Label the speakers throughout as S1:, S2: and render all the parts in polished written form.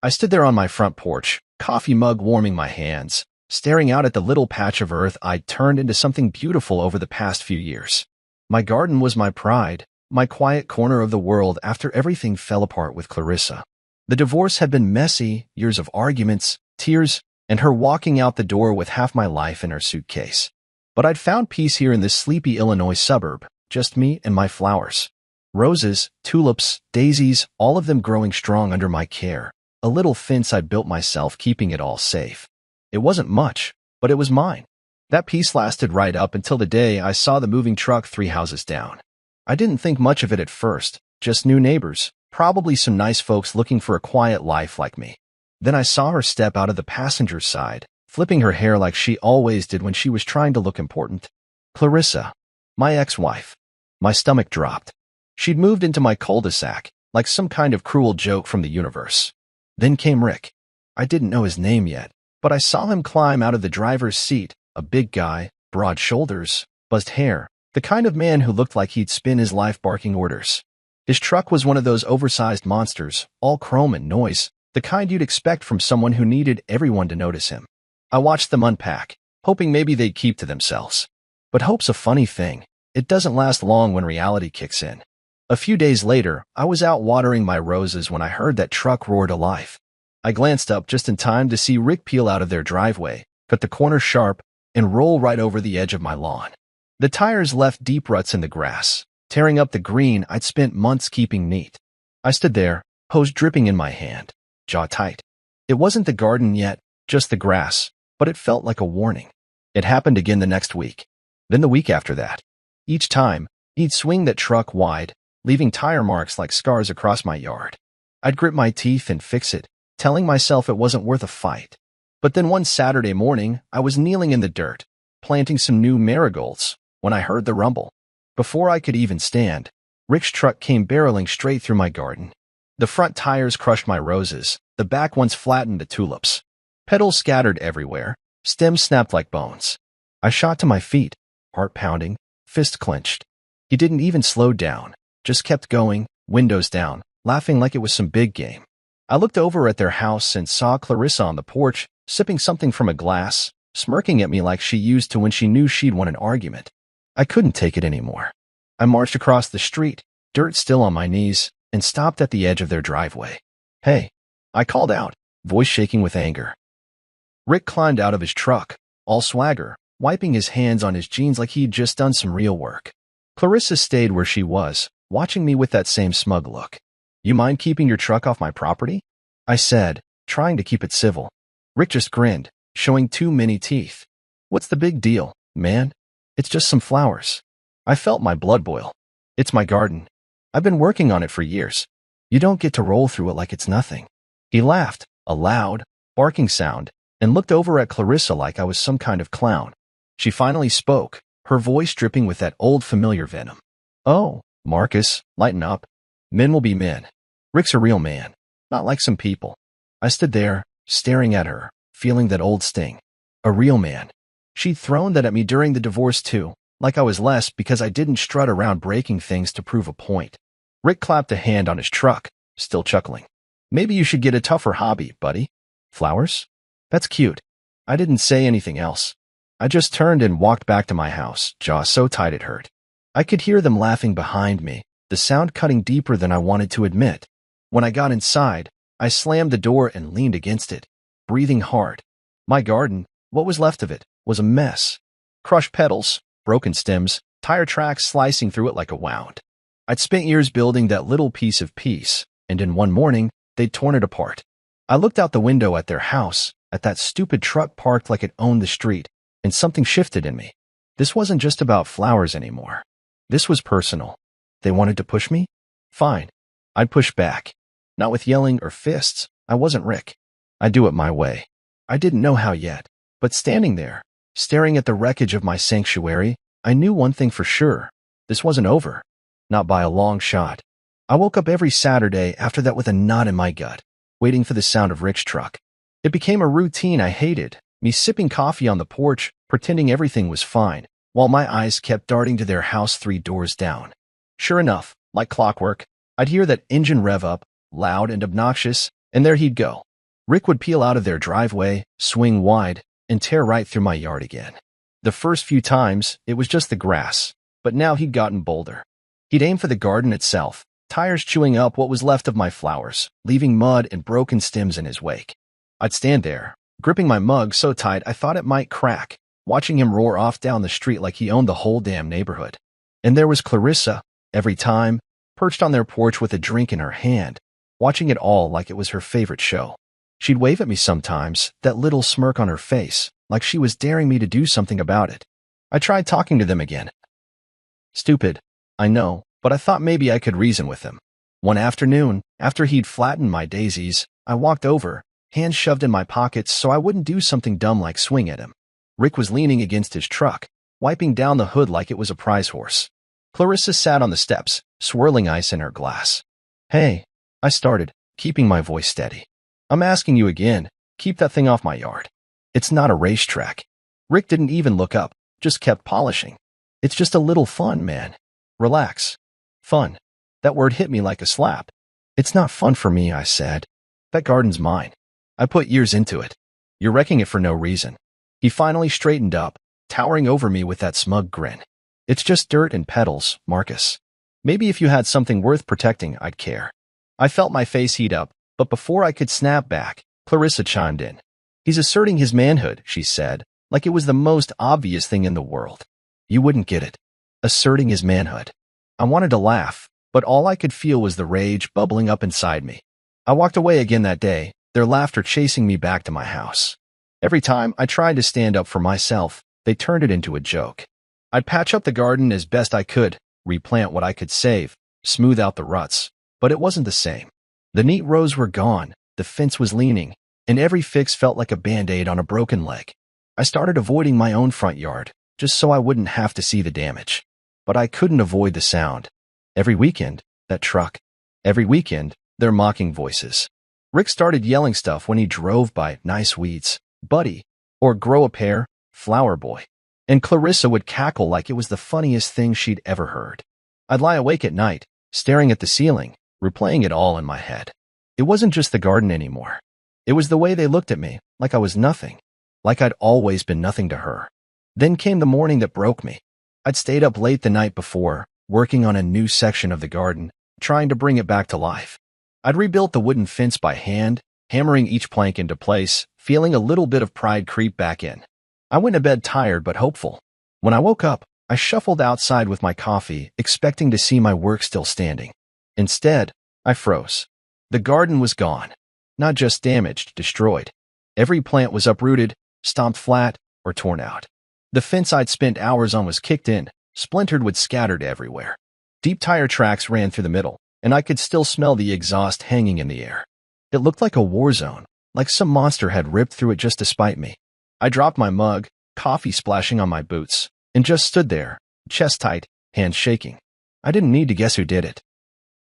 S1: I stood there on my front porch, coffee mug warming my hands, staring out at the little patch of earth I'd turned into something beautiful over the past few years. My garden was my pride, my quiet corner of the world after everything fell apart with Clarissa. The divorce had been messy, years of arguments, tears, and her walking out the door with half my life in her suitcase. But I'd found peace here in this sleepy Illinois suburb, just me and my flowers. Roses, tulips, daisies, all of them growing strong under my care. A little fence I'd built myself, keeping it all safe. It wasn't much, but it was mine. That peace lasted right up until the day I saw the moving truck 3 houses down. I didn't think much of it at first, just new neighbors, probably some nice folks looking for a quiet life like me. Then I saw her step out of the passenger side, flipping her hair like she always did when she was trying to look important. Clarissa, my ex-wife. My stomach dropped. She'd moved into my cul-de-sac, like some kind of cruel joke from the universe. Then came Rick. I didn't know his name yet, but I saw him climb out of the driver's seat, a big guy, broad shoulders, buzzed hair, the kind of man who looked like he'd spend his life barking orders. His truck was one of those oversized monsters, all chrome and noise, the kind you'd expect from someone who needed everyone to notice him. I watched them unpack, hoping maybe they'd keep to themselves. But hope's a funny thing. It doesn't last long when reality kicks in. A few days later, I was out watering my roses when I heard that truck roar to life. I glanced up just in time to see Rick peel out of their driveway, cut the corner sharp, and roll right over the edge of my lawn. The tires left deep ruts in the grass, tearing up the green I'd spent months keeping neat. I stood there, hose dripping in my hand, jaw tight. It wasn't the garden yet, just the grass, but it felt like a warning. It happened again the next week. Then the week after that. Each time, he'd swing that truck wide, leaving tire marks like scars across my yard. I'd grit my teeth and fix it, telling myself it wasn't worth a fight. But then one Saturday morning, I was kneeling in the dirt, planting some new marigolds, when I heard the rumble. Before I could even stand, Rick's truck came barreling straight through my garden. The front tires crushed my roses, the back ones flattened the tulips. Petals scattered everywhere, stems snapped like bones. I shot to my feet, heart pounding, fist clenched. He didn't even slow down, just kept going, windows down, laughing like it was some big game. I looked over at their house and saw Clarissa on the porch, sipping something from a glass, smirking at me like she used to when she knew she'd won an argument. I couldn't take it anymore. I marched across the street, dirt still on my knees, and stopped at the edge of their driveway. "Hey," I called out, voice shaking with anger. Rick climbed out of his truck, all swagger, wiping his hands on his jeans like he'd just done some real work. Clarissa stayed where she was, watching me with that same smug look. "You mind keeping your truck off my property?" I said, trying to keep it civil. Rick just grinned, showing too many teeth. "What's the big deal, man? It's just some flowers." I felt my blood boil. "It's my garden. I've been working on it for years. You don't get to roll through it like it's nothing." He laughed, a loud, barking sound, and looked over at Clarissa like I was some kind of clown. She finally spoke, her voice dripping with that old familiar venom. "Oh, Marcus, lighten up. Men will be men. Rick's a real man, not like some people." I stood there, staring at her, feeling that old sting. A real man. She'd thrown that at me during the divorce too, like I was less because I didn't strut around breaking things to prove a point. Rick clapped a hand on his truck, still chuckling. "Maybe you should get a tougher hobby, buddy." "Flowers? That's cute." I didn't say anything else. I just turned and walked back to my house, jaw so tight it hurt. I could hear them laughing behind me, the sound cutting deeper than I wanted to admit. When I got inside, I slammed the door and leaned against it, breathing hard. My garden, what was left of it, was a mess. Crushed petals, broken stems, tire tracks slicing through it like a wound. I'd spent years building that little piece of peace, and in one morning, they'd torn it apart. I looked out the window at their house, at that stupid truck parked like it owned the street, and something shifted in me. This wasn't just about flowers anymore. This was personal. They wanted to push me? Fine. I'd push back. Not with yelling or fists. I wasn't Rick. I'd do it my way. I didn't know how yet, but standing there, staring at the wreckage of my sanctuary, I knew one thing for sure. This wasn't over. Not by a long shot. I woke up every Saturday after that with a knot in my gut, waiting for the sound of Rick's truck. It became a routine I hated, me sipping coffee on the porch, pretending everything was fine, while my eyes kept darting to their house 3 doors down. Sure enough, like clockwork, I'd hear that engine rev up, loud and obnoxious, and there he'd go, Rick would peel out of their driveway, swing wide, and tear right through my yard again. The first few times, it was just the grass, but now he'd gotten bolder. He'd aim for the garden itself, tires chewing up what was left of my flowers, leaving mud and broken stems in his wake. I'd stand there, gripping my mug so tight I thought it might crack, watching him roar off down the street like he owned the whole damn neighborhood. And there was Clarissa, every time, perched on their porch with a drink in her hand, watching it all like it was her favorite show. She'd wave at me sometimes, that little smirk on her face, like she was daring me to do something about it. I tried talking to them again. Stupid, I know, but I thought maybe I could reason with him. One afternoon, after he'd flattened my daisies, I walked over, hands shoved in my pockets so I wouldn't do something dumb like swing at him. Rick was leaning against his truck, wiping down the hood like it was a prize horse. Clarissa sat on the steps, swirling ice in her glass. Hey, I started, keeping my voice steady. I'm asking you again, keep that thing off my yard. It's not a racetrack. Rick didn't even look up, just kept polishing. It's just a little fun, man. Relax. Fun. That word hit me like a slap. It's not fun for me, I said. That garden's mine. I put years into it. You're wrecking it for no reason. He finally straightened up, towering over me with that smug grin. It's just dirt and petals, Marcus. Maybe if you had something worth protecting, I'd care. I felt my face heat up, but before I could snap back, Clarissa chimed in. He's asserting his manhood, she said, like it was the most obvious thing in the world. You wouldn't get it. Asserting his manhood. I wanted to laugh, but all I could feel was the rage bubbling up inside me. I walked away again that day, their laughter chasing me back to my house. Every time I tried to stand up for myself, they turned it into a joke. I'd patch up the garden as best I could, replant what I could save, smooth out the ruts, but it wasn't the same. The neat rows were gone, the fence was leaning, and every fix felt like a Band-Aid on a broken leg. I started avoiding my own front yard, just so I wouldn't have to see the damage. But I couldn't avoid the sound. Every weekend, that truck. Every weekend, their mocking voices. Rick started yelling stuff when he drove by, nice weeds, buddy, or grow a pair, flower boy. And Clarissa would cackle like it was the funniest thing she'd ever heard. I'd lie awake at night, staring at the ceiling, replaying it all in my head. It wasn't just the garden anymore. It was the way they looked at me, like I was nothing, like I'd always been nothing to her. Then came the morning that broke me. I'd stayed up late the night before, working on a new section of the garden, trying to bring it back to life. I'd rebuilt the wooden fence by hand, hammering each plank into place, feeling a little bit of pride creep back in. I went to bed tired but hopeful. When I woke up, I shuffled outside with my coffee, expecting to see my work still standing. Instead, I froze. The garden was gone. Not just damaged, destroyed. Every plant was uprooted, stomped flat, or torn out. The fence I'd spent hours on was kicked in, splintered wood scattered everywhere. Deep tire tracks ran through the middle, and I could still smell the exhaust hanging in the air. It looked like a war zone, like some monster had ripped through it just to spite me. I dropped my mug, coffee splashing on my boots, and just stood there, chest tight, hands shaking. I didn't need to guess who did it.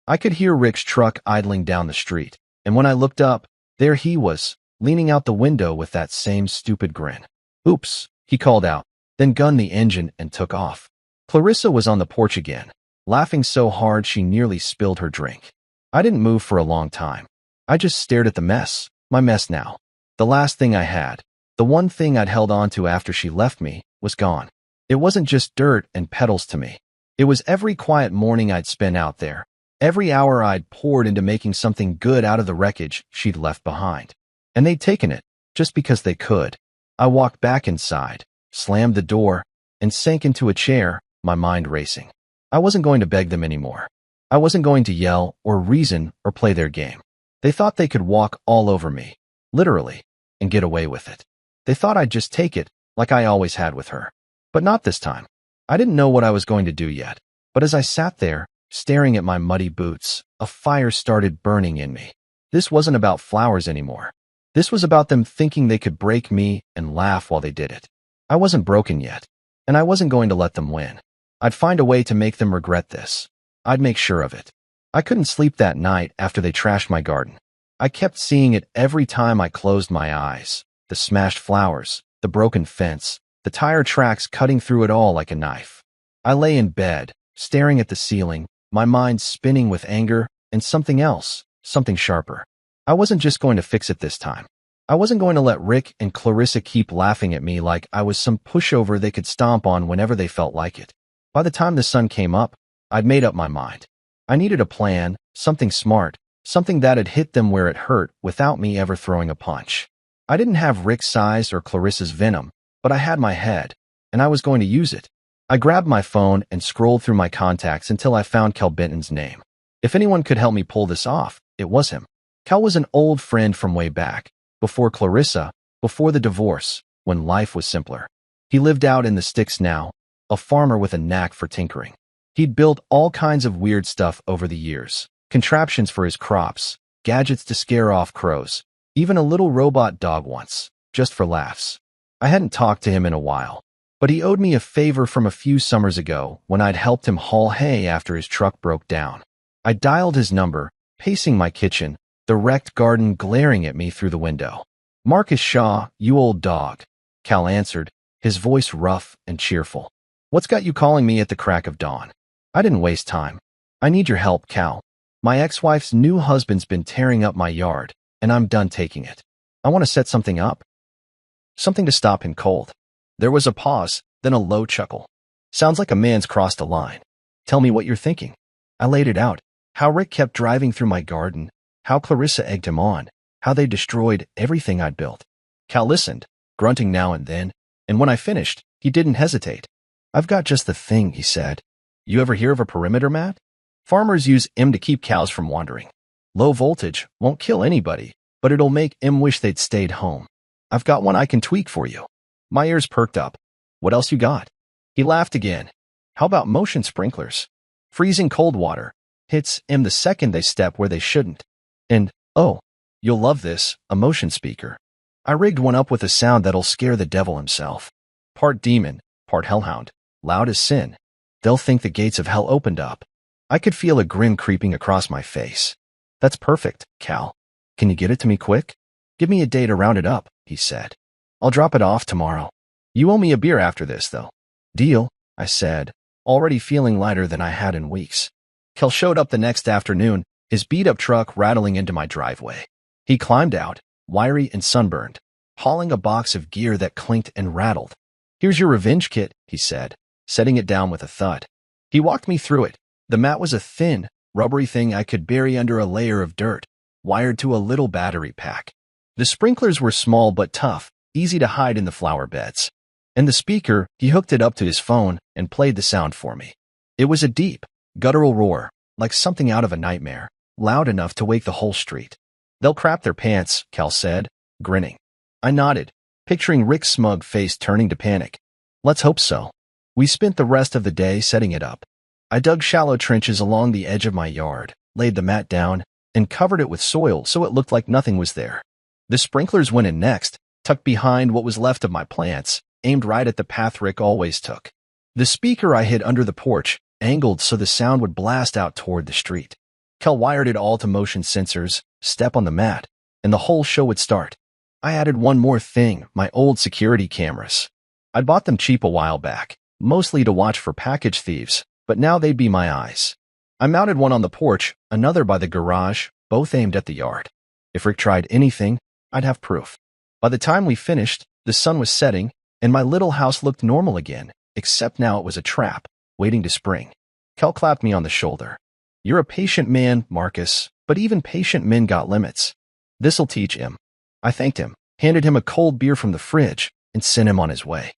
S1: I could hear Rick's truck idling down the street, and when I looked up, there he was, leaning out the window with that same stupid grin. Oops, he called out, then gunned the engine and took off. Clarissa was on the porch again, laughing so hard she nearly spilled her drink. I didn't move for a long time. I just stared at the mess, my mess now. The last thing I had, the one thing I'd held on to after she left me, was gone. It wasn't just dirt and petals to me. It was every quiet morning I'd spent out there, every hour I'd poured into making something good out of the wreckage she'd left behind. And they'd taken it, just because they could. I walked back inside, slammed the door, and sank into a chair, my mind racing. I wasn't going to beg them anymore. I wasn't going to yell or reason or play their game. They thought they could walk all over me, literally, and get away with it. They thought I'd just take it, like I always had with her. But not this time. I didn't know what I was going to do yet, but as I sat there, staring at my muddy boots, a fire started burning in me. This wasn't about flowers anymore. This was about them thinking they could break me and laugh while they did it. I wasn't broken yet, and I wasn't going to let them win. I'd find a way to make them regret this. I'd make sure of it. I couldn't sleep that night after they trashed my garden. I kept seeing it every time I closed my eyes. The smashed flowers, the broken fence, the tire tracks cutting through it all like a knife. I lay in bed, staring at the ceiling, my mind spinning with anger and something else, something sharper. I wasn't just going to fix it this time. I wasn't going to let Rick and Clarissa keep laughing at me like I was some pushover they could stomp on whenever they felt like it. By the time the sun came up, I'd made up my mind. I needed a plan, something smart, something that'd hit them where it hurt without me ever throwing a punch. I didn't have Rick's size or Clarissa's venom, but I had my head, and I was going to use it. I grabbed my phone and scrolled through my contacts until I found Cal Benton's name. If anyone could help me pull this off, it was him. Cal was an old friend from way back, before Clarissa, before the divorce, when life was simpler. He lived out in the sticks now, a farmer with a knack for tinkering. He'd built all kinds of weird stuff over the years, contraptions for his crops, gadgets to scare off crows, even a little robot dog once, just for laughs. I hadn't talked to him in a while, but he owed me a favor from a few summers ago when I'd helped him haul hay after his truck broke down. I dialed his number, pacing my kitchen, the wrecked garden glaring at me through the window. "Marcus Shaw, you old dog," Cal answered, his voice rough and cheerful. "What's got you calling me at the crack of dawn?" I didn't waste time. "I need your help, Cal. My ex-wife's new husband's been tearing up my yard, and I'm done taking it. I want to set something up. Something to stop him cold." There was a pause, then a low chuckle. "Sounds like a man's crossed a line. Tell me what you're thinking." I laid it out. How Rick kept driving through my garden, how Clarissa egged him on, how they destroyed everything I'd built. Cal listened, grunting now and then, and when I finished, he didn't hesitate. "I've got just the thing," he said. "You ever hear of a perimeter mat? Farmers use 'em to keep cows from wandering. Low voltage won't kill anybody, but it'll make 'em wish they'd stayed home. I've got one I can tweak for you." My ears perked up. "What else you got?" He laughed again. "How about motion sprinklers? Freezing cold water hits 'em the second they step where they shouldn't. And, oh, you'll love this, a motion speaker. I rigged one up with a sound that'll scare the devil himself. Part demon, part hellhound, loud as sin. They'll think the gates of hell opened up." I could feel a grin creeping across my face. "That's perfect, Cal. Can you get it to me quick?" "Give me a day to round it up," he said. "I'll drop it off tomorrow. You owe me a beer after this, though." "Deal," I said, already feeling lighter than I had in weeks. Cal showed up the next afternoon, his beat-up truck rattling into my driveway. He climbed out, wiry and sunburned, hauling a box of gear that clinked and rattled. "Here's your revenge kit," he said, setting it down with a thud. He walked me through it. The mat was a thin, rubbery thing I could bury under a layer of dirt, wired to a little battery pack. The sprinklers were small but tough, easy to hide in the flower beds. And the speaker, he hooked it up to his phone and played the sound for me. It was a deep, guttural roar, like something out of a nightmare, loud enough to wake the whole street. "They'll crap their pants," Cal said, grinning. I nodded, picturing Rick's smug face turning to panic. "Let's hope so." We spent the rest of the day setting it up. I dug shallow trenches along the edge of my yard, laid the mat down, and covered it with soil so it looked like nothing was there. The sprinklers went in next, tucked behind what was left of my plants, aimed right at the path Rick always took. The speaker I hid under the porch, angled so the sound would blast out toward the street. Cal wired it all to motion sensors, step on the mat, and the whole show would start. I added one more thing, my old security cameras. I'd bought them cheap a while back, mostly to watch for package thieves, but now they'd be my eyes. I mounted one on the porch, another by the garage, both aimed at the yard. If Rick tried anything, I'd have proof. By the time we finished, the sun was setting, and my little house looked normal again, except now it was a trap, waiting to spring. Cal clapped me on the shoulder. "You're a patient man, Marcus, but even patient men got limits. This'll teach him." I thanked him, handed him a cold beer from the fridge, and sent him on his way.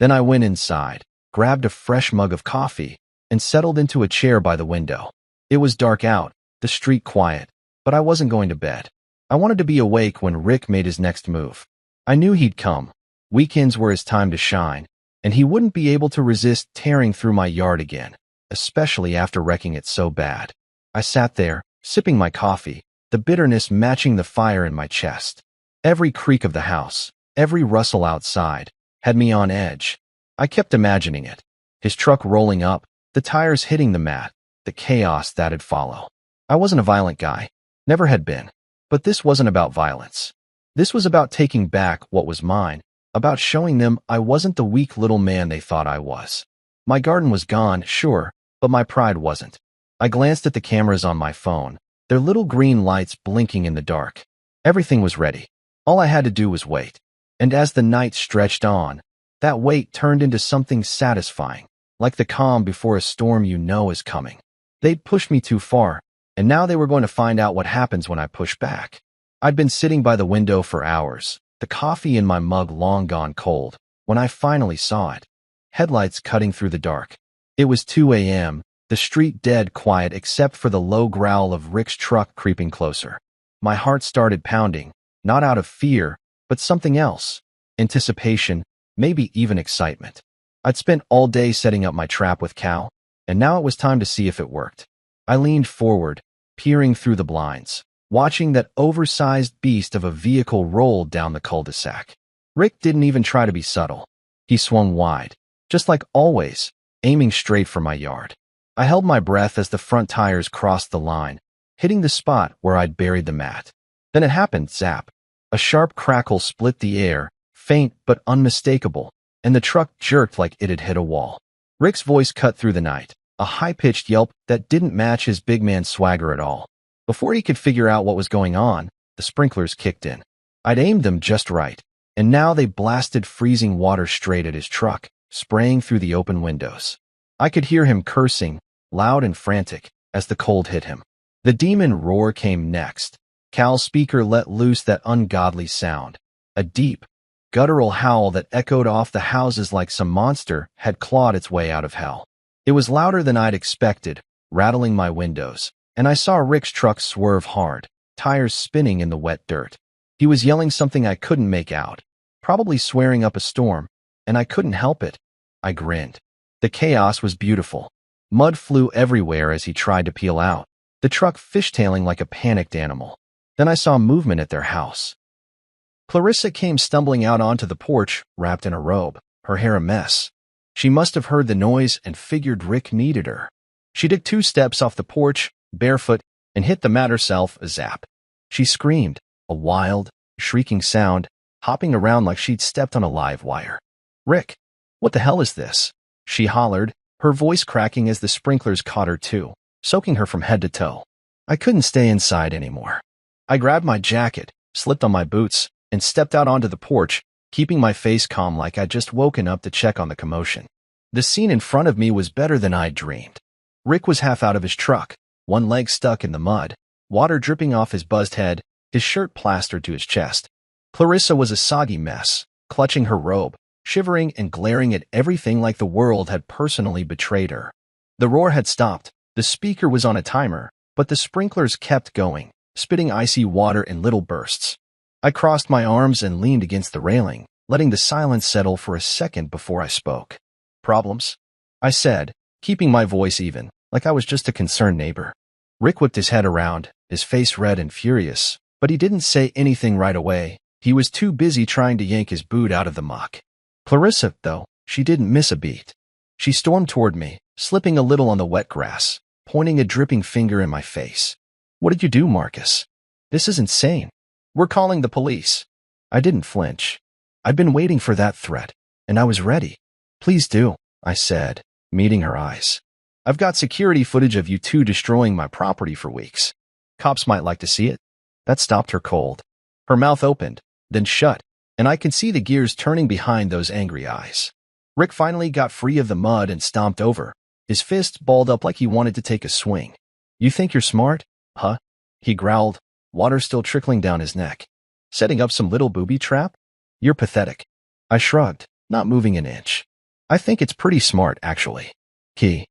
S1: Then I went inside, grabbed a fresh mug of coffee, and settled into a chair by the window. It was dark out, the street quiet, but I wasn't going to bed. I wanted to be awake when Rick made his next move. I knew he'd come. Weekends were his time to shine, and he wouldn't be able to resist tearing through my yard again, especially after wrecking it so bad. I sat there, sipping my coffee, the bitterness matching the fire in my chest. Every creak of the house, every rustle outside, had me on edge. I kept imagining it. His truck rolling up, the tires hitting the mat, the chaos that'd follow. I wasn't a violent guy, never had been. But this wasn't about violence. This was about taking back what was mine, about showing them I wasn't the weak little man they thought I was. My garden was gone, sure, but my pride wasn't. I glanced at the cameras on my phone, their little green lights blinking in the dark. Everything was ready. All I had to do was wait. And as the night stretched on, that wait turned into something satisfying, like the calm before a storm you know is coming. They'd pushed me too far, and now they were going to find out what happens when I push back. I'd been sitting by the window for hours, the coffee in my mug long gone cold, when I finally saw it. Headlights cutting through the dark. It was 2 a.m., the street dead quiet except for the low growl of Rick's truck creeping closer. My heart started pounding, not out of fear, but something else. Anticipation, maybe even excitement. I'd spent all day setting up my trap with Cal, and now it was time to see if it worked. I leaned forward, peering through the blinds, watching that oversized beast of a vehicle roll down the cul-de-sac. Rick didn't even try to be subtle. He swung wide, just like always, aiming straight for my yard. I held my breath as the front tires crossed the line, hitting the spot where I'd buried the mat. Then it happened, zap. A sharp crackle split the air, faint but unmistakable, and the truck jerked like it had hit a wall. Rick's voice cut through the night, a high-pitched yelp that didn't match his big man swagger at all. Before he could figure out what was going on, the sprinklers kicked in. I'd aimed them just right, and now they blasted freezing water straight at his truck, spraying through the open windows. I could hear him cursing, loud and frantic, as the cold hit him. The demon roar came next. Cal's speaker let loose that ungodly sound, a deep, guttural howl that echoed off the houses like some monster had clawed its way out of hell. It was louder than I'd expected, rattling my windows, and I saw Rick's truck swerve hard, tires spinning in the wet dirt. He was yelling something I couldn't make out, probably swearing up a storm, and I couldn't help it. I grinned. The chaos was beautiful. Mud flew everywhere as he tried to peel out, the truck fishtailing like a panicked animal. Then I saw movement at their house. Clarissa came stumbling out onto the porch, wrapped in a robe, her hair a mess. She must have heard the noise and figured Rick needed her. She took 2 steps off the porch, barefoot, and hit the mat herself, a zap. She screamed, a wild, shrieking sound, hopping around like she'd stepped on a live wire. "Rick, what the hell is this?" she hollered, her voice cracking as the sprinklers caught her too, soaking her from head to toe. I couldn't stay inside anymore. I grabbed my jacket, slipped on my boots, and stepped out onto the porch, keeping my face calm like I'd just woken up to check on the commotion. The scene in front of me was better than I'd dreamed. Rick was half out of his truck, one leg stuck in the mud, water dripping off his buzzed head, his shirt plastered to his chest. Clarissa was a soggy mess, clutching her robe, shivering and glaring at everything like the world had personally betrayed her. The roar had stopped, the speaker was on a timer, but the sprinklers kept going, spitting icy water in little bursts. I crossed my arms and leaned against the railing, letting the silence settle for a second before I spoke. "Problems?" I said, keeping my voice even, like I was just a concerned neighbor. Rick whipped his head around, his face red and furious, but he didn't say anything right away. He was too busy trying to yank his boot out of the muck. Clarissa, though, she didn't miss a beat. She stormed toward me, slipping a little on the wet grass, pointing a dripping finger in my face. "What did you do, Marcus? This is insane. We're calling the police." I didn't flinch. I'd been waiting for that threat, and I was ready. "Please do," I said, meeting her eyes. "I've got security footage of you two destroying my property for weeks. Cops might like to see it." That stopped her cold. Her mouth opened, then shut, and I could see the gears turning behind those angry eyes. Rick finally got free of the mud and stomped over, his fists balled up like he wanted to take a swing. "You think you're smart, huh?" he growled, water still trickling down his neck. "Setting up some little booby trap? You're pathetic." I shrugged, not moving an inch. "I think it's pretty smart, actually. Key.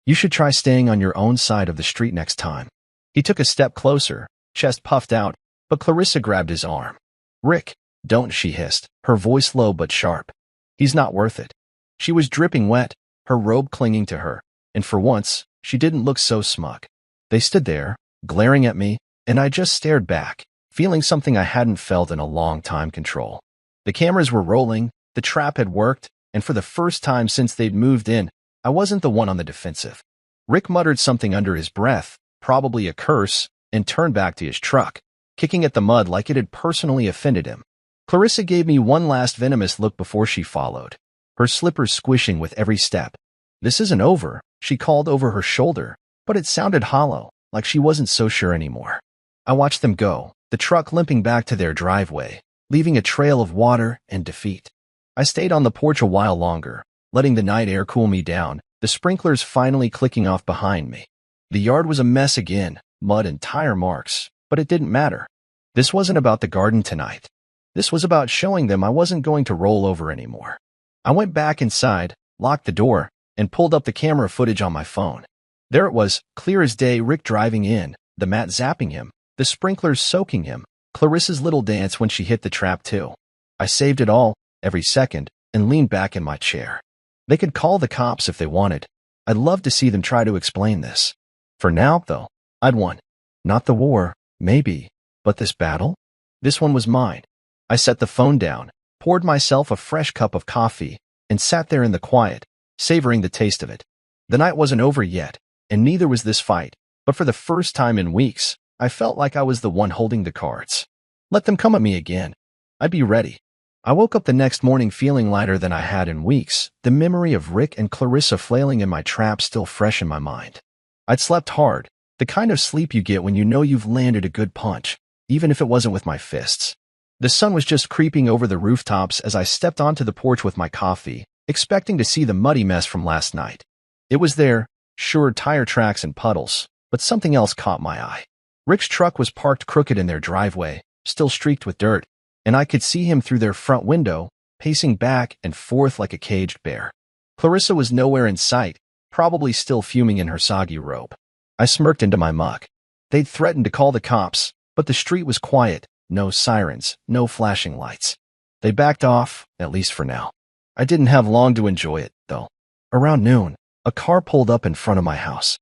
S1: You should try staying on your own side of the street next time." He took a step closer, chest puffed out, but Clarissa grabbed his arm. "Rick, don't," she hissed, her voice low but sharp. "He's not worth it." She was dripping wet, her robe clinging to her, and for once, she didn't look so smug. They stood there, glaring at me, and I just stared back, feeling something I hadn't felt in a long time: control. The cameras were rolling, the trap had worked, and for the first time since they'd moved in, I wasn't the one on the defensive. Rick muttered something under his breath, probably a curse, and turned back to his truck, kicking at the mud like it had personally offended him. Clarissa gave me one last venomous look before she followed, her slippers squishing with every step. "This isn't over," she called over her shoulder, but it sounded hollow, like she wasn't so sure anymore. I watched them go, the truck limping back to their driveway, leaving a trail of water and defeat. I stayed on the porch a while longer, letting the night air cool me down, the sprinklers finally clicking off behind me. The yard was a mess again, mud and tire marks, but it didn't matter. This wasn't about the garden tonight. This was about showing them I wasn't going to roll over anymore. I went back inside, locked the door, and pulled up the camera footage on my phone. There it was, clear as day, Rick driving in, the mat zapping him, the sprinklers soaking him, Clarissa's little dance when she hit the trap too. I saved it all, every second, and leaned back in my chair. They could call the cops if they wanted. I'd love to see them try to explain this. For now, though, I'd won. Not the war, maybe, but this battle? This one was mine. I set the phone down, poured myself a fresh cup of coffee, and sat there in the quiet, savoring the taste of it. The night wasn't over yet, and neither was this fight, but for the first time in weeks, I felt like I was the one holding the cards. Let them come at me again. I'd be ready. I woke up the next morning feeling lighter than I had in weeks, the memory of Rick and Clarissa flailing in my trap still fresh in my mind. I'd slept hard, the kind of sleep you get when you know you've landed a good punch, even if it wasn't with my fists. The sun was just creeping over the rooftops as I stepped onto the porch with my coffee, expecting to see the muddy mess from last night. It was there, sure, tire tracks and puddles, but something else caught my eye. Rick's truck was parked crooked in their driveway, still streaked with dirt, and I could see him through their front window, pacing back and forth like a caged bear. Clarissa was nowhere in sight, probably still fuming in her soggy robe. I smirked into my mug. They'd threatened to call the cops, but the street was quiet, no sirens, no flashing lights. They backed off, at least for now. I didn't have long to enjoy it, though. Around noon, a car pulled up in front of my house.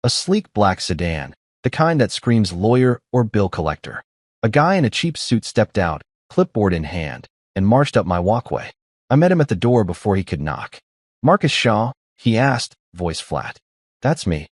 S1: A sleek black sedan, the kind that screams lawyer or bill collector. A guy in a cheap suit stepped out, clipboard in hand, and marched up my walkway. I met him at the door before he could knock. "Marcus Shaw?" he asked, voice flat. "That's me,"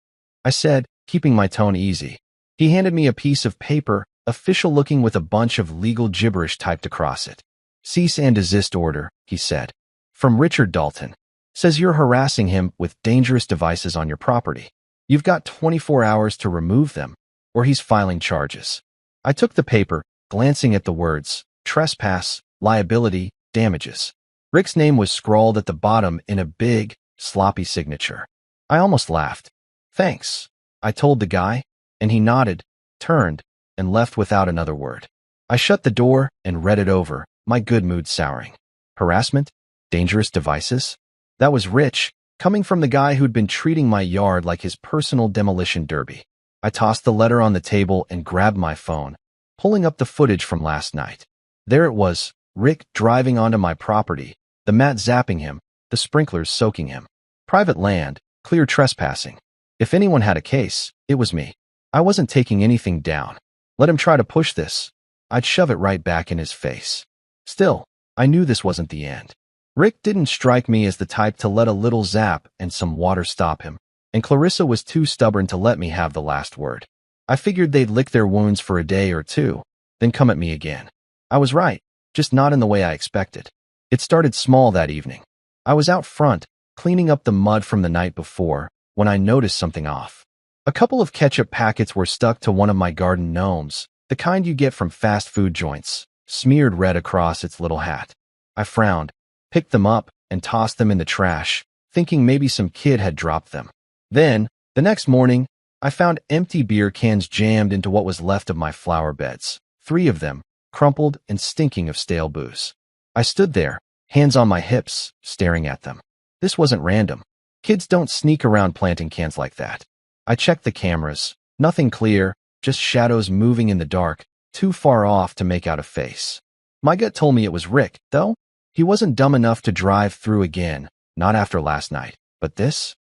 S1: I said, keeping my tone easy. He handed me a piece of paper, official looking with a bunch of legal gibberish typed across it. "Cease and desist order," he said. "From Richard Dalton. Says you're harassing him with dangerous devices on your property. You've got 24 hours to remove them, or he's filing charges." I took the paper, glancing at the words, trespass, liability, damages. Rick's name was scrawled at the bottom in a big, sloppy signature. I almost laughed. "Thanks," I told the guy, and he nodded, turned, and left without another word. I shut the door and read it over, my good mood souring. Harassment? Dangerous devices? That was rich, coming from the guy who'd been treating my yard like his personal demolition derby. I tossed the letter on the table and grabbed my phone, pulling up the footage from last night. There it was, Rick driving onto my property, the mat zapping him, the sprinklers soaking him. Private land, clear trespassing. If anyone had a case, it was me. I wasn't taking anything down. Let him try to push this. I'd shove it right back in his face. Still, I knew this wasn't the end. Rick didn't strike me as the type to let a little zap and some water stop him, and Clarissa was too stubborn to let me have the last word. I figured they'd lick their wounds for a day or two, then come at me again. I was right, just not in the way I expected. It started small that evening. I was out front, cleaning up the mud from the night before, when I noticed something off. A couple of ketchup packets were stuck to one of my garden gnomes, the kind you get from fast food joints, smeared red across its little hat. I frowned, picked them up, and tossed them in the trash, thinking maybe some kid had dropped them. Then, the next morning, I found empty beer cans jammed into what was left of my flower beds, 3 of them, crumpled and stinking of stale booze. I stood there, hands on my hips, staring at them. This wasn't random. Kids don't sneak around planting cans like that. I checked the cameras. Nothing clear, just shadows moving in the dark, too far off to make out a face. My gut told me it was Rick, though. He wasn't dumb enough to drive through again, not after last night. But this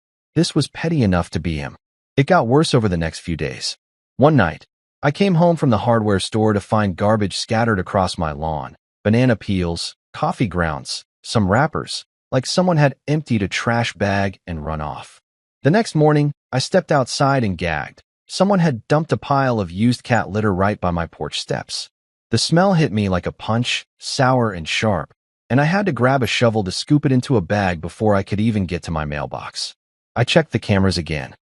S1: was petty enough to be him. It got worse over the next few days. One night, I came home from the hardware store to find garbage scattered across my lawn. Banana peels, coffee grounds, some wrappers, like someone had emptied a trash bag and run off. The next morning, I stepped outside and gagged. Someone had dumped a pile of used cat litter right by my porch steps. The smell hit me like a punch, sour and sharp, and I had to grab a shovel to scoop it into a bag before I could even get to my mailbox. I checked the cameras again.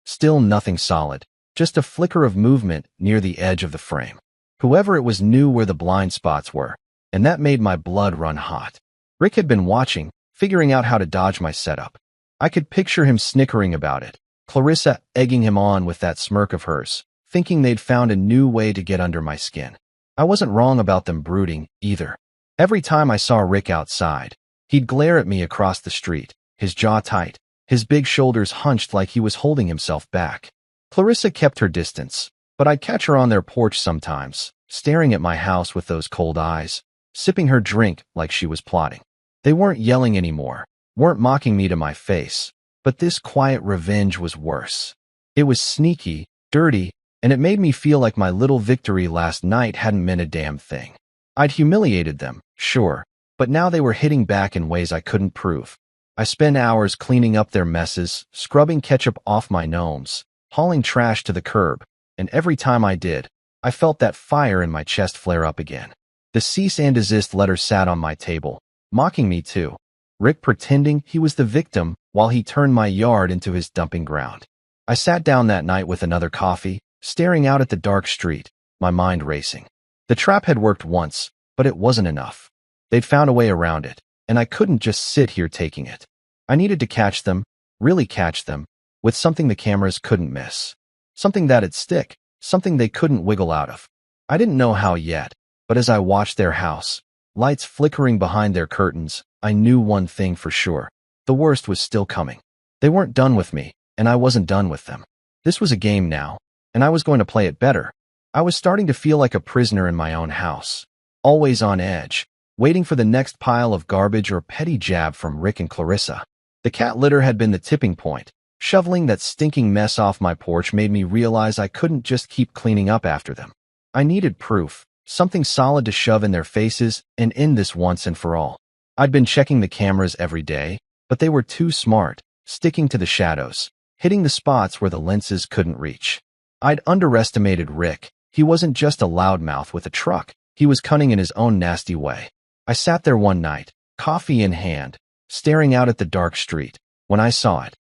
S1: Still nothing solid, just a flicker of movement near the edge of the frame. Whoever it was knew where the blind spots were, and that made my blood run hot. Rick had been watching, figuring out how to dodge my setup. I could picture him snickering about it, Clarissa egging him on with that smirk of hers, thinking they'd found a new way to get under my skin. I wasn't wrong about them brooding, either. Every time I saw Rick outside, he'd glare at me across the street, his jaw tight, his big shoulders hunched like he was holding himself back. Clarissa kept her distance, but I'd catch her on their porch sometimes, staring at my house with those cold eyes, sipping her drink like she was plotting. They weren't yelling anymore, weren't mocking me to my face, but this quiet revenge was worse. It was sneaky, dirty, and it made me feel like my little victory last night hadn't meant a damn thing. I'd humiliated them, sure, but now they were hitting back in ways I couldn't prove. I spent hours cleaning up their messes, scrubbing ketchup off my gnomes, hauling trash to the curb, and every time I did, I felt that fire in my chest flare up again. The cease and desist letter sat on my table, mocking me too. Rick pretending he was the victim while he turned my yard into his dumping ground. I sat down that night with another coffee, staring out at the dark street, my mind racing. The trap had worked once, but it wasn't enough. They'd found a way around it, and I couldn't just sit here taking it. I needed to catch them, really catch them, with something the cameras couldn't miss. Something that'd stick, something they couldn't wiggle out of. I didn't know how yet, but as I watched their house, lights flickering behind their curtains, I knew one thing for sure. The worst was still coming. They weren't done with me, and I wasn't done with them. This was a game now, and I was going to play it better. I was starting to feel like a prisoner in my own house, always on edge, waiting for the next pile of garbage or petty jab from Rick and Clarissa. The cat litter had been the tipping point. Shoveling that stinking mess off my porch made me realize I couldn't just keep cleaning up after them. I needed proof, something solid to shove in their faces and end this once and for all. I'd been checking the cameras every day, but they were too smart, sticking to the shadows, hitting the spots where the lenses couldn't reach. I'd underestimated Rick. He wasn't just a loudmouth with a truck. He was cunning in his own nasty way. I sat there one night, coffee in hand, staring out at the dark street, when I saw it.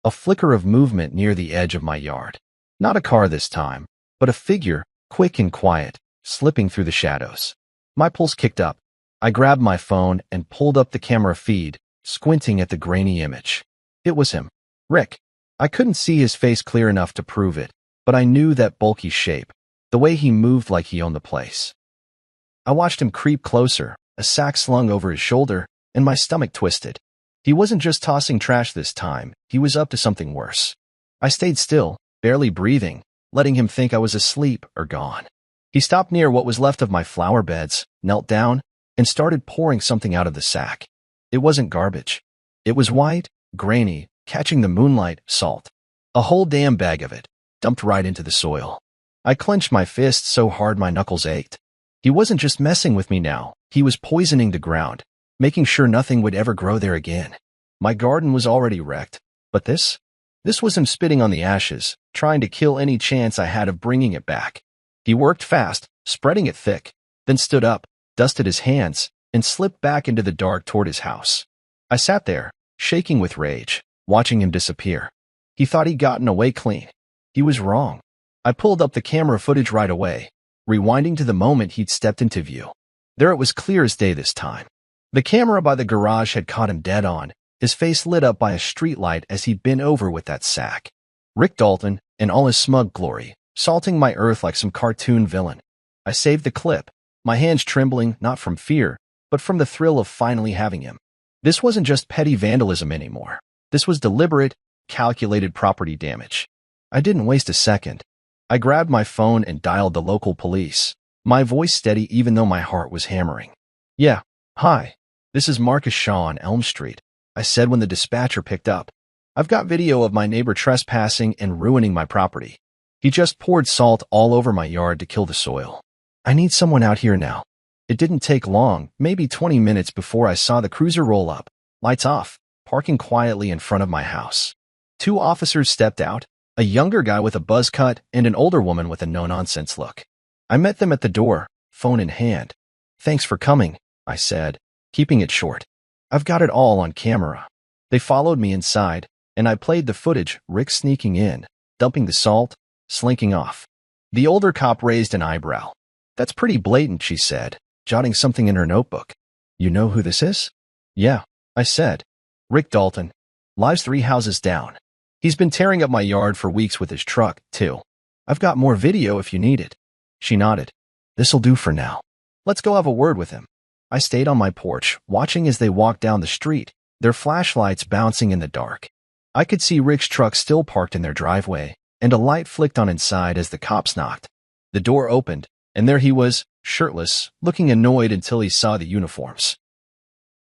S1: A flicker of movement near the edge of my yard. Not a car this time, but a figure, quick and quiet, slipping through the shadows. My pulse kicked up. I grabbed my phone and pulled up the camera feed, squinting at the grainy image. It was him. Rick. I couldn't see his face clear enough to prove it, but I knew that bulky shape, the way he moved like he owned the place. I watched him creep closer, a sack slung over his shoulder, and my stomach twisted. He wasn't just tossing trash this time, he was up to something worse. I stayed still, barely breathing, letting him think I was asleep or gone. He stopped near what was left of my flower beds, knelt down, and started pouring something out of the sack. It wasn't garbage. It was white, grainy, catching the moonlight, salt. A whole damn bag of it, dumped right into the soil. I clenched my fists so hard my knuckles ached. He wasn't just messing with me now, he was poisoning the ground, making sure nothing would ever grow there again. My garden was already wrecked, but this was him spitting on the ashes, trying to kill any chance I had of bringing it back. He worked fast, spreading it thick, then stood up, dusted his hands, and slipped back into the dark toward his house. I sat there, shaking with rage, watching him disappear. He thought he'd gotten away clean. He was wrong. I pulled up the camera footage right away, rewinding to the moment he'd stepped into view. There it was clear as day this time. The camera by the garage had caught him dead on, his face lit up by a streetlight as he'd been over with that sack. Rick Dalton, in all his smug glory, salting my earth like some cartoon villain. I saved the clip, my hands trembling not from fear, but from the thrill of finally having him. This wasn't just petty vandalism anymore. This was deliberate, calculated property damage. I didn't waste a second. I grabbed my phone and dialed the local police, my voice steady even though my heart was hammering. "Yeah, hi. This is Marcus Shaw on Elm Street," I said when the dispatcher picked up. "I've got video of my neighbor trespassing and ruining my property. He just poured salt all over my yard to kill the soil. I need someone out here now." It didn't take long, maybe 20 minutes before I saw the cruiser roll up, lights off, parking quietly in front of my house. 2 officers stepped out, a younger guy with a buzz cut and an older woman with a no-nonsense look. I met them at the door, phone in hand. "Thanks for coming," I said, keeping it short. "I've got it all on camera." They followed me inside, and I played the footage, Rick sneaking in, dumping the salt, slinking off. The older cop raised an eyebrow. "That's pretty blatant," she said, jotting something in her notebook. "You know who this is?" "Yeah," I said. "Rick Dalton. Lives 3 houses down. He's been tearing up my yard for weeks with his truck, too. I've got more video if you need it." She nodded. "This'll do for now. Let's go have a word with him." I stayed on my porch, watching as they walked down the street, their flashlights bouncing in the dark. I could see Rick's truck still parked in their driveway, and a light flicked on inside as the cops knocked. The door opened, and there he was, shirtless, looking annoyed until he saw the uniforms.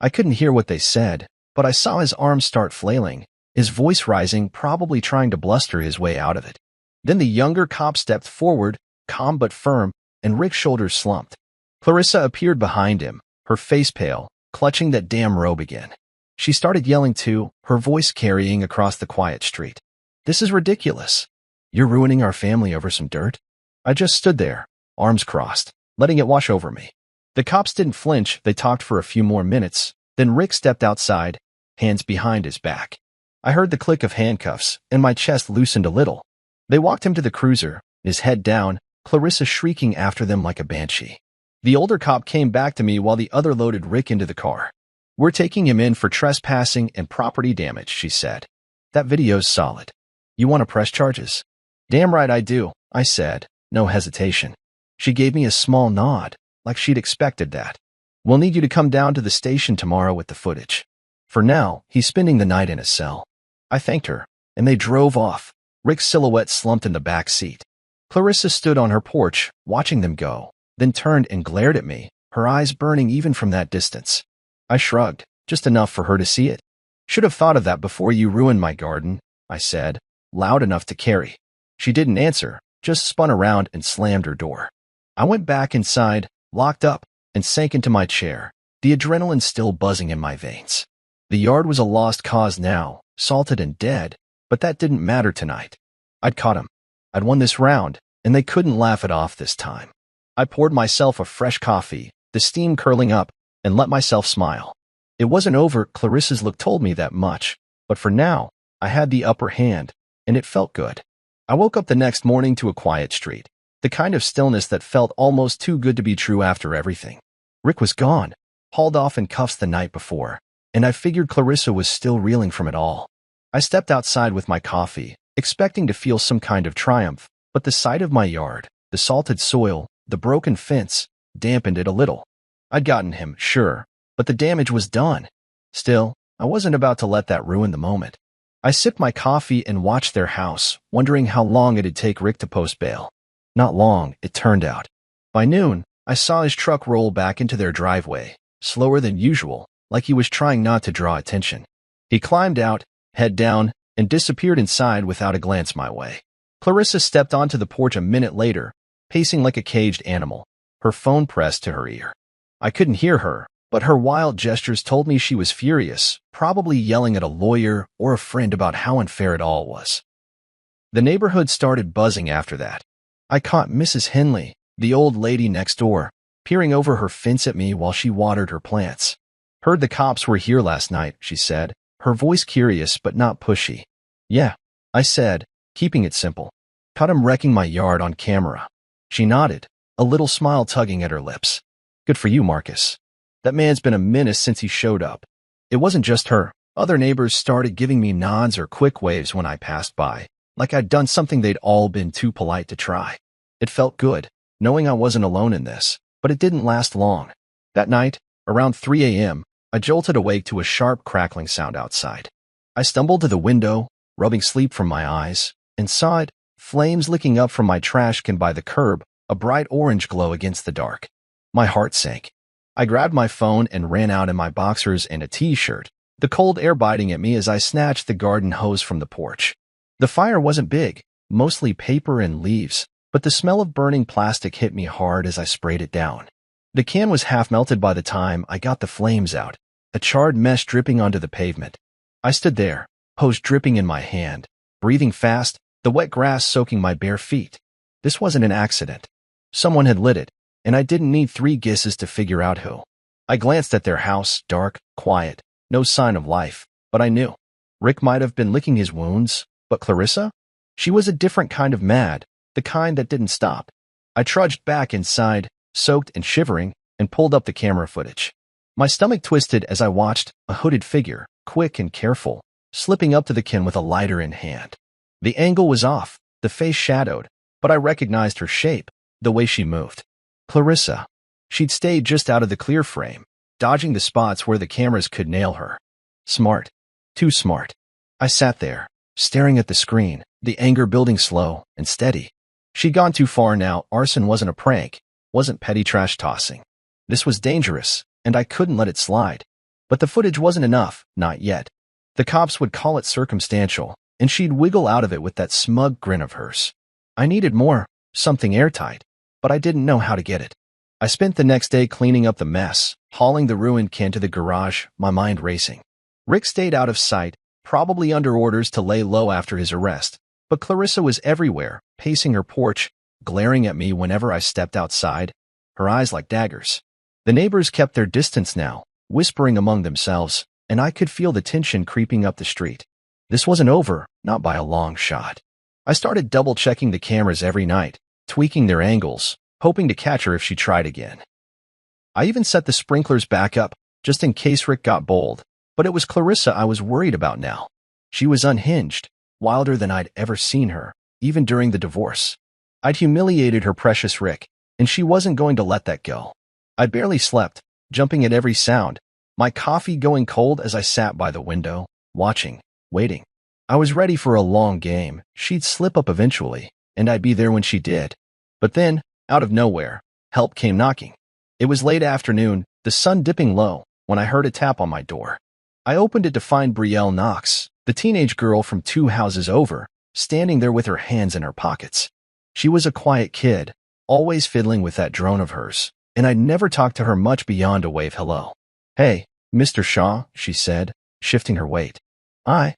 S1: I couldn't hear what they said, but I saw his arms start flailing, his voice rising, probably trying to bluster his way out of it. Then the younger cop stepped forward, calm but firm, and Rick's shoulders slumped. Clarissa appeared behind him, her face pale, clutching that damn robe again. She started yelling too, her voice carrying across the quiet street. "This is ridiculous. You're ruining our family over some dirt?" I just stood there, arms crossed, letting it wash over me. The cops didn't flinch. They talked for a few more minutes. Then Rick stepped outside, hands behind his back. I heard the click of handcuffs, and my chest loosened a little. They walked him to the cruiser, his head down, Clarissa shrieking after them like a banshee. The older cop came back to me while the other loaded Rick into the car. "We're taking him in for trespassing and property damage," she said. "That video's solid. You want to press charges?" "Damn right I do," I said, no hesitation. She gave me a small nod, like she'd expected that. "We'll need you to come down to the station tomorrow with the footage. For now, he's spending the night in a cell." I thanked her, and they drove off, Rick's silhouette slumped in the back seat. Clarissa stood on her porch, watching them go, then turned and glared at me, her eyes burning even from that distance. I shrugged, just enough for her to see it. "Should have thought of that before you ruined my garden," I said, loud enough to carry. She didn't answer, just spun around and slammed her door. I went back inside, locked up, and sank into my chair, the adrenaline still buzzing in my veins. The yard was a lost cause now, salted and dead, but that didn't matter tonight. I'd caught him. I'd won this round, and they couldn't laugh it off this time. I poured myself a fresh coffee, the steam curling up, and let myself smile. It wasn't over, Clarissa's look told me that much, but for now, I had the upper hand, and it felt good. I woke up the next morning to a quiet street, the kind of stillness that felt almost too good to be true after everything. Rick was gone, hauled off in cuffs the night before, and I figured Clarissa was still reeling from it all. I stepped outside with my coffee, expecting to feel some kind of triumph, but the sight of my yard, the salted soil, the broken fence, dampened it a little. I'd gotten him, sure, but the damage was done. Still, I wasn't about to let that ruin the moment. I sipped my coffee and watched their house, wondering how long it'd take Rick to post bail. Not long, it turned out. By noon, I saw his truck roll back into their driveway, slower than usual, like he was trying not to draw attention. He climbed out, head down, and disappeared inside without a glance my way. Clarissa stepped onto the porch a minute later, pacing like a caged animal, her phone pressed to her ear. I couldn't hear her, but her wild gestures told me she was furious, probably yelling at a lawyer or a friend about how unfair it all was. The neighborhood started buzzing after that. I caught Mrs. Henley, the old lady next door, peering over her fence at me while she watered her plants. "Heard the cops were here last night," she said, her voice curious but not pushy. "Yeah," I said, keeping it simple. "Caught him wrecking my yard on camera." She nodded, a little smile tugging at her lips. "Good for you, Marcus. That man's been a menace since he showed up." It wasn't just her. Other neighbors started giving me nods or quick waves when I passed by, like I'd done something they'd all been too polite to try. It felt good, knowing I wasn't alone in this, but it didn't last long. That night, around 3 a.m., I jolted awake to a sharp crackling sound outside. I stumbled to the window, rubbing sleep from my eyes, and saw it, flames licking up from my trash can by the curb, a bright orange glow against the dark. My heart sank. I grabbed my phone and ran out in my boxers and a t-shirt, the cold air biting at me as I snatched the garden hose from the porch. The fire wasn't big, mostly paper and leaves, but the smell of burning plastic hit me hard as I sprayed it down. The can was half melted by the time I got the flames out, a charred mess dripping onto the pavement. I stood there, hose dripping in my hand, breathing fast, the wet grass soaking my bare feet. This wasn't an accident. Someone had lit it, and I didn't need 3 guesses to figure out who. I glanced at their house, dark, quiet, no sign of life, but I knew. Rick might have been licking his wounds, but Clarissa? She was a different kind of mad, the kind that didn't stop. I trudged back inside, soaked and shivering, and pulled up the camera footage. My stomach twisted as I watched a hooded figure, quick and careful, slipping up to the kin with a lighter in hand. The angle was off, the face shadowed, but I recognized her shape, the way she moved. Clarissa. She'd stayed just out of the clear frame, dodging the spots where the cameras could nail her. Smart. Too smart. I sat there, staring at the screen, the anger building slow and steady. She'd gone too far now. Arson wasn't a prank, wasn't petty trash tossing. This was dangerous, and I couldn't let it slide. But the footage wasn't enough, not yet. The cops would call it circumstantial, and she'd wiggle out of it with that smug grin of hers. I needed more, something airtight, but I didn't know how to get it. I spent the next day cleaning up the mess, hauling the ruined kin to the garage, my mind racing. Rick stayed out of sight, probably under orders to lay low after his arrest, but Clarissa was everywhere, pacing her porch, glaring at me whenever I stepped outside, her eyes like daggers. The neighbors kept their distance now, whispering among themselves, and I could feel the tension creeping up the street. This wasn't over, not by a long shot. I started double-checking the cameras every night, tweaking their angles, hoping to catch her if she tried again. I even set the sprinklers back up, just in case Rick got bold, but it was Clarissa I was worried about now. She was unhinged, wilder than I'd ever seen her, even during the divorce. I'd humiliated her precious Rick, and she wasn't going to let that go. I barely slept, jumping at every sound, my coffee going cold as I sat by the window, watching, waiting. I was ready for a long game. She'd slip up eventually, and I'd be there when she did. But then, out of nowhere, help came knocking. It was late afternoon, the sun dipping low, when I heard a tap on my door. I opened it to find Brielle Knox, the teenage girl from 2 houses over, standing there with her hands in her pockets. She was a quiet kid, always fiddling with that drone of hers, and I'd never talked to her much beyond a wave hello. "Hey, Mr. Shaw," she said, shifting her weight. I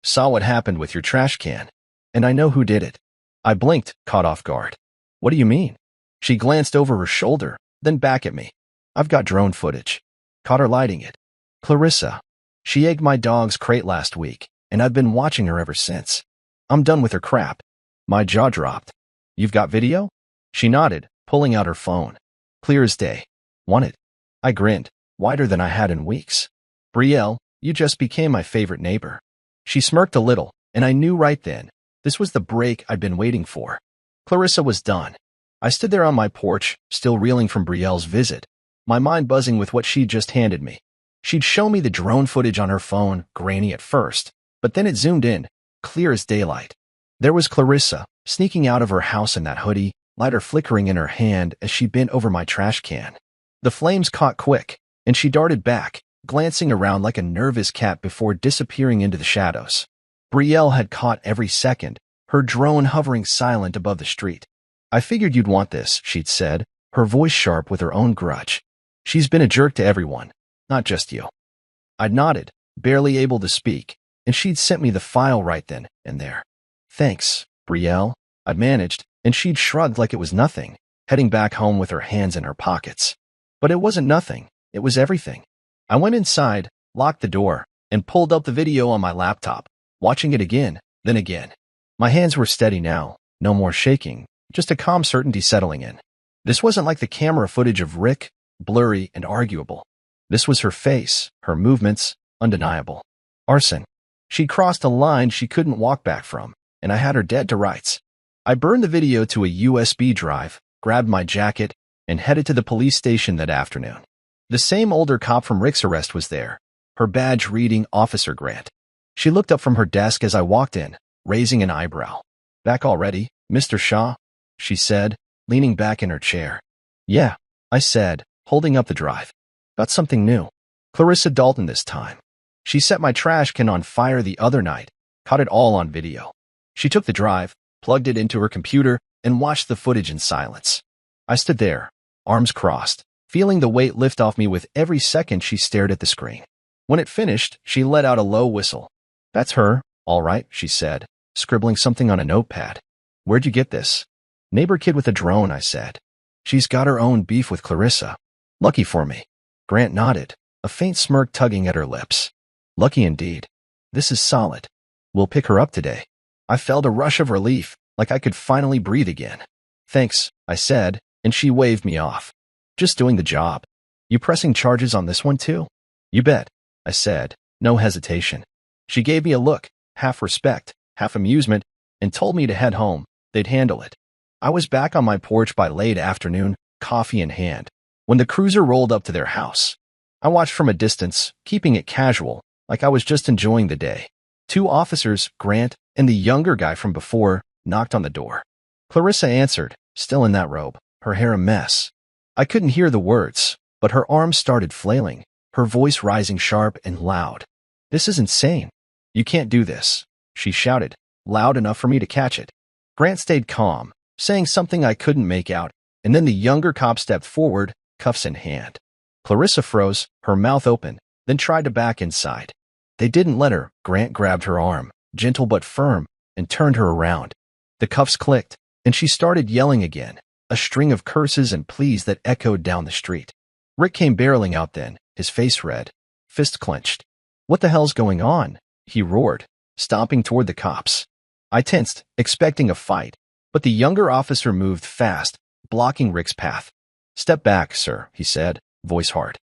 S1: saw what happened with your trash can, and I know who did it." I blinked, caught off guard. "What do you mean?" She glanced over her shoulder, then back at me. "I've got drone footage. Caught her lighting it. Clarissa. She egged my dog's crate last week, and I've been watching her ever since. I'm done with her crap." My jaw dropped. "You've got video?" She nodded, pulling out her phone. "Clear as day. Want it?" I grinned, wider than I had in weeks. "Brielle, you just became my favorite neighbor." She smirked a little, and I knew right then, this was the break I'd been waiting for. Clarissa was done. I stood there on my porch, still reeling from Brielle's visit, my mind buzzing with what she'd just handed me. She'd show me the drone footage on her phone, grainy at first, but then it zoomed in, clear as daylight. There was Clarissa, sneaking out of her house in that hoodie, lighter flickering in her hand as she bent over my trash can. The flames caught quick, and she darted back, glancing around like a nervous cat before disappearing into the shadows. Brielle had caught every second, her drone hovering silent above the street. "I figured you'd want this," she'd said, her voice sharp with her own grudge. "She's been a jerk to everyone, not just you." I'd nodded, barely able to speak, and she'd sent me the file right then and there. "Thanks, Brielle," I'd managed, and she'd shrugged like it was nothing, heading back home with her hands in her pockets. But it wasn't nothing, it was everything. I went inside, locked the door, and pulled up the video on my laptop, watching it again, then again. My hands were steady now, no more shaking, just a calm certainty settling in. This wasn't like the camera footage of Rick, blurry and arguable. This was her face, her movements, undeniable. Arson. She'd crossed a line she couldn't walk back from, and I had her dead to rights. I burned the video to a USB drive, grabbed my jacket, and headed to the police station that afternoon. The same older cop from Rick's arrest was there, her badge reading Officer Grant. She looked up from her desk as I walked in, raising an eyebrow. "Back already, Mr. Shaw?" she said, leaning back in her chair. "Yeah," I said, holding up the drive. "Got something new. Clarissa Dalton this time. She set my trash can on fire the other night, caught it all on video." She took the drive, plugged it into her computer, and watched the footage in silence. I stood there, arms crossed, feeling the weight lift off me with every second she stared at the screen. When it finished, she let out a low whistle. "That's her, all right," she said, scribbling something on a notepad. "Where'd you get this?" "Neighbor kid with a drone," I said. "She's got her own beef with Clarissa." "Lucky for me." Grant nodded, a faint smirk tugging at her lips. "Lucky indeed. This is solid. We'll pick her up today." I felt a rush of relief, like I could finally breathe again. Thanks, I said, and she waved me off. Just doing the job. You pressing charges on this one too? You bet, I said, no hesitation. She gave me a look, half respect, half amusement, and told me to head home. They'd handle it. I was back on my porch by late afternoon, coffee in hand, when the cruiser rolled up to their house. I watched from a distance, keeping it casual, like I was just enjoying the day. 2 officers, Grant and the younger guy from before, knocked on the door. Clarissa answered, still in that robe, her hair a mess. I couldn't hear the words, but her arms started flailing, her voice rising sharp and loud. This is insane. You can't do this, she shouted, loud enough for me to catch it. Grant stayed calm, saying something I couldn't make out, and then the younger cop stepped forward, cuffs in hand. Clarissa froze, her mouth open, then tried to back inside. They didn't let her. Grant grabbed her arm, gentle but firm, and turned her around. The cuffs clicked, and she started yelling again, a string of curses and pleas that echoed down the street. Rick came barreling out then, his face red, fist clenched. What the hell's going on? He roared, stomping toward the cops. I tensed, expecting a fight, but the younger officer moved fast, blocking Rick's path. Step back, sir, he said, voice hard.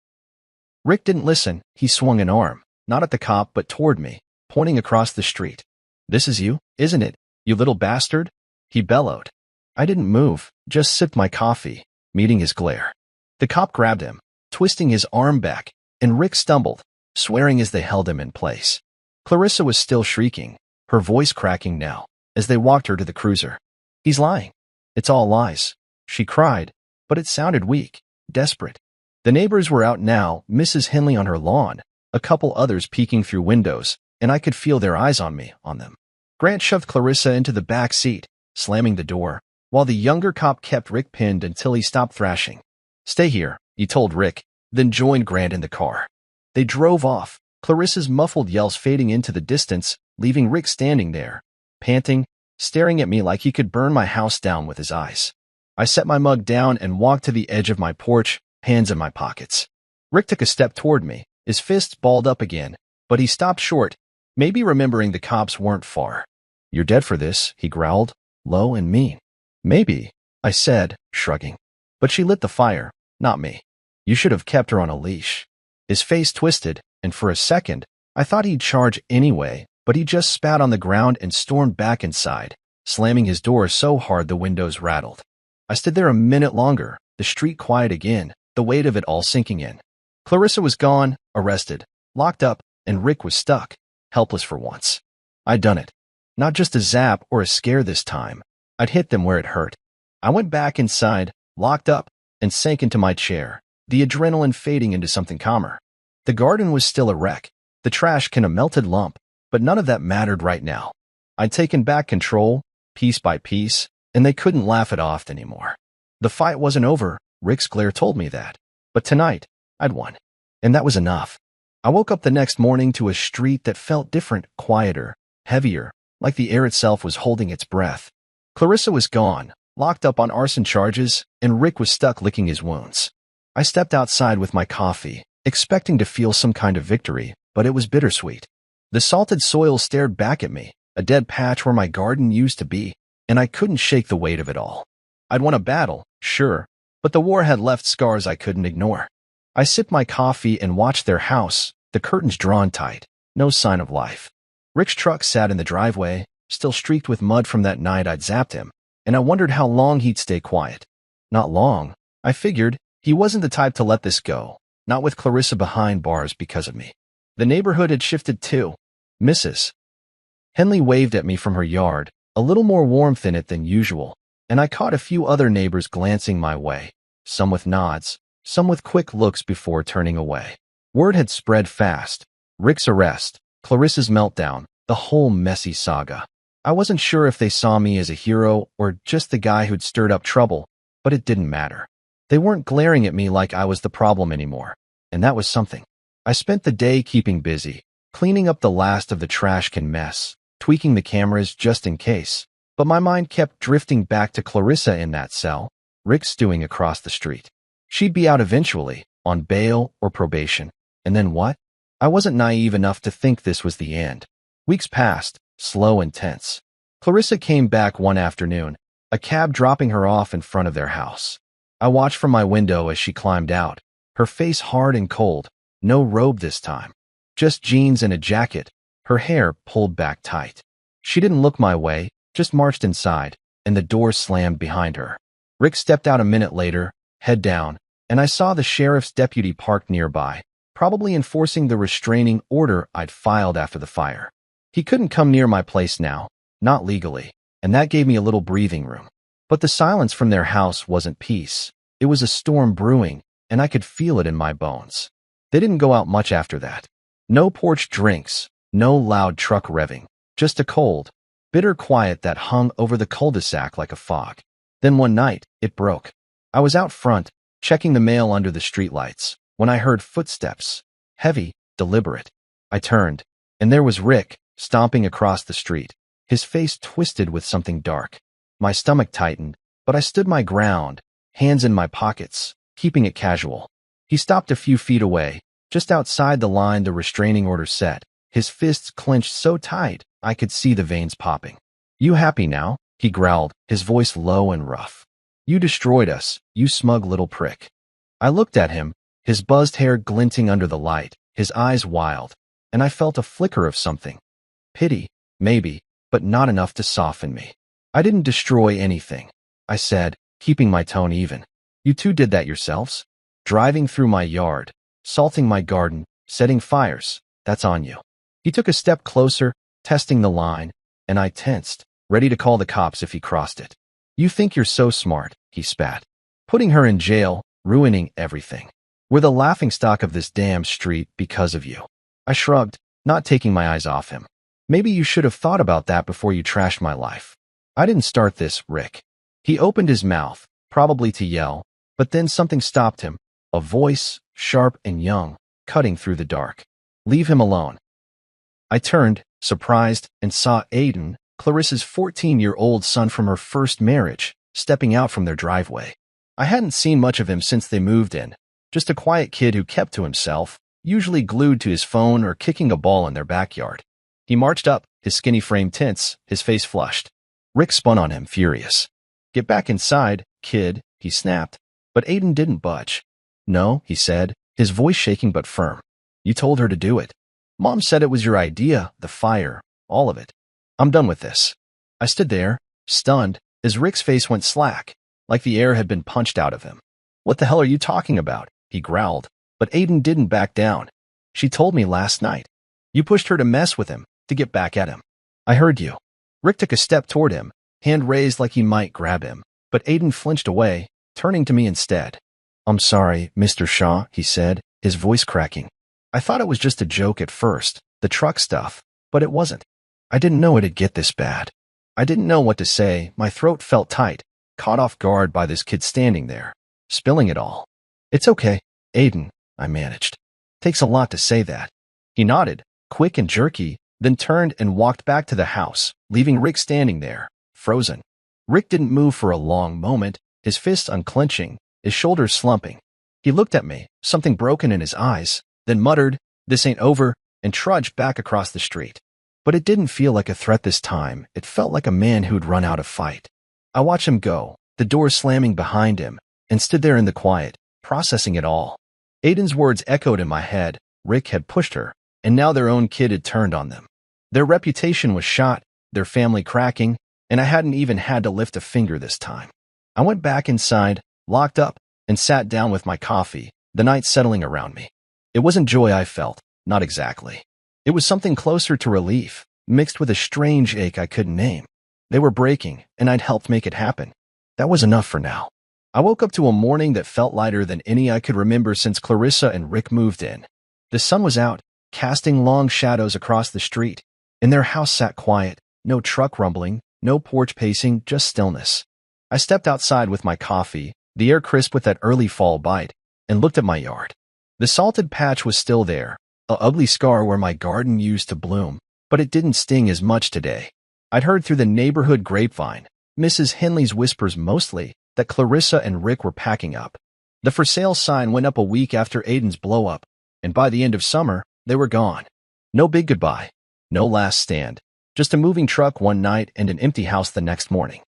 S1: Rick didn't listen. He swung an arm, not at the cop but toward me, pointing across the street. This is you, isn't it, you little bastard? He bellowed. I didn't move, just sipped my coffee, meeting his glare. The cop grabbed him, twisting his arm back, and Rick stumbled, swearing as they held him in place. Clarissa was still shrieking, her voice cracking now, as they walked her to the cruiser. He's lying. It's all lies, she cried, but it sounded weak, desperate. The neighbors were out now, Mrs. Henley on her lawn, a couple others peeking through windows, and I could feel their eyes on them. Grant shoved Clarissa into the back seat, slamming the door, while the younger cop kept Rick pinned until he stopped thrashing. Stay here, he told Rick, then joined Grant in the car. They drove off, Clarissa's muffled yells fading into the distance, leaving Rick standing there, panting, staring at me like he could burn my house down with his eyes. I set my mug down and walked to the edge of my porch, hands in my pockets. Rick took a step toward me, his fists balled up again, but he stopped short, maybe remembering the cops weren't far. You're dead for this, he growled, low and mean. Maybe, I said, shrugging. But she lit the fire, not me. You should have kept her on a leash. His face twisted, and for a second, I thought he'd charge anyway, but he just spat on the ground and stormed back inside, slamming his door so hard the windows rattled. I stood there a minute longer, the street quiet again, the weight of it all sinking in. Clarissa was gone, arrested, locked up, and Rick was stuck, helpless for once. I'd done it. Not just a zap or a scare this time. I'd hit them where it hurt. I went back inside, locked up, and sank into my chair, the adrenaline fading into something calmer. The garden was still a wreck, the trash can a melted lump, but none of that mattered right now. I'd taken back control, piece by piece, and they couldn't laugh it off anymore. The fight wasn't over, Rick's glare told me that. But tonight, I'd won. And that was enough. I woke up the next morning to a street that felt different, quieter, heavier, like the air itself was holding its breath. Clarissa was gone, locked up on arson charges, and Rick was stuck licking his wounds. I stepped outside with my coffee, expecting to feel some kind of victory, but it was bittersweet. The salted soil stared back at me, a dead patch where my garden used to be, and I couldn't shake the weight of it all. I'd won a battle, sure, but the war had left scars I couldn't ignore. I sipped my coffee and watched their house, the curtains drawn tight, no sign of life. Rick's truck sat in the driveway, still streaked with mud from that night I'd zapped him, and I wondered how long he'd stay quiet. Not long. I figured he wasn't the type to let this go, not with Clarissa behind bars because of me. The neighborhood had shifted too. Mrs. Henley waved at me from her yard, a little more warmth in it than usual, and I caught a few other neighbors glancing my way, some with nods, some with quick looks before turning away. Word had spread fast. Rick's arrest, Clarissa's meltdown, the whole messy saga. I wasn't sure if they saw me as a hero or just the guy who'd stirred up trouble, but it didn't matter. They weren't glaring at me like I was the problem anymore, and that was something. I spent the day keeping busy, cleaning up the last of the trash can mess, tweaking the cameras just in case, but my mind kept drifting back to Clarissa in that cell, Rick stewing across the street. She'd be out eventually, on bail or probation, and then what? I wasn't naive enough to think this was the end. Weeks passed, slow and tense. Clarissa came back one afternoon, a cab dropping her off in front of their house. I watched from my window as she climbed out, her face hard and cold, no robe this time. Just jeans and a jacket, her hair pulled back tight. She didn't look my way, just marched inside, and the door slammed behind her. Rick stepped out a minute later, head down, and I saw the sheriff's deputy parked nearby, probably enforcing the restraining order I'd filed after the fire. He couldn't come near my place now, not legally, and that gave me a little breathing room. But the silence from their house wasn't peace. It was a storm brewing, and I could feel it in my bones. They didn't go out much after that. No porch drinks, no loud truck revving, just a cold, bitter quiet that hung over the cul-de-sac like a fog. Then one night, it broke. I was out front, checking the mail under the streetlights, when I heard footsteps, heavy, deliberate. I turned, and there was Rick, stomping across the street, his face twisted with something dark. My stomach tightened, but I stood my ground, hands in my pockets, keeping it casual. He stopped a few feet away, just outside the line the restraining order set, his fists clenched so tight I could see the veins popping. "You happy now?" he growled, his voice low and rough. "You destroyed us, you smug little prick." I looked at him, his buzzed hair glinting under the light, his eyes wild, and I felt a flicker of something. Pity, maybe, but not enough to soften me. "I didn't destroy anything," I said, keeping my tone even. "You two did that yourselves. Driving through my yard, salting my garden, setting fires, that's on you." He took a step closer, testing the line, and I tensed, ready to call the cops if he crossed it. "You think you're so smart," he spat. "Putting her in jail, ruining everything. We're the laughingstock of this damn street because of you." I shrugged, not taking my eyes off him. "Maybe you should have thought about that before you trashed my life." "I didn't start this, Rick." He opened his mouth, probably to yell, but then something stopped him, a voice, sharp and young, cutting through the dark. "Leave him alone." I turned, surprised, and saw Aiden, Clarissa's 14-year-old son from her first marriage, stepping out from their driveway. I hadn't seen much of him since they moved in, just a quiet kid who kept to himself, usually glued to his phone or kicking a ball in their backyard. He marched up, his skinny frame tense, his face flushed. Rick spun on him, furious. "Get back inside, kid," he snapped. But Aiden didn't budge. "No," he said, his voice shaking but firm. "You told her to do it. Mom said it was your idea, the fire, all of it. I'm done with this." I stood there, stunned, as Rick's face went slack, like the air had been punched out of him. "What the hell are you talking about?" he growled, but Aiden didn't back down. "She told me last night. You pushed her to mess with him, to get back at him." "I heard you." Rick took a step toward him, hand raised like he might grab him, but Aiden flinched away, turning to me instead. "I'm sorry, Mr. Shaw," he said, his voice cracking. "I thought it was just a joke at first, the truck stuff, but it wasn't. I didn't know it'd get this bad." I didn't know what to say, my throat felt tight, caught off guard by this kid standing there, spilling it all. "It's okay, Aiden," I managed. "Takes a lot to say that." He nodded, quick and jerky, then turned and walked back to the house, leaving Rick standing there, frozen. Rick didn't move for a long moment, his fists unclenching, his shoulders slumping. He looked at me, something broken in his eyes, then muttered, "This ain't over," and trudged back across the street. But it didn't feel like a threat this time, it felt like a man who'd run out of fight. I watched him go, the door slamming behind him, and stood there in the quiet, processing it all. Aiden's words echoed in my head. Rick had pushed her, and now their own kid had turned on them. Their reputation was shot, their family cracking, and I hadn't even had to lift a finger this time. I went back inside, locked up, and sat down with my coffee, the night settling around me. It wasn't joy I felt, not exactly. It was something closer to relief, mixed with a strange ache I couldn't name. They were breaking, and I'd helped make it happen. That was enough for now. I woke up to a morning that felt lighter than any I could remember since Clarissa and Rick moved in. The sun was out, casting long shadows across the street, and their house sat quiet, no truck rumbling, no porch pacing, just stillness. I stepped outside with my coffee, the air crisp with that early fall bite, and looked at my yard. The salted patch was still there, an ugly scar where my garden used to bloom, but it didn't sting as much today. I'd heard through the neighborhood grapevine, Mrs. Henley's whispers mostly, that Clarissa and Rick were packing up. The for sale sign went up a week after Aiden's blow-up, and by the end of summer, they were gone. No big goodbye, no last stand, Just a moving truck one night and an empty house the next morning.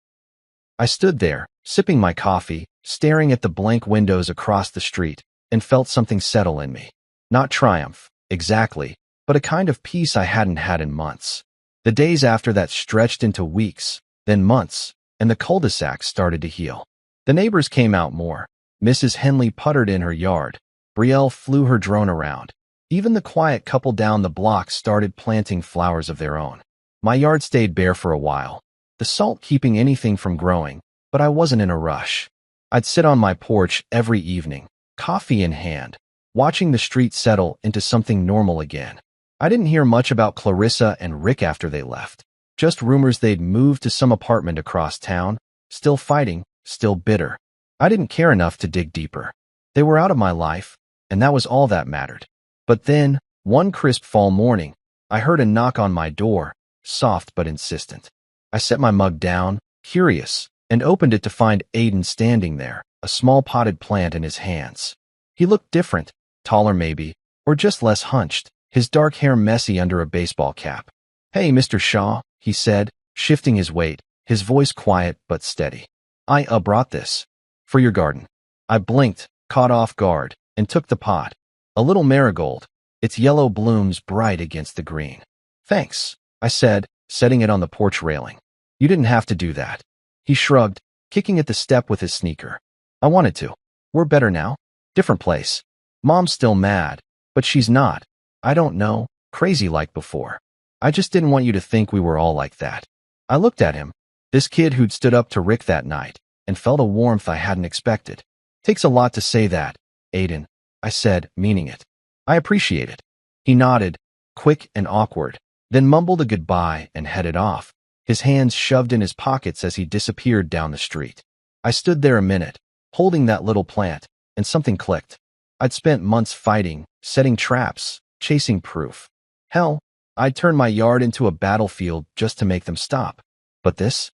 S1: I stood there, sipping my coffee, staring at the blank windows across the street, and felt something settle in me. Not triumph, exactly, but a kind of peace I hadn't had in months. The days after that stretched into weeks, then months, and the cul-de-sac started to heal. The neighbors came out more. Mrs. Henley puttered in her yard. Brielle flew her drone around. Even the quiet couple down the block started planting flowers of their own. My yard stayed bare for a while, the salt keeping anything from growing, but I wasn't in a rush. I'd sit on my porch every evening, coffee in hand, watching the street settle into something normal again. I didn't hear much about Clarissa and Rick after they left. Just rumors they'd moved to some apartment across town, still fighting, still bitter. I didn't care enough to dig deeper. They were out of my life, and that was all that mattered. But then, one crisp fall morning, I heard a knock on my door, soft but insistent. I set my mug down, curious, and opened it to find Aiden standing there, a small potted plant in his hands. He looked different, taller maybe, or just less hunched, his dark hair messy under a baseball cap. "Hey, Mr. Shaw," he said, shifting his weight, his voice quiet but steady. "I brought this. For your garden." I blinked, caught off guard, and took the pot. A little marigold, its yellow blooms bright against the green. "Thanks," I said, setting it on the porch railing. "You didn't have to do that." He shrugged, kicking at the step with his sneaker. "I wanted to. We're better now. Different place. Mom's still mad, but she's not. I don't know, crazy like before. I just didn't want you to think we were all like that." I looked at him, this kid who'd stood up to Rick that night, and felt a warmth I hadn't expected. "Takes a lot to say that, Aiden," I said, meaning it. "I appreciate it." He nodded, quick and awkward, then mumbled a goodbye and headed off, his hands shoved in his pockets as he disappeared down the street. I stood there a minute, holding that little plant, and something clicked. I'd spent months fighting, setting traps, chasing proof. Hell, I'd turned my yard into a battlefield just to make them stop. But this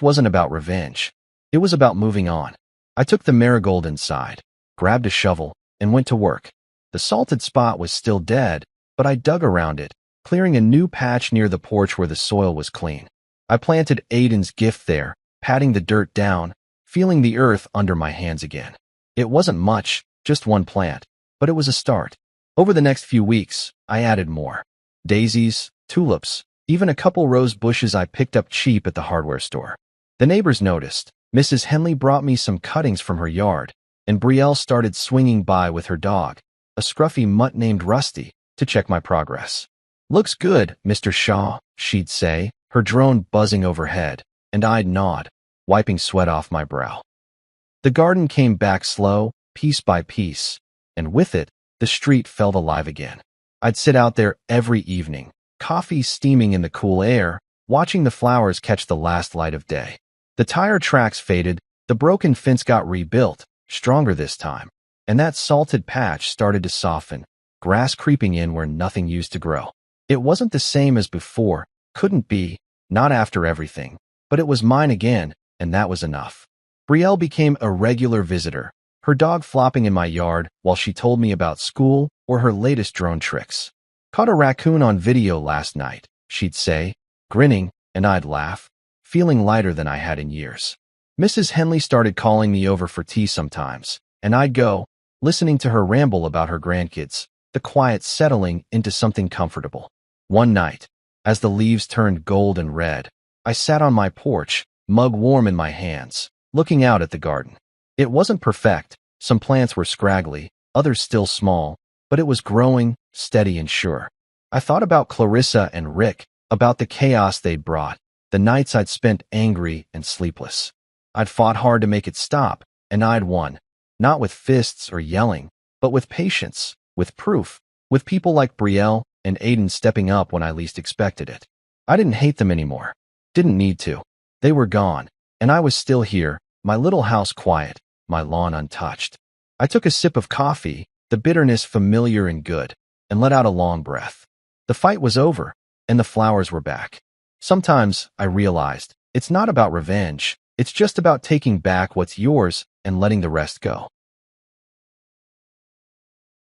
S1: wasn't about revenge. It was about moving on. I took the marigold inside, grabbed a shovel, and went to work. The salted spot was still dead, but I dug around it, clearing a new patch near the porch where the soil was clean. I planted Aiden's gift there, patting the dirt down, feeling the earth under my hands again. It wasn't much, just one plant, but it was a start. Over the next few weeks, I added more. Daisies, tulips, even a couple rose bushes I picked up cheap at the hardware store. The neighbors noticed. Mrs. Henley brought me some cuttings from her yard, and Brielle started swinging by with her dog, a scruffy mutt named Rusty, to check my progress. "Looks good, Mr. Shaw," she'd say, her drone buzzing overhead, and I'd nod, wiping sweat off my brow. The garden came back slow, piece by piece, and with it, the street felt alive again. I'd sit out there every evening, coffee steaming in the cool air, watching the flowers catch the last light of day. The tire tracks faded, the broken fence got rebuilt, stronger this time, and that salted patch started to soften, grass creeping in where nothing used to grow. It wasn't the same as before, couldn't be, not after everything, but it was mine again, and that was enough. Brielle became a regular visitor, her dog flopping in my yard while she told me about school or her latest drone tricks. "Caught a raccoon on video last night," she'd say, grinning, and I'd laugh, feeling lighter than I had in years. Mrs. Henley started calling me over for tea sometimes, and I'd go, listening to her ramble about her grandkids, the quiet settling into something comfortable. One night, as the leaves turned gold and red, I sat on my porch, mug warm in my hands, looking out at the garden. It wasn't perfect, some plants were scraggly, others still small, but it was growing, steady and sure. I thought about Clarissa and Rick, about the chaos they'd brought, the nights I'd spent angry and sleepless. I'd fought hard to make it stop, and I'd won, not with fists or yelling, but with patience, with proof, with people like Brielle and Aiden stepping up when I least expected it. I didn't hate them anymore. Didn't need to. They were gone, and I was still here, my little house quiet, my lawn untouched. I took a sip of coffee, the bitterness familiar and good, and let out a long breath. The fight was over, and the flowers were back. Sometimes, I realized, it's not about revenge, it's just about taking back what's yours and letting the rest go.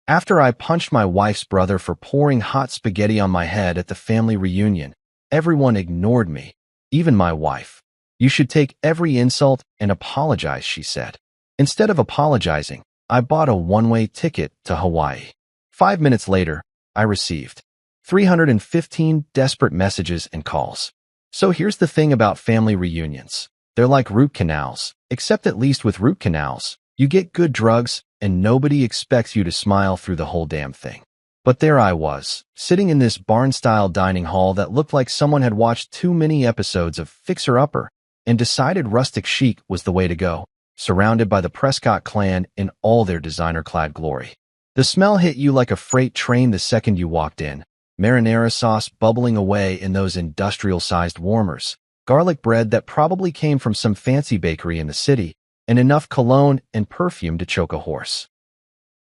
S1: After I punched my wife's brother for pouring hot spaghetti on my head at the family reunion, Everyone ignored me, even my wife. You should take every insult and apologize, she said. Instead of apologizing, I bought a one-way ticket to Hawaii. 5 minutes later, I received 315 desperate messages and calls. So here's the thing about family reunions. They're like root canals, except at least with root canals, you get good drugs and nobody expects you to smile through the whole damn thing. But there I was, sitting in this barn-style dining hall that looked like someone had watched too many episodes of Fixer Upper and decided rustic chic was the way to go, surrounded by the Prescott clan in all their designer-clad glory. The smell hit you like a freight train the second you walked in. Marinara sauce bubbling away in those industrial-sized warmers, garlic bread that probably came from some fancy bakery in the city, and enough cologne and perfume to choke a horse.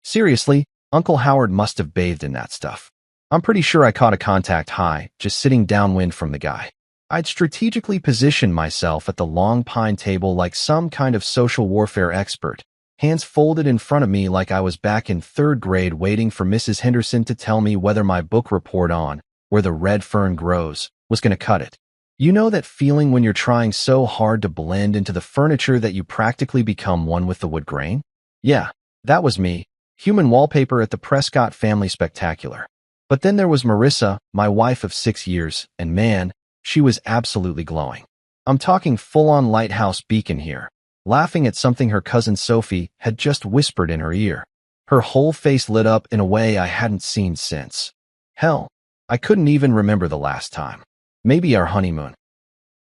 S1: Seriously, Uncle Howard must have bathed in that stuff. I'm pretty sure I caught a contact high, just sitting downwind from the guy. I'd strategically positioned myself at the long pine table like some kind of social warfare expert, hands folded in front of me like I was back in 3rd grade waiting for Mrs. Henderson to tell me whether my book report on Where the Red Fern Grows was going to cut it. You know that feeling when you're trying so hard to blend into the furniture that you practically become one with the wood grain? Yeah, that was me. Human wallpaper at the Prescott Family Spectacular. But then there was Marissa, my wife of 6 years, and man, she was absolutely glowing. I'm talking full-on lighthouse beacon here, laughing at something her cousin Sophie had just whispered in her ear. Her whole face lit up in a way I hadn't seen since. Hell, I couldn't even remember the last time. Maybe our honeymoon.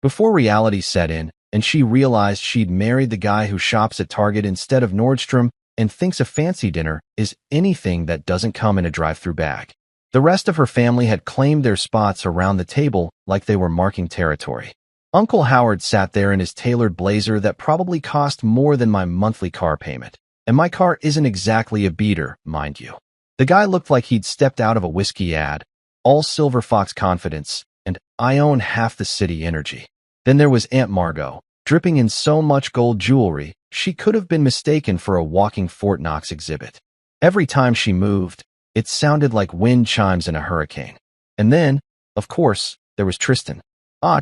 S1: Before reality set in, and she realized she'd married the guy who shops at Target instead of Nordstrom and thinks a fancy dinner is anything that doesn't come in a drive-through bag. The rest of her family had claimed their spots around the table like they were marking territory. Uncle Howard sat there in his tailored blazer that probably cost more than my monthly car payment. And my car isn't exactly a beater, mind you. The guy looked like he'd stepped out of a whiskey ad, all Silver Fox confidence, and I own half the city energy. Then there was Aunt Margot, dripping in so much gold jewelry, she could have been mistaken for a walking Fort Knox exhibit. Every time she moved, it sounded like wind chimes in a hurricane. And then, of course, there was Tristan.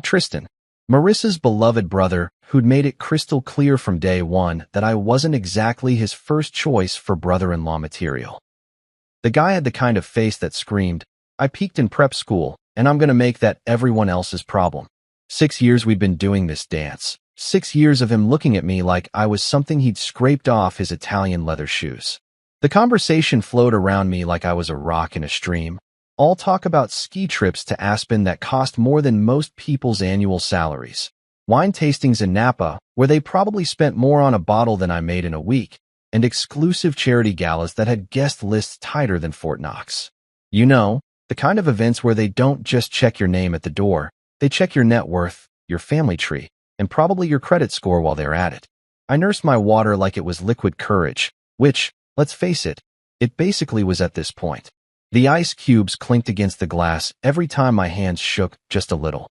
S1: Tristan. Marissa's beloved brother, who'd made it crystal clear from day one that I wasn't exactly his first choice for brother-in-law material. The guy had the kind of face that screamed, I peaked in prep school, and I'm gonna make that everyone else's problem. 6 years we'd been doing this dance. 6 years of him looking at me like I was something he'd scraped off his Italian leather shoes. The conversation flowed around me like I was a rock in a stream. All talk about ski trips to Aspen that cost more than most people's annual salaries. Wine tastings in Napa, where they probably spent more on a bottle than I made in a week, and exclusive charity galas that had guest lists tighter than Fort Knox. You know, the kind of events where they don't just check your name at the door, they check your net worth, your family tree, and probably your credit score while they're at it. I nursed my water like it was liquid courage, which, let's face it, it basically was at this point. The ice cubes clinked against the glass every time my hands shook just a little.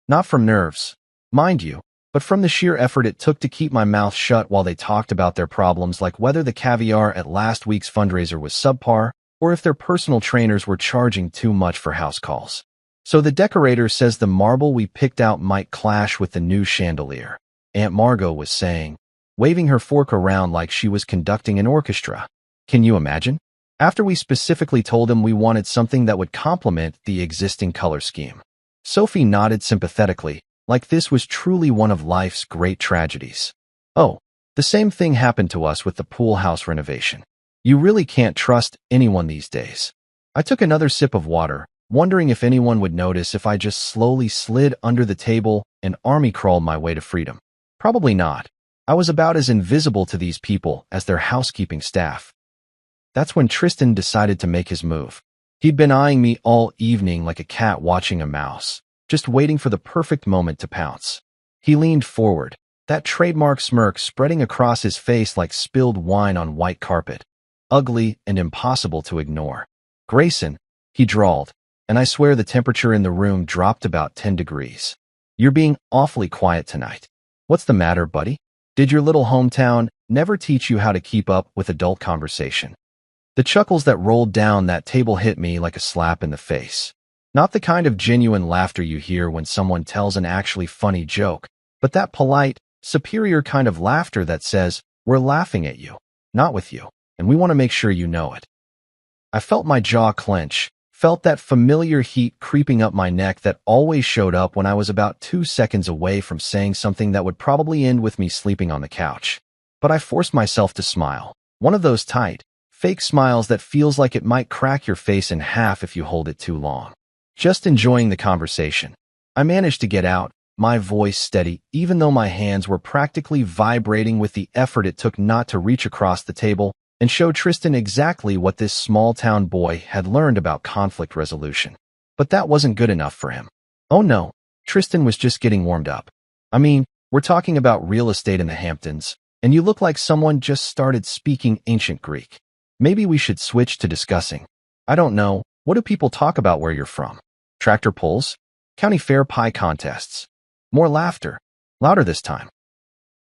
S1: Not from nerves, mind you, but from the sheer effort it took to keep my mouth shut while they talked about their problems, like whether the caviar at last week's fundraiser was subpar or if their personal trainers were charging too much for house calls. So the decorator says the marble we picked out might clash with the new chandelier, Aunt Margot was saying, waving her fork around like she was conducting an orchestra. Can you imagine? After we specifically told him we wanted something that would complement the existing color scheme. Sophie nodded sympathetically, like this was truly one of life's great tragedies. Oh, the same thing happened to us with the pool house renovation. You really can't trust anyone these days. I took another sip of water, wondering if anyone would notice if I just slowly slid under the table and army crawled my way to freedom. Probably not. I was about as invisible to these people as their housekeeping staff. That's when Tristan decided to make his move. He'd been eyeing me all evening like a cat watching a mouse, just waiting for the perfect moment to pounce. He leaned forward, that trademark smirk spreading across his face like spilled wine on white carpet. Ugly and impossible to ignore. Grayson, he drawled, and I swear the temperature in the room dropped about 10 degrees. You're being awfully quiet tonight. What's the matter, buddy? Did your little hometown never teach you how to keep up with adult conversation? The chuckles that rolled down that table hit me like a slap in the face. Not the kind of genuine laughter you hear when someone tells an actually funny joke, but that polite, superior kind of laughter that says, "We're laughing at you, not with you, and we want to make sure you know it." I felt my jaw clench, felt that familiar heat creeping up my neck that always showed up when I was about 2 seconds away from saying something that would probably end with me sleeping on the couch. But I forced myself to smile. One of those tight, fake smiles that feels like it might crack your face in half if you hold it too long. Just enjoying the conversation. I managed to get out, my voice steady, even though my hands were practically vibrating with the effort it took not to reach across the table and show Tristan exactly what this small-town boy had learned about conflict resolution. But that wasn't good enough for him. Oh no, Tristan was just getting warmed up. I mean, we're talking about real estate in the Hamptons, and you look like someone just started speaking ancient Greek. Maybe we should switch to discussing, I don't know, what do people talk about where you're from? Tractor pulls? County fair pie contests? More laughter, louder this time.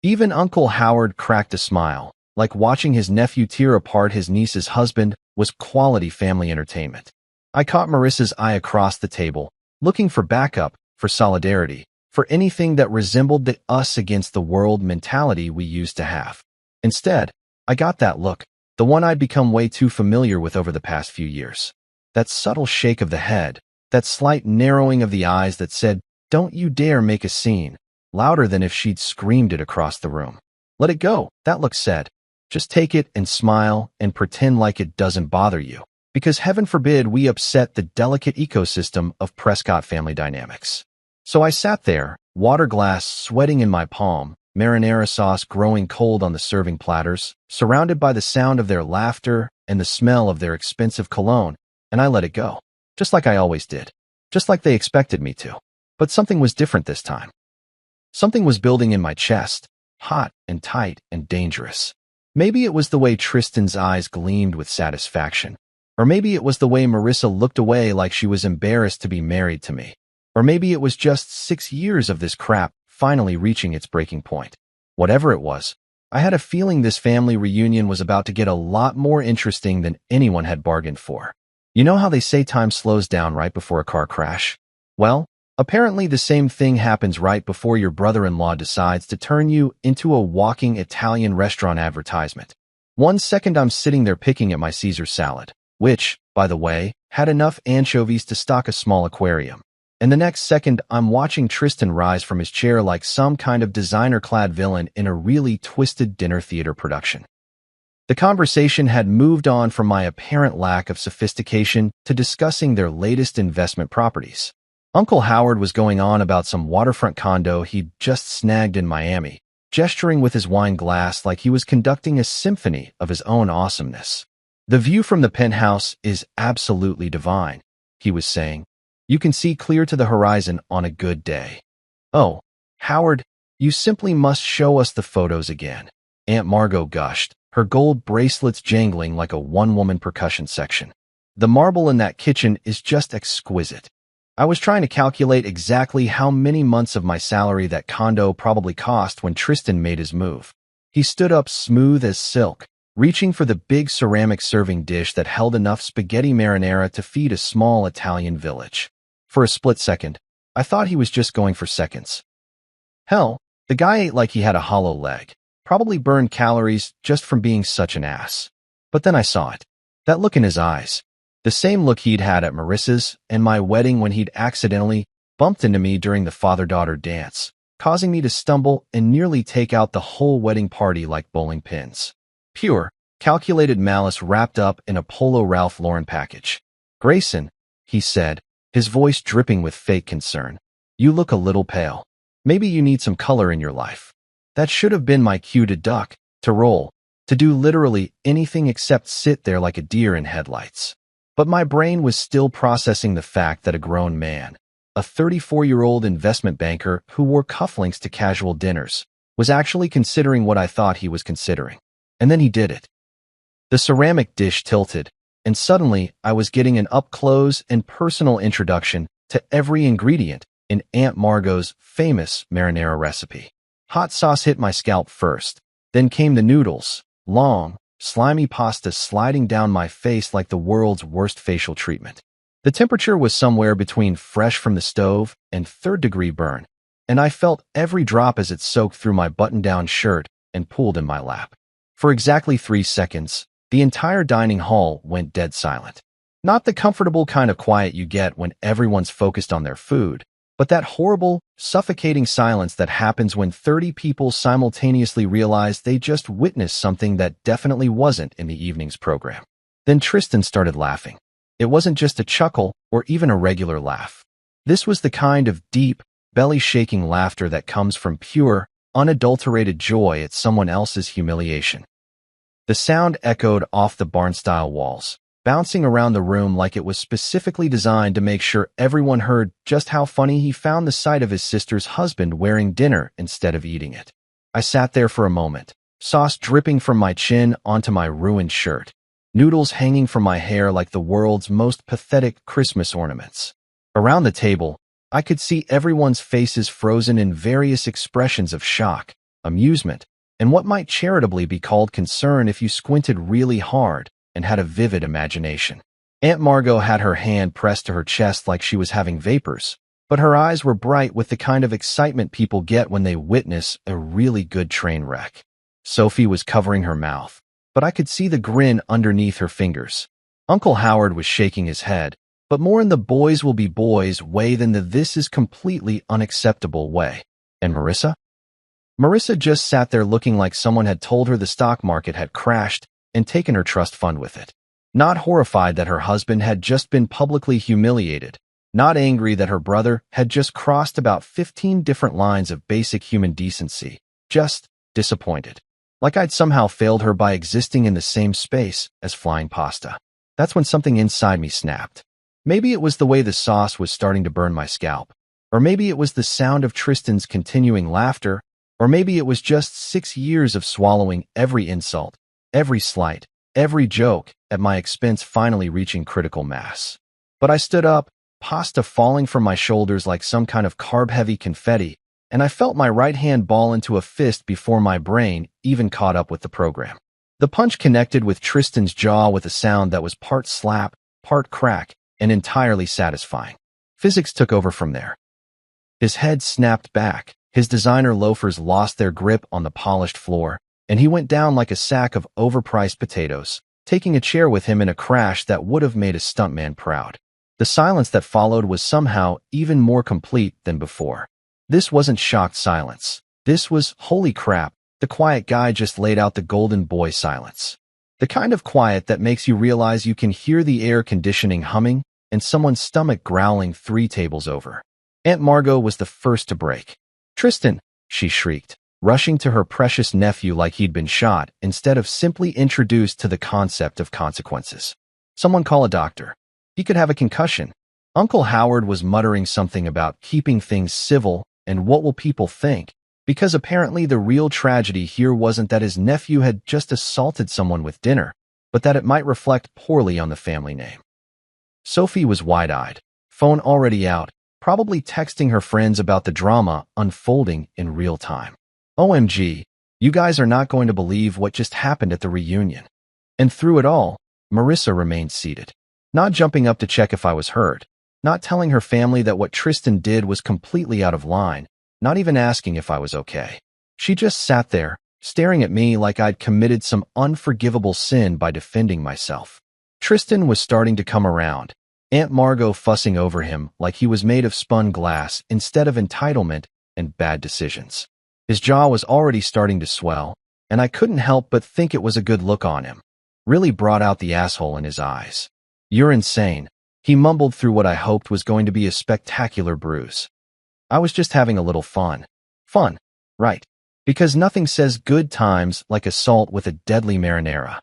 S1: Even Uncle Howard cracked a smile, like watching his nephew tear apart his niece's husband was quality family entertainment. I caught Marissa's eye across the table, looking for backup, for solidarity, for anything that resembled the us against the world mentality we used to have. Instead, I got that look, the one I'd become way too familiar with over the past few years. That subtle shake of the head, that slight narrowing of the eyes that said, "Don't you dare make a scene," louder than if she'd screamed it across the room. "Let it go," that look said. "Just take it and smile and pretend like it doesn't bother you, because heaven forbid we upset the delicate ecosystem of Prescott family dynamics." So I sat there, water glass sweating in my palm, marinara sauce growing cold on the serving platters, surrounded by the sound of their laughter and the smell of their expensive cologne, and I let it go. Just like I always did. Just like they expected me to. But something was different this time. Something was building in my chest, hot and tight and dangerous. Maybe it was the way Tristan's eyes gleamed with satisfaction. Or maybe it was the way Marissa looked away like she was embarrassed to be married to me. Or maybe it was just 6 years of this crap finally reaching its breaking point. Whatever it was, I had a feeling this family reunion was about to get a lot more interesting than anyone had bargained for. You know how they say time slows down right before a car crash? Well, apparently the same thing happens right before your brother-in-law decides to turn you into a walking Italian restaurant advertisement. 1 second I'm sitting there picking at my Caesar salad, which, by the way, had enough anchovies to stock a small aquarium. And the next second I'm watching Tristan rise from his chair like some kind of designer-clad villain in a really twisted dinner theater production. The conversation had moved on from my apparent lack of sophistication to discussing their latest investment properties. Uncle Howard was going on about some waterfront condo he'd just snagged in Miami, gesturing with his wine glass like he was conducting a symphony of his own awesomeness. "The view from the penthouse is absolutely divine," he was saying. "You can see clear to the horizon on a good day." "Oh, Howard, you simply must show us the photos again," Aunt Margot gushed, her gold bracelets jangling like a one-woman percussion section. "The marble in that kitchen is just exquisite." I was trying to calculate exactly how many months of my salary that condo probably cost when Tristan made his move. He stood up smooth as silk, reaching for the big ceramic serving dish that held enough spaghetti marinara to feed a small Italian village. For a split second, I thought he was just going for seconds. Hell, the guy ate like he had a hollow leg. Probably burned calories just from being such an ass. But then I saw it. That look in his eyes. The same look he'd had at Marissa's and my wedding when he'd accidentally bumped into me during the father-daughter dance, causing me to stumble and nearly take out the whole wedding party like bowling pins. Pure, calculated malice wrapped up in a Polo Ralph Lauren package. "Grayson," he said, his voice dripping with fake concern, "you look a little pale. Maybe you need some color in your life." That should have been my cue to duck, to roll, to do literally anything except sit there like a deer in headlights. But my brain was still processing the fact that a grown man, a 34-year-old investment banker who wore cufflinks to casual dinners, was actually considering what I thought he was considering. And then he did it. The ceramic dish tilted, and suddenly I was getting an up-close and personal introduction to every ingredient in Aunt Margot's famous marinara recipe. Hot sauce hit my scalp first, then came the noodles, long, slimy pasta sliding down my face like the world's worst facial treatment. The temperature was somewhere between fresh from the stove and third-degree burn, and I felt every drop as it soaked through my button-down shirt and pooled in my lap. For exactly 3 seconds, the entire dining hall went dead silent. Not the comfortable kind of quiet you get when everyone's focused on their food, but that horrible, suffocating silence that happens when 30 people simultaneously realize they just witnessed something that definitely wasn't in the evening's program. Then Tristan started laughing. It wasn't just a chuckle or even a regular laugh. This was the kind of deep, belly-shaking laughter that comes from pure, unadulterated joy at someone else's humiliation. The sound echoed off the barn-style walls, bouncing around the room like it was specifically designed to make sure everyone heard just how funny he found the sight of his sister's husband wearing dinner instead of eating it. I sat there for a moment, sauce dripping from my chin onto my ruined shirt, noodles hanging from my hair like the world's most pathetic Christmas ornaments. Around the table, I could see everyone's faces frozen in various expressions of shock, amusement, and what might charitably be called concern if you squinted really hard and had a vivid imagination. Aunt Margot had her hand pressed to her chest like she was having vapors, but her eyes were bright with the kind of excitement people get when they witness a really good train wreck. Sophie was covering her mouth, but I could see the grin underneath her fingers. Uncle Howard was shaking his head, but more in the boys will be boys way than the this is completely unacceptable way. And Marissa? Marissa just sat there looking like someone had told her the stock market had crashed and taken her trust fund with it. Not horrified that her husband had just been publicly humiliated, not angry that her brother had just crossed about 15 different lines of basic human decency, just disappointed. Like I'd somehow failed her by existing in the same space as flying pasta. That's when something inside me snapped. Maybe it was the way the sauce was starting to burn my scalp, or maybe it was the sound of Tristan's continuing laughter, or maybe it was just 6 years of swallowing every insult, every slight, every joke at my expense finally reaching critical mass. But I stood up, pasta falling from my shoulders like some kind of carb-heavy confetti, and I felt my right hand ball into a fist before my brain even caught up with the program. The punch connected with Tristan's jaw with a sound that was part slap, part crack, and entirely satisfying. Physics took over from there. His head snapped back, his designer loafers lost their grip on the polished floor, and he went down like a sack of overpriced potatoes, taking a chair with him in a crash that would have made a stuntman proud. The silence that followed was somehow even more complete than before. This wasn't shocked silence. This was, holy crap, the quiet guy just laid out the golden boy silence. The kind of quiet that makes you realize you can hear the air conditioning humming and someone's stomach growling 3 tables over. Aunt Margot was the first to break. "Tristan!" she shrieked, rushing to her precious nephew like he'd been shot instead of simply introduced to the concept of consequences. "Someone call a doctor. He could have a concussion." Uncle Howard was muttering something about keeping things civil and what will people think, because apparently the real tragedy here wasn't that his nephew had just assaulted someone with dinner, but that it might reflect poorly on the family name. Sophie was wide-eyed, phone already out, probably texting her friends about the drama unfolding in real time. OMG, you guys are not going to believe what just happened at the reunion. And through it all, Marissa remained seated, not jumping up to check if I was hurt, not telling her family that what Tristan did was completely out of line, not even asking if I was okay. She just sat there, staring at me like I'd committed some unforgivable sin by defending myself. Tristan was starting to come around, Aunt Margot fussing over him like he was made of spun glass instead of entitlement and bad decisions. His jaw was already starting to swell, and I couldn't help but think it was a good look on him. Really brought out the asshole in his eyes. "You're insane," he mumbled through what I hoped was going to be a spectacular bruise. I was just having a little fun. Fun, right? Because nothing says good times like assault with a deadly marinara.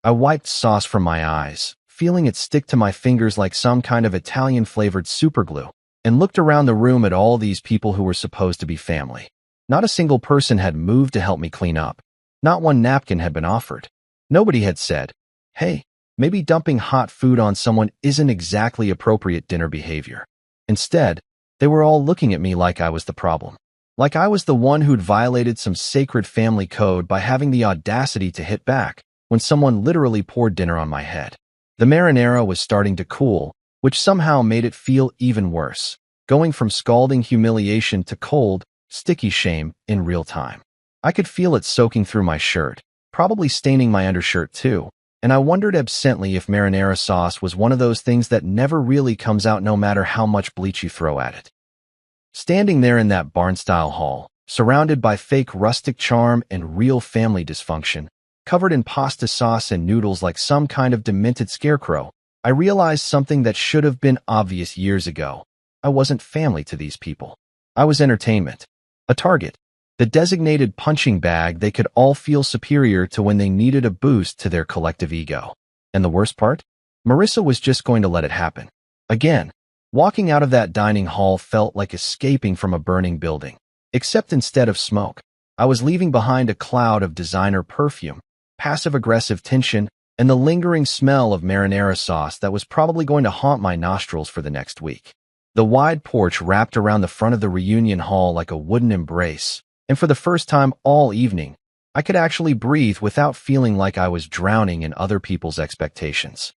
S1: I wiped sauce from my eyes, feeling it stick to my fingers like some kind of Italian-flavored superglue, and looked around the room at all these people who were supposed to be family. Not a single person had moved to help me clean up. Not one napkin had been offered. Nobody had said, "Hey, maybe dumping hot food on someone isn't exactly appropriate dinner behavior." Instead, they were all looking at me like I was the problem. Like I was the one who'd violated some sacred family code by having the audacity to hit back when someone literally poured dinner on my head. The marinara was starting to cool, which somehow made it feel even worse, going from scalding humiliation to cold, sticky shame in real time. I could feel it soaking through my shirt, probably staining my undershirt too, and I wondered absently if marinara sauce was one of those things that never really comes out no matter how much bleach you throw at it. Standing there in that barn-style hall, surrounded by fake rustic charm and real family dysfunction, covered in pasta sauce and noodles like some kind of demented scarecrow, I realized something that should have been obvious years ago. I wasn't family to these people. I was entertainment. A target. The designated punching bag they could all feel superior to when they needed a boost to their collective ego. And the worst part? Marissa was just going to let it happen. Again, walking out of that dining hall felt like escaping from a burning building. Except instead of smoke, I was leaving behind a cloud of designer perfume, passive-aggressive tension, and the lingering smell of marinara sauce that was probably going to haunt my nostrils for the next week. The wide porch wrapped around the front of the reunion hall like a wooden embrace, and for the first time all evening, I could actually breathe without feeling like I was drowning in other people's expectations.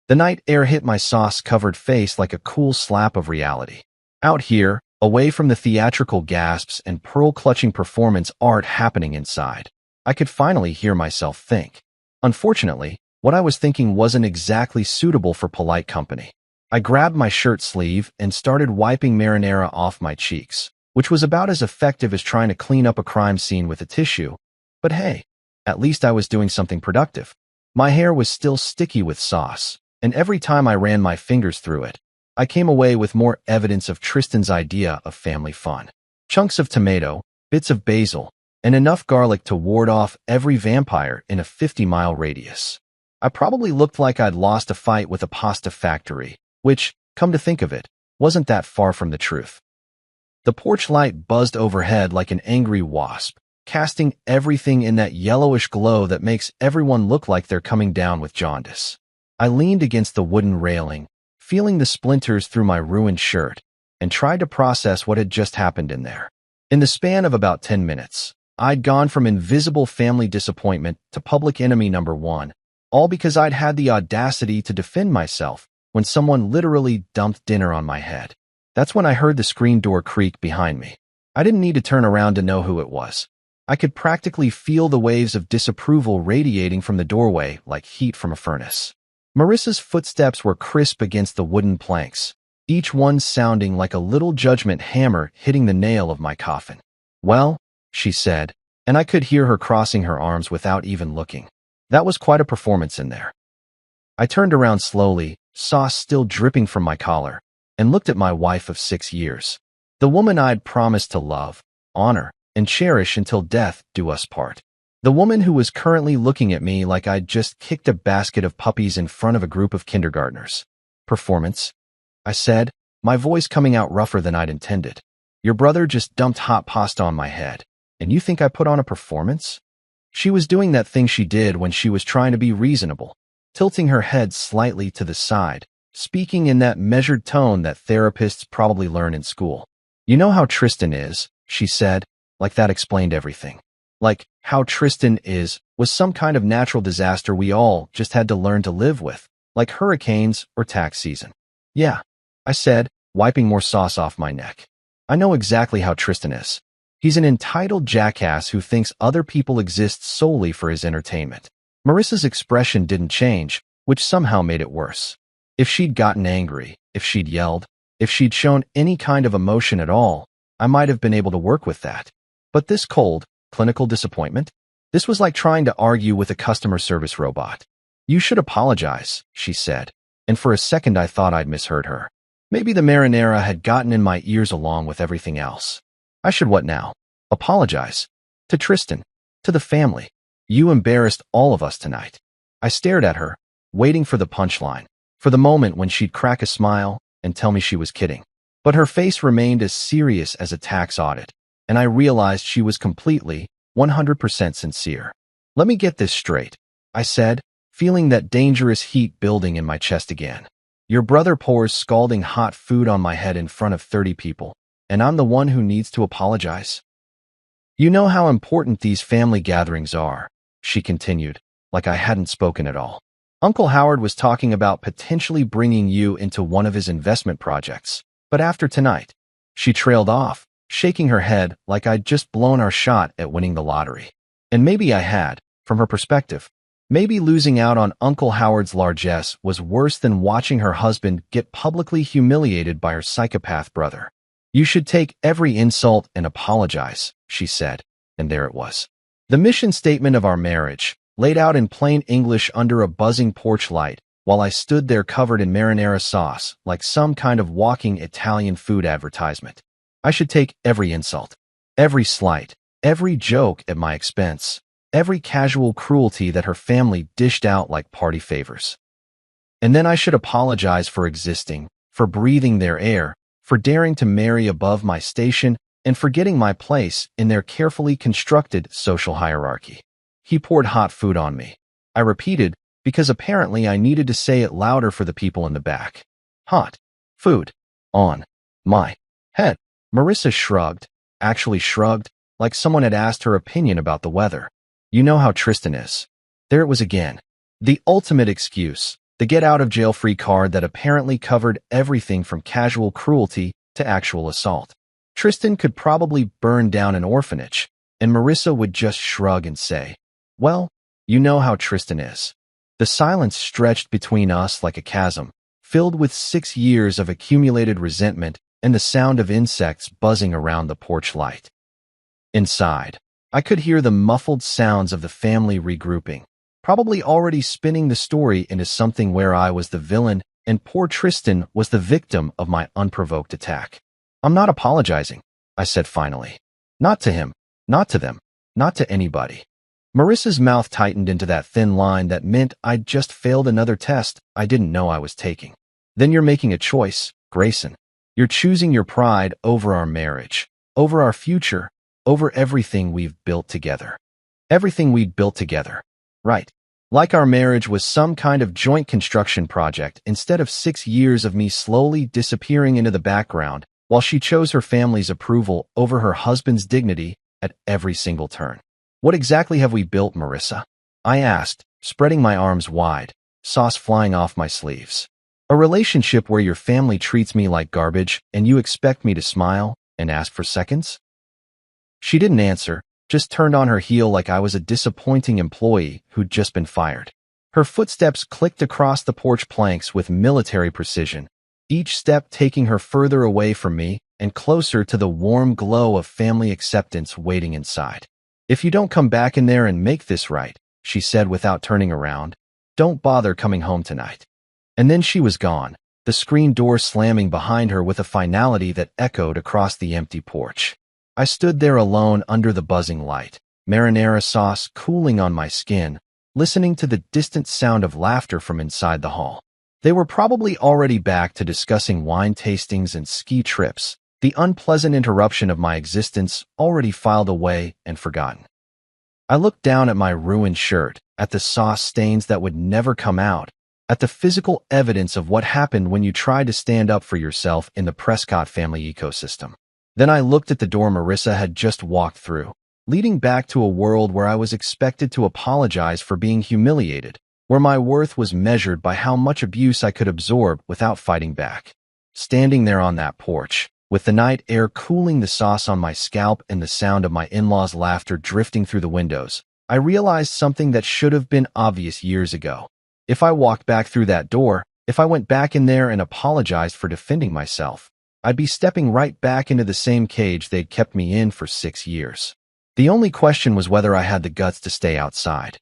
S1: The night air hit my sauce-covered face like a cool slap of reality. Out here, away from the theatrical gasps and pearl-clutching performance art happening inside, I could finally hear myself think. Unfortunately, what I was thinking wasn't exactly suitable for polite company. I grabbed my shirt sleeve and started wiping marinara off my cheeks, which was about as effective as trying to clean up a crime scene with a tissue. But hey, at least I was doing something productive. My hair was still sticky with sauce, and every time I ran my fingers through it, I came away with more evidence of Tristan's idea of family fun. Chunks of tomato, bits of basil, and enough garlic to ward off every vampire in a 50-mile radius. I probably looked like I'd lost a fight with a pasta factory, which, come to think of it, wasn't that far from the truth. The porch light buzzed overhead like an angry wasp, casting everything in that yellowish glow that makes everyone look like they're coming down with jaundice. I leaned against the wooden railing, feeling the splinters through my ruined shirt, and tried to process what had just happened in there. In the span of about 10 minutes, I'd gone from invisible family disappointment to public enemy number one, all because I'd had the audacity to defend myself when someone literally dumped dinner on my head. That's when I heard the screen door creak behind me. I didn't need to turn around to know who it was. I could practically feel the waves of disapproval radiating from the doorway like heat from a furnace. Marissa's footsteps were crisp against the wooden planks, each one sounding like a little judgment hammer hitting the nail of my coffin. "Well," she said, and I could hear her crossing her arms without even looking. That was quite a performance in there. I turned around slowly, sauce still dripping from my collar, and looked at my wife of 6 years. The woman I'd promised to love, honor, and cherish until death do us part. The woman who was currently looking at me like I'd just kicked a basket of puppies in front of a group of kindergartners. "Performance?" I said, my voice coming out rougher than I'd intended. "Your brother just dumped hot pasta on my head, and you think I put on a performance?" She was doing that thing she did when she was trying to be reasonable, tilting her head slightly to the side, speaking in that measured tone that therapists probably learn in school. "You know how Tristan is," she said, like that explained everything. Like how Tristan was some kind of natural disaster we all just had to learn to live with, like hurricanes or tax season. "Yeah," I said, wiping more sauce off my neck. "I know exactly how Tristan is. He's an entitled jackass who thinks other people exist solely for his entertainment." Marissa's expression didn't change, which somehow made it worse. If she'd gotten angry, if she'd yelled, if she'd shown any kind of emotion at all, I might have been able to work with that. But this cold, clinical disappointment? This was like trying to argue with a customer service robot. "You should apologize," she said, and for a second I thought I'd misheard her. Maybe the marinara had gotten in my ears along with everything else. I should what now? Apologize? To Tristan? To the family? "You embarrassed all of us tonight." I stared at her, waiting for the punchline, for the moment when she'd crack a smile and tell me she was kidding. But her face remained as serious as a tax audit, and I realized she was completely, 100% sincere. "Let me get this straight," I said, feeling that dangerous heat building in my chest again. "Your brother pours scalding hot food on my head in front of 30 people, and I'm the one who needs to apologize?" "You know how important these family gatherings are," she continued, like I hadn't spoken at all. Uncle Howard was talking about potentially bringing you into one of his investment projects. But after tonight, she trailed off, shaking her head like I'd just blown our shot at winning the lottery. And maybe I had, from her perspective. Maybe losing out on Uncle Howard's largesse was worse than watching her husband get publicly humiliated by her psychopath brother. You should take every insult and apologize, she said, and there it was. The mission statement of our marriage, laid out in plain English under a buzzing porch light, while I stood there covered in marinara sauce like some kind of walking Italian food advertisement. I should take every insult, every slight, every joke at my expense, every casual cruelty that her family dished out like party favors. And then I should apologize for existing, for breathing their air, for daring to marry above my station, and for getting my place in their carefully constructed social hierarchy. He poured hot food on me. I repeated, because apparently I needed to say it louder for the people in the back. Hot food on my head. Marissa shrugged, actually shrugged, like someone had asked her opinion about the weather. You know how Tristan is. There it was again. The ultimate excuse, the get-out-of-jail-free card that apparently covered everything from casual cruelty to actual assault. Tristan could probably burn down an orphanage, and Marissa would just shrug and say, well, you know how Tristan is. The silence stretched between us like a chasm, filled with 6 years of accumulated resentment and the sound of insects buzzing around the porch light. Inside, I could hear the muffled sounds of the family regrouping, probably already spinning the story into something where I was the villain and poor Tristan was the victim of my unprovoked attack. I'm not apologizing, I said finally. Not to him, not to them, not to anybody. Marissa's mouth tightened into that thin line that meant I'd just failed another test I didn't know I was taking. Then you're making a choice, Grayson. You're choosing your pride over our marriage, over our future, over everything we've built together. Everything we'd built together. Right. Like our marriage was some kind of joint construction project instead of 6 years of me slowly disappearing into the background while she chose her family's approval over her husband's dignity at every single turn. What exactly have we built, Marissa? I asked, spreading my arms wide, sauce flying off my sleeves. A relationship where your family treats me like garbage and you expect me to smile and ask for seconds? She didn't answer, just turned on her heel like I was a disappointing employee who'd just been fired. Her footsteps clicked across the porch planks with military precision, each step taking her further away from me and closer to the warm glow of family acceptance waiting inside. If you don't come back in there and make this right, she said without turning around, don't bother coming home tonight. And then she was gone, the screen door slamming behind her with a finality that echoed across the empty porch. I stood there alone under the buzzing light, marinara sauce cooling on my skin, listening to the distant sound of laughter from inside the hall. They were probably already back to discussing wine tastings and ski trips, the unpleasant interruption of my existence already filed away and forgotten. I looked down at my ruined shirt, at the sauce stains that would never come out, at the physical evidence of what happened when you tried to stand up for yourself in the Prescott family ecosystem. Then I looked at the door Marissa had just walked through, leading back to a world where I was expected to apologize for being humiliated, where my worth was measured by how much abuse I could absorb without fighting back. Standing there on that porch, with the night air cooling the sauce on my scalp and the sound of my in-laws' laughter drifting through the windows, I realized something that should have been obvious years ago. If I walked back through that door, if I went back in there and apologized for defending myself, I'd be stepping right back into the same cage they'd kept me in for 6 years. The only question was whether I had the guts to stay outside.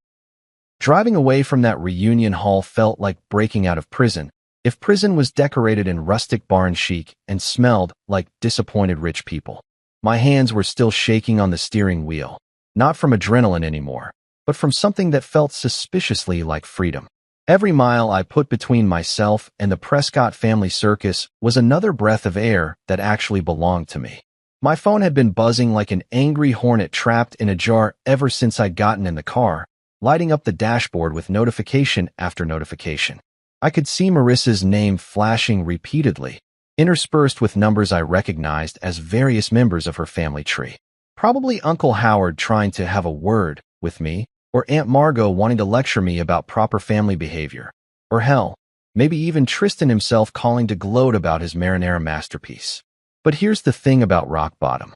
S1: Driving away from that reunion hall felt like breaking out of prison, if prison was decorated in rustic barn chic and smelled like disappointed rich people. My hands were still shaking on the steering wheel, not from adrenaline anymore, but from something that felt suspiciously like freedom. Every mile I put between myself and the Prescott family circus was another breath of air that actually belonged to me. My phone had been buzzing like an angry hornet trapped in a jar ever since I'd gotten in the car, lighting up the dashboard with notification after notification. I could see Marissa's name flashing repeatedly, interspersed with numbers I recognized as various members of her family tree. Probably Uncle Howard trying to have a word with me, or Aunt Margot wanting to lecture me about proper family behavior, or hell, maybe even Tristan himself calling to gloat about his marinara masterpiece. But here's the thing about rock bottom.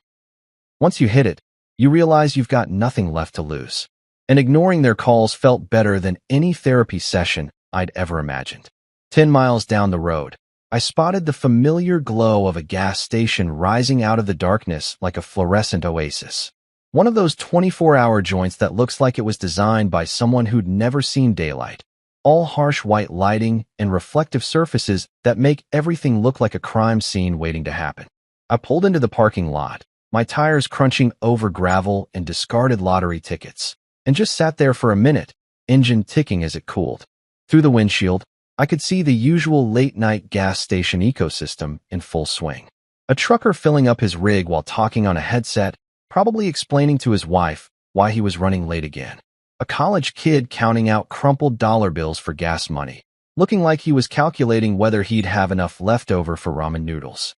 S1: Once you hit it, you realize you've got nothing left to lose. And ignoring their calls felt better than any therapy session I'd ever imagined. 10 miles down the road, I spotted the familiar glow of a gas station rising out of the darkness like a fluorescent oasis. One of those 24-hour joints that looks like it was designed by someone who'd never seen daylight. All harsh white lighting and reflective surfaces that make everything look like a crime scene waiting to happen. I pulled into the parking lot, my tires crunching over gravel and discarded lottery tickets, and just sat there for a minute, engine ticking as it cooled. Through the windshield, I could see the usual late-night gas station ecosystem in full swing. A trucker filling up his rig while talking on a headset, probably explaining to his wife why he was running late again. A college kid counting out crumpled dollar bills for gas money, looking like he was calculating whether he'd have enough left over for ramen noodles.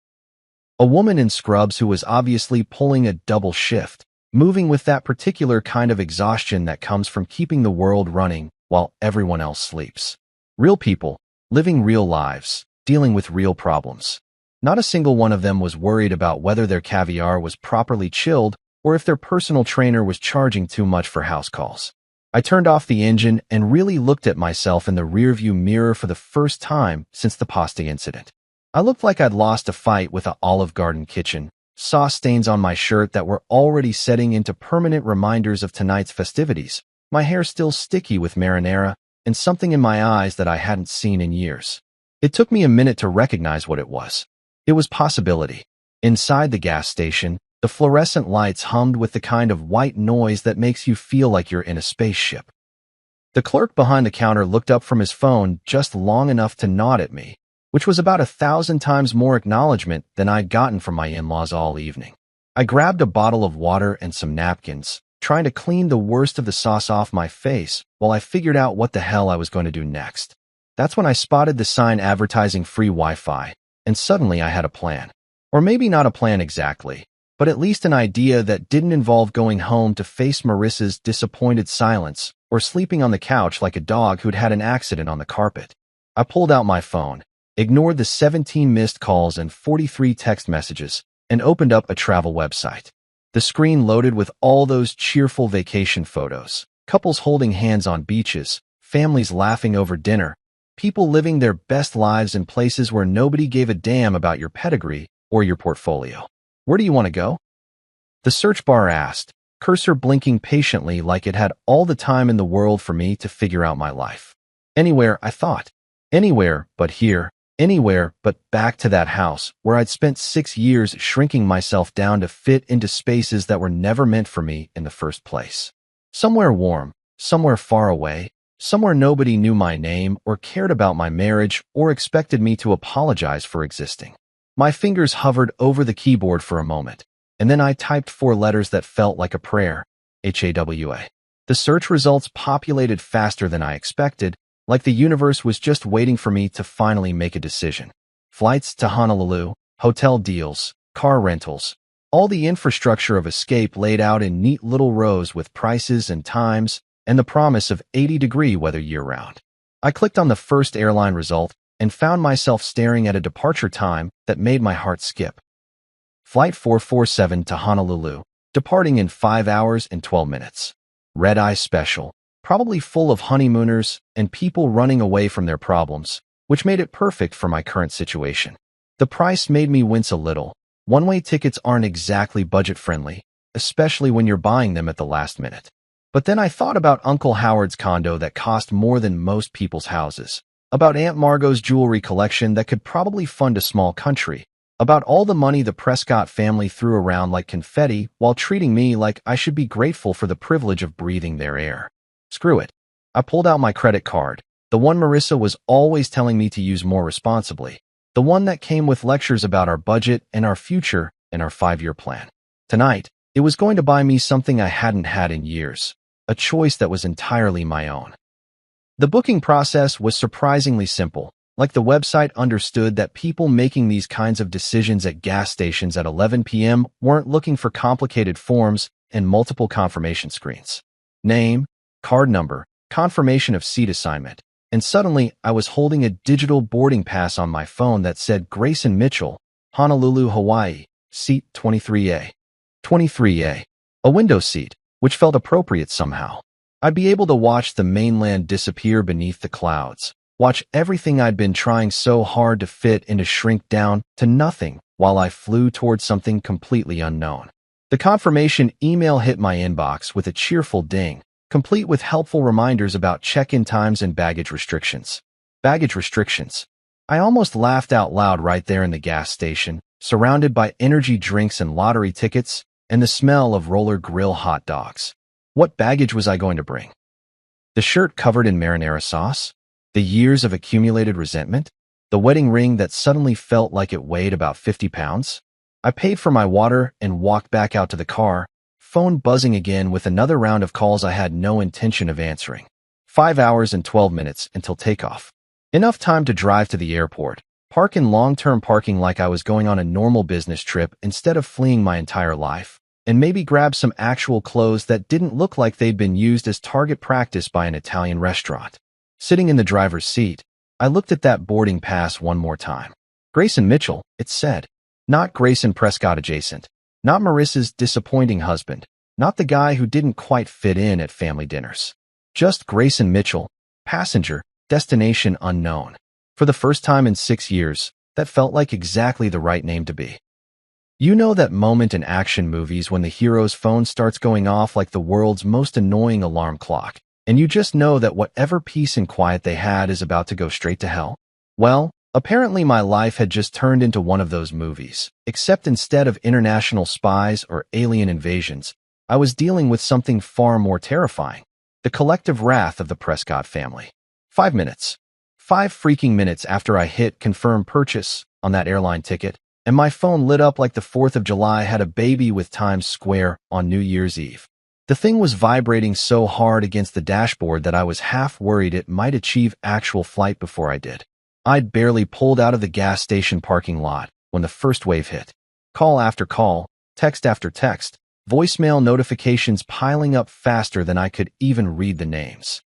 S1: A woman in scrubs who was obviously pulling a double shift, moving with that particular kind of exhaustion that comes from keeping the world running while everyone else sleeps. Real people, living real lives, dealing with real problems. Not a single one of them was worried about whether their caviar was properly chilled or if their personal trainer was charging too much for house calls. I turned off the engine and really looked at myself in the rearview mirror for the first time since the pasta incident. I looked like I'd lost a fight with an Olive Garden kitchen, saw stains on my shirt that were already setting into permanent reminders of tonight's festivities, my hair still sticky with marinara, and something in my eyes that I hadn't seen in years. It took me a minute to recognize what it was. It was possibility. Inside the gas station, the fluorescent lights hummed with the kind of white noise that makes you feel like you're in a spaceship. The clerk behind the counter looked up from his phone just long enough to nod at me, which was about 1,000 times more acknowledgement than I'd gotten from my in-laws all evening. I grabbed a bottle of water and some napkins, trying to clean the worst of the sauce off my face while I figured out what the hell I was going to do next. That's when I spotted the sign advertising free Wi-Fi, and suddenly I had a plan. Or maybe not a plan exactly, but at least an idea that didn't involve going home to face Marissa's disappointed silence or sleeping on the couch like a dog who'd had an accident on the carpet. I pulled out my phone, ignored the 17 missed calls and 43 text messages, and opened up a travel website. The screen loaded with all those cheerful vacation photos, couples holding hands on beaches, families laughing over dinner, people living their best lives in places where nobody gave a damn about your pedigree or your portfolio. Where do you want to go? The search bar asked, cursor blinking patiently like it had all the time in the world for me to figure out my life. Anywhere, I thought. Anywhere but here. Anywhere but back to that house where I'd spent 6 years shrinking myself down to fit into spaces that were never meant for me in the first place. Somewhere warm, somewhere far away, somewhere nobody knew my name or cared about my marriage or expected me to apologize for existing. My fingers hovered over the keyboard for a moment, and then I typed 4 letters that felt like a prayer, HAWA. The search results populated faster than I expected, like the universe was just waiting for me to finally make a decision. Flights to Honolulu, hotel deals, car rentals, all the infrastructure of escape laid out in neat little rows with prices and times and the promise of 80-degree weather year-round. I clicked on the first airline result and found myself staring at a departure time that made my heart skip. Flight 447 to Honolulu, departing in 5 hours and 12 minutes. Red-eye special. Probably full of honeymooners and people running away from their problems, which made it perfect for my current situation. The price made me wince a little. One-way tickets aren't exactly budget-friendly, especially when you're buying them at the last minute. But then I thought about Uncle Howard's condo that cost more than most people's houses, about Aunt Margot's jewelry collection that could probably fund a small country, about all the money the Prescott family threw around like confetti while treating me like I should be grateful for the privilege of breathing their air. Screw it. I pulled out my credit card, the one Marissa was always telling me to use more responsibly, the one that came with lectures about our budget and our future and our 5-year plan. Tonight, it was going to buy me something I hadn't had in years, a choice that was entirely my own. The booking process was surprisingly simple, like the website understood that people making these kinds of decisions at gas stations at 11 p.m. weren't looking for complicated forms and multiple confirmation screens. Name, card number, confirmation of seat assignment, and suddenly I was holding a digital boarding pass on my phone that said Grayson Mitchell, Honolulu, Hawaii, seat 23A. 23A. A window seat, which felt appropriate somehow. I'd be able to watch the mainland disappear beneath the clouds, watch everything I'd been trying so hard to fit into shrink down to nothing while I flew towards something completely unknown. The confirmation email hit my inbox with a cheerful ding, complete with helpful reminders about check-in times and baggage restrictions. Baggage restrictions. I almost laughed out loud right there in the gas station, surrounded by energy drinks and lottery tickets, and the smell of Roller Grill hot dogs. What baggage was I going to bring? The shirt covered in marinara sauce? The years of accumulated resentment? The wedding ring that suddenly felt like it weighed about 50 pounds? I paid for my water and walked back out to the car, phone buzzing again with another round of calls I had no intention of answering. 5 hours and 12 minutes until takeoff. Enough time to drive to the airport, park in long-term parking like I was going on a normal business trip instead of fleeing my entire life, and maybe grab some actual clothes that didn't look like they'd been used as target practice by an Italian restaurant. Sitting in the driver's seat, I looked at that boarding pass one more time. Grayson Mitchell, it said. Not Grayson Prescott adjacent. Not Marissa's disappointing husband. Not the guy who didn't quite fit in at family dinners. Just Grayson Mitchell, passenger, destination unknown. For the first time in 6 years, that felt like exactly the right name to be. You know that moment in action movies when the hero's phone starts going off like the world's most annoying alarm clock, and you just know that whatever peace and quiet they had is about to go straight to hell? Well, apparently my life had just turned into one of those movies, except instead of international spies or alien invasions, I was dealing with something far more terrifying. The collective wrath of the Prescott family. 5 minutes. 5 freaking minutes after I hit confirm purchase on that airline ticket, and my phone lit up like the 4th of July had a baby with Times Square on New Year's Eve. The thing was vibrating so hard against the dashboard that I was half worried it might achieve actual flight before I did. I'd barely pulled out of the gas station parking lot when the first wave hit. Call after call, text after text, voicemail notifications piling up faster than I could even read the names.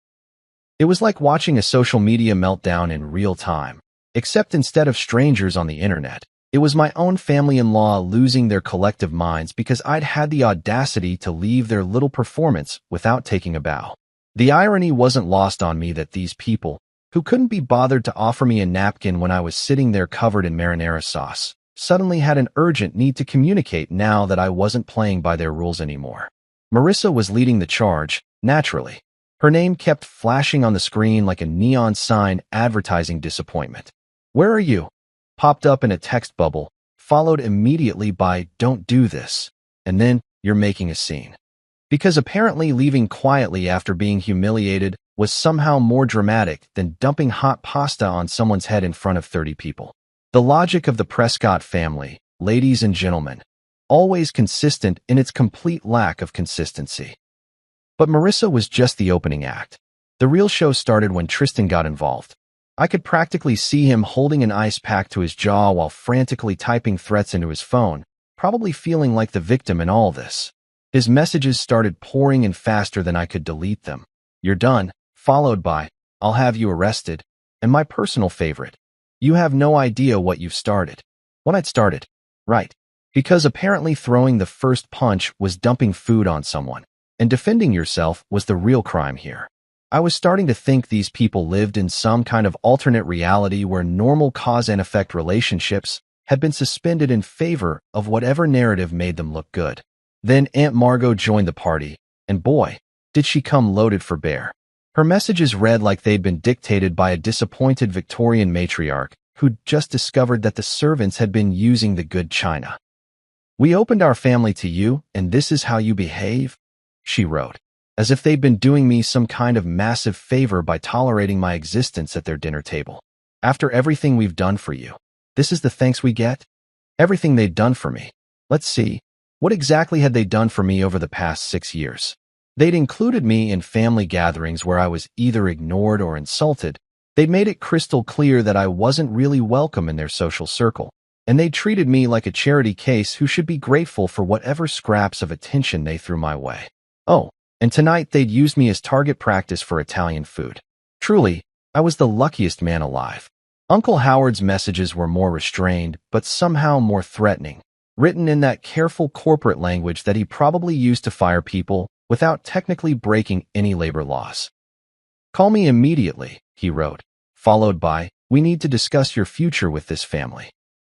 S1: It was like watching a social media meltdown in real time, except instead of strangers on the internet, it was my own family-in-law losing their collective minds because I'd had the audacity to leave their little performance without taking a bow. The irony wasn't lost on me that these people, who couldn't be bothered to offer me a napkin when I was sitting there covered in marinara sauce, suddenly had an urgent need to communicate now that I wasn't playing by their rules anymore. Marissa was leading the charge, naturally. Her name kept flashing on the screen like a neon sign advertising disappointment. "Where are you?" popped up in a text bubble, followed immediately by "Don't do this," and then "You're making a scene." Because apparently leaving quietly after being humiliated was somehow more dramatic than dumping hot pasta on someone's head in front of 30 people. The logic of the Prescott family, ladies and gentlemen, always consistent in its complete lack of consistency. But Marissa was just the opening act. The real show started when Tristan got involved. I could practically see him holding an ice pack to his jaw while frantically typing threats into his phone, probably feeling like the victim in all this. His messages started pouring in faster than I could delete them. "You're done," followed by, "I'll have you arrested," and my personal favorite, "You have no idea what you've started." When I'd started. Right. Because apparently throwing the first punch was dumping food on someone, and defending yourself was the real crime here. I was starting to think these people lived in some kind of alternate reality where normal cause and effect relationships had been suspended in favor of whatever narrative made them look good. Then Aunt Margot joined the party, and boy, did she come loaded for bear. Her messages read like they'd been dictated by a disappointed Victorian matriarch who'd just discovered that the servants had been using the good china. "We opened our family to you, and this is how you behave?" she wrote, as if they'd been doing me some kind of massive favor by tolerating my existence at their dinner table. "After everything we've done for you, this is the thanks we get?" Everything they'd done for me. Let's see. What exactly had they done for me over the past 6 years? They'd included me in family gatherings where I was either ignored or insulted. They'd made it crystal clear that I wasn't really welcome in their social circle. And they treated me like a charity case who should be grateful for whatever scraps of attention they threw my way. Oh, and tonight they'd used me as target practice for Italian food. Truly, I was the luckiest man alive. Uncle Howard's messages were more restrained, but somehow more threatening, written in that careful corporate language that he probably used to fire people without technically breaking any labor laws. "Call me immediately," he wrote, followed by, "We need to discuss your future with this family."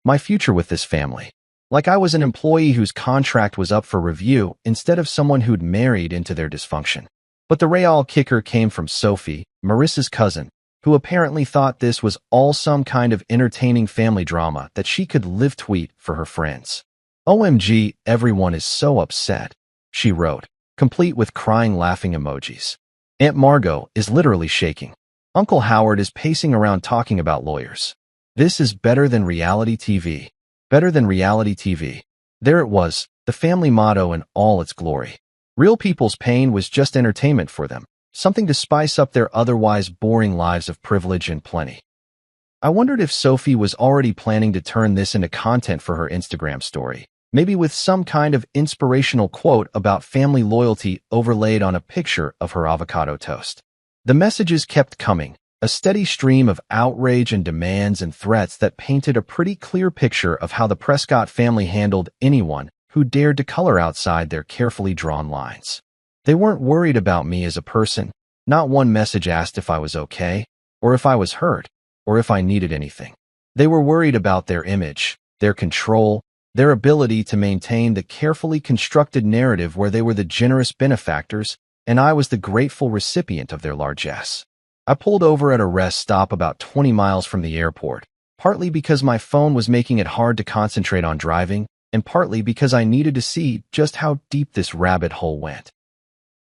S1: My future with this family. Like I was an employee whose contract was up for review instead of someone who'd married into their dysfunction. But the real kicker came from Sophie, Marissa's cousin, who apparently thought this was all some kind of entertaining family drama that she could live tweet for her friends. "OMG, everyone is so upset," she wrote, complete with crying laughing emojis. "Aunt Margot is literally shaking. Uncle Howard is pacing around talking about lawyers. This is better than reality TV. Better than reality TV." There it was, the family motto in all its glory. Real people's pain was just entertainment for them, something to spice up their otherwise boring lives of privilege and plenty. I wondered if Sophie was already planning to turn this into content for her Instagram story, maybe with some kind of inspirational quote about family loyalty overlaid on a picture of her avocado toast. The messages kept coming, a steady stream of outrage and demands and threats that painted a pretty clear picture of how the Prescott family handled anyone who dared to color outside their carefully drawn lines. They weren't worried about me as a person. Not one message asked if I was okay, or if I was hurt, or if I needed anything. They were worried about their image, their control, their ability to maintain the carefully constructed narrative where they were the generous benefactors and I was the grateful recipient of their largesse. I pulled over at a rest stop about 20 miles from the airport, partly because my phone was making it hard to concentrate on driving, and partly because I needed to see just how deep this rabbit hole went.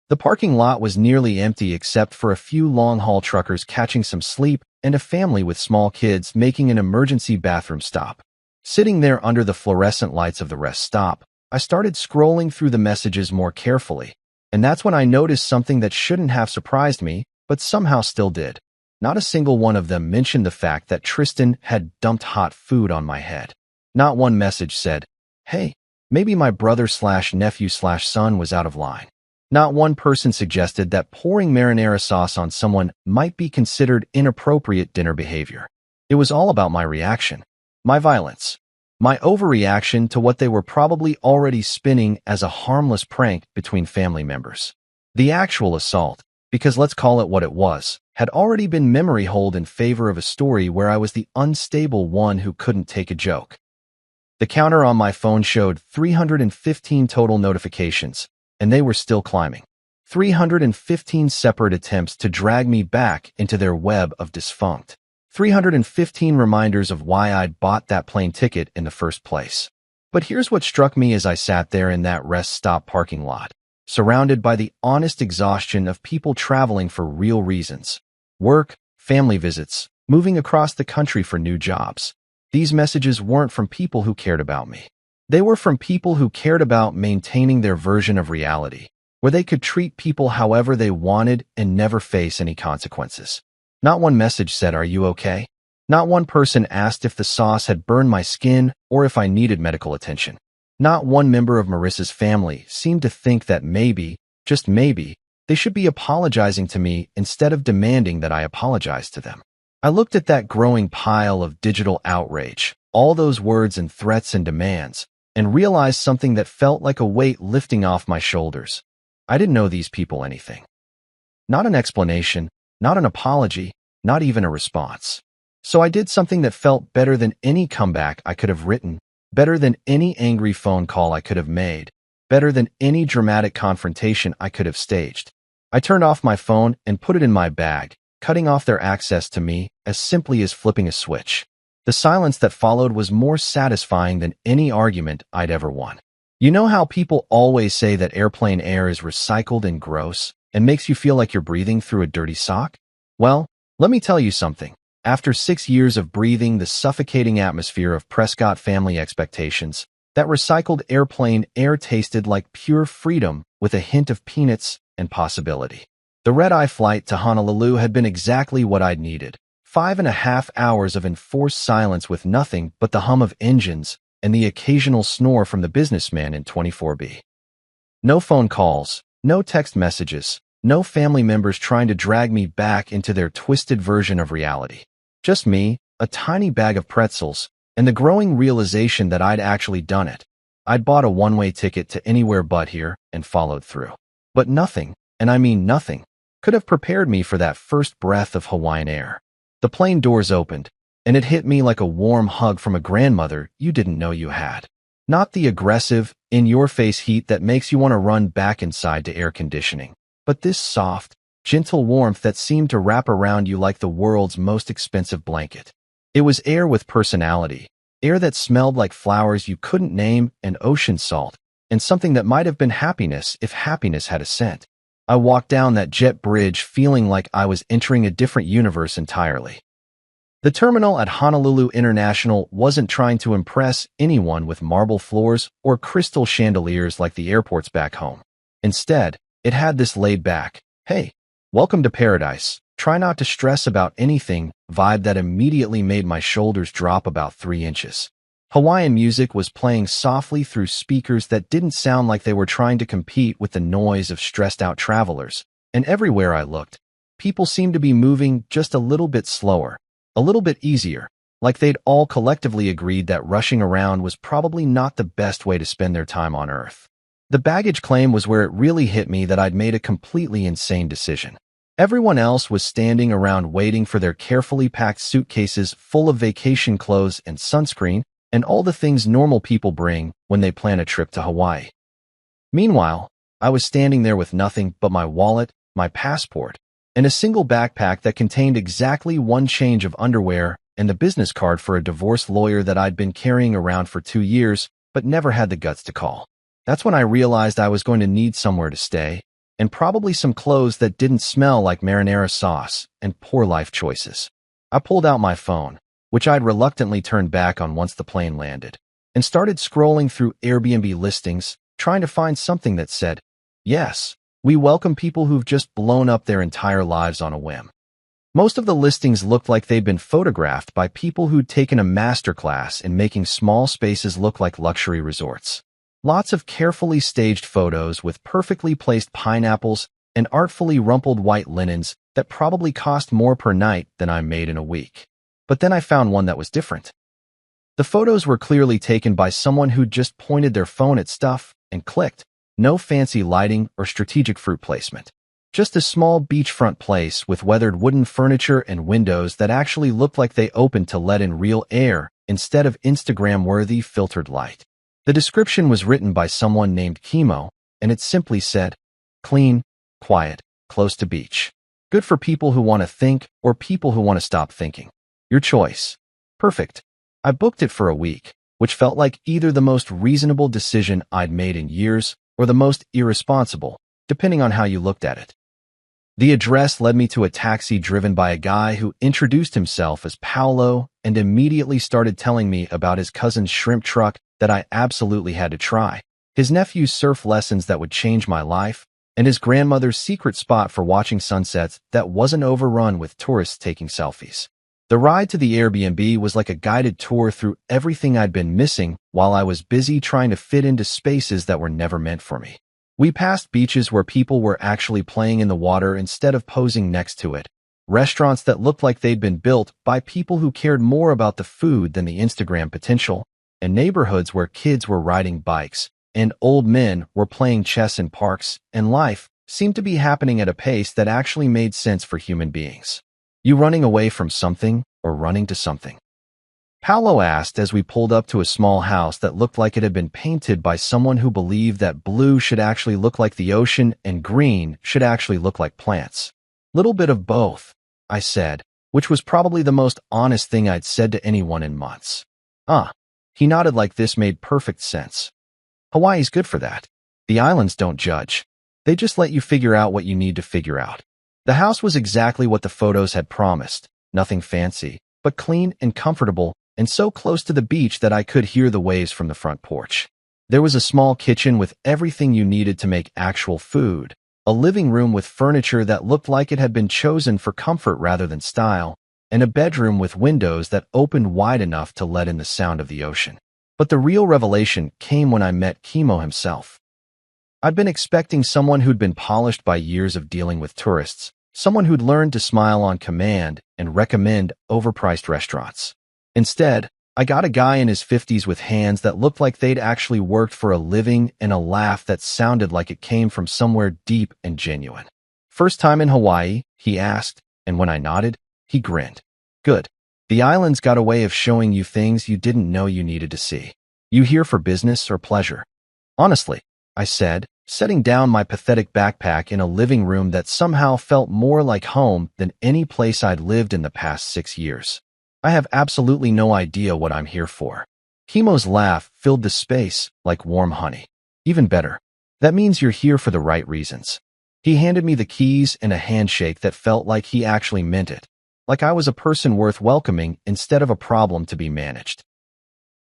S1: The parking lot was nearly empty except for a few long-haul truckers catching some sleep and a family with small kids making an emergency bathroom stop. Sitting there under the fluorescent lights of the rest stop, I started scrolling through the messages more carefully, and that's when I noticed something that shouldn't have surprised me, but somehow still did. Not a single one of them mentioned the fact that Tristan had dumped hot food on my head. Not one message said, "Hey, maybe my brother/nephew/son was out of line." Not one person suggested that pouring marinara sauce on someone might be considered inappropriate dinner behavior. It was all about my reaction, my violence, my overreaction to what they were probably already spinning as a harmless prank between family members. The actual assault, because let's call it what it was, had already been memory holed in favor of a story where I was the unstable one who couldn't take a joke. The counter on my phone showed 315 total notifications, and they were still climbing. 315 separate attempts to drag me back into their web of dysfunct. 315 reminders of why I'd bought that plane ticket in the first place. But here's what struck me as I sat there in that rest stop parking lot, surrounded by the honest exhaustion of people traveling for real reasons. Work, family visits, moving across the country for new jobs. These messages weren't from people who cared about me. They were from people who cared about maintaining their version of reality, where they could treat people however they wanted and never face any consequences. Not one message said, "Are you okay?" Not one person asked if the sauce had burned my skin or if I needed medical attention. Not one member of Marissa's family seemed to think that maybe, just maybe, they should be apologizing to me instead of demanding that I apologize to them. I looked at that growing pile of digital outrage, all those words and threats and demands, and realized something that felt like a weight lifting off my shoulders. I didn't owe these people anything. Not an explanation, not an apology, not even a response. So I did something that felt better than any comeback I could have written, better than any angry phone call I could have made, better than any dramatic confrontation I could have staged. I turned off my phone and put it in my bag, cutting off their access to me as simply as flipping a switch. The silence that followed was more satisfying than any argument I'd ever won. You know how people always say that airplane air is recycled and gross and makes you feel like you're breathing through a dirty sock? Well, let me tell you something. After 6 years of breathing the suffocating atmosphere of Prescott family expectations, that recycled airplane air tasted like pure freedom with a hint of peanuts and possibility. The red-eye flight to Honolulu had been exactly what I'd needed. 5.5 hours of enforced silence with nothing but the hum of engines and the occasional snore from the businessman in 24B. No phone calls, No text messages, no family members trying to drag me back into their twisted version of reality. Just me, a tiny bag of pretzels, and the growing realization that I'd actually done it. I'd bought a one-way ticket to anywhere but here and followed through. But nothing, and I mean nothing, could have prepared me for that first breath of Hawaiian air. The plane doors opened, and it hit me like a warm hug from a grandmother you didn't know you had. Not the aggressive, in-your-face heat that makes you want to run back inside to air conditioning, but this soft, gentle warmth that seemed to wrap around you like the world's most expensive blanket. It was air with personality, air that smelled like flowers you couldn't name and ocean salt, and something that might have been happiness if happiness had a scent. I walked down that jet bridge feeling like I was entering a different universe entirely. The terminal at Honolulu International wasn't trying to impress anyone with marble floors or crystal chandeliers like the airports back home. Instead, it had this laid-back, "Hey, welcome to paradise, try not to stress about anything" vibe that immediately made my shoulders drop about 3 inches. Hawaiian music was playing softly through speakers that didn't sound like they were trying to compete with the noise of stressed-out travelers, and everywhere I looked, people seemed to be moving just a little bit slower, a little bit easier, like they'd all collectively agreed that rushing around was probably not the best way to spend their time on Earth. The baggage claim was where it really hit me that I'd made a completely insane decision. Everyone else was standing around waiting for their carefully packed suitcases full of vacation clothes and sunscreen and all the things normal people bring when they plan a trip to Hawaii. Meanwhile, I was standing there with nothing but my wallet, my passport, and a single backpack that contained exactly one change of underwear and the business card for a divorce lawyer that I'd been carrying around for 2 years but never had the guts to call. That's when I realized I was going to need somewhere to stay, and probably some clothes that didn't smell like marinara sauce and poor life choices. I pulled out my phone, which I'd reluctantly turned back on once the plane landed, and started scrolling through Airbnb listings, trying to find something that said, "Yes, we welcome people who've just blown up their entire lives on a whim." Most of the listings looked like they'd been photographed by people who'd taken a masterclass in making small spaces look like luxury resorts. Lots of carefully staged photos with perfectly placed pineapples and artfully rumpled white linens that probably cost more per night than I made in a week. But then I found one that was different. The photos were clearly taken by someone who'd just pointed their phone at stuff and clicked. No fancy lighting or strategic fruit placement. Just a small beachfront place with weathered wooden furniture and windows that actually looked like they opened to let in real air instead of Instagram-worthy filtered light. The description was written by someone named Kimo, and it simply said, "Clean, quiet, close to beach. Good for people who want to think or people who want to stop thinking. Your choice." Perfect. I booked it for a week, which felt like either the most reasonable decision I'd made in years or the most irresponsible, depending on how you looked at it. The address led me to a taxi driven by a guy who introduced himself as Paolo and immediately started telling me about his cousin's shrimp truck that I absolutely had to try, his nephew's surf lessons that would change my life, and his grandmother's secret spot for watching sunsets that wasn't overrun with tourists taking selfies. The ride to the Airbnb was like a guided tour through everything I'd been missing while I was busy trying to fit into spaces that were never meant for me. We passed beaches where people were actually playing in the water instead of posing next to it, restaurants that looked like they'd been built by people who cared more about the food than the Instagram potential, and neighborhoods where kids were riding bikes and old men were playing chess in parks, and life seemed to be happening at a pace that actually made sense for human beings. You running away from something or running to something? Paolo asked as we pulled up to a small house that looked like it had been painted by someone who believed that blue should actually look like the ocean and green should actually look like plants. "Little bit of both," I said, which was probably the most honest thing I'd said to anyone in months. He nodded like this made perfect sense. Hawaii's good for that. The islands don't judge. They just let you figure out what you need to figure out. The house was exactly what the photos had promised, nothing fancy, but clean and comfortable, and so close to the beach that I could hear the waves from the front porch. There was a small kitchen with everything you needed to make actual food, a living room with furniture that looked like it had been chosen for comfort rather than style, and a bedroom with windows that opened wide enough to let in the sound of the ocean. But the real revelation came when I met Kimo himself. I'd been expecting someone who'd been polished by years of dealing with tourists, someone who'd learned to smile on command and recommend overpriced restaurants. Instead, I got a guy in his 50s with hands that looked like they'd actually worked for a living and a laugh that sounded like it came from somewhere deep and genuine. "First time in Hawaii?" he asked, and when I nodded, he grinned. "Good. The island's got a way of showing you things you didn't know you needed to see. You here for business or pleasure?" "Honestly," I said, setting down my pathetic backpack in a living room that somehow felt more like home than any place I'd lived in the past 6 years. "I have absolutely no idea what I'm here for." Kimo's laugh filled the space like warm honey. "Even better. That means you're here for the right reasons." He handed me the keys and a handshake that felt like he actually meant it, like I was a person worth welcoming instead of a problem to be managed.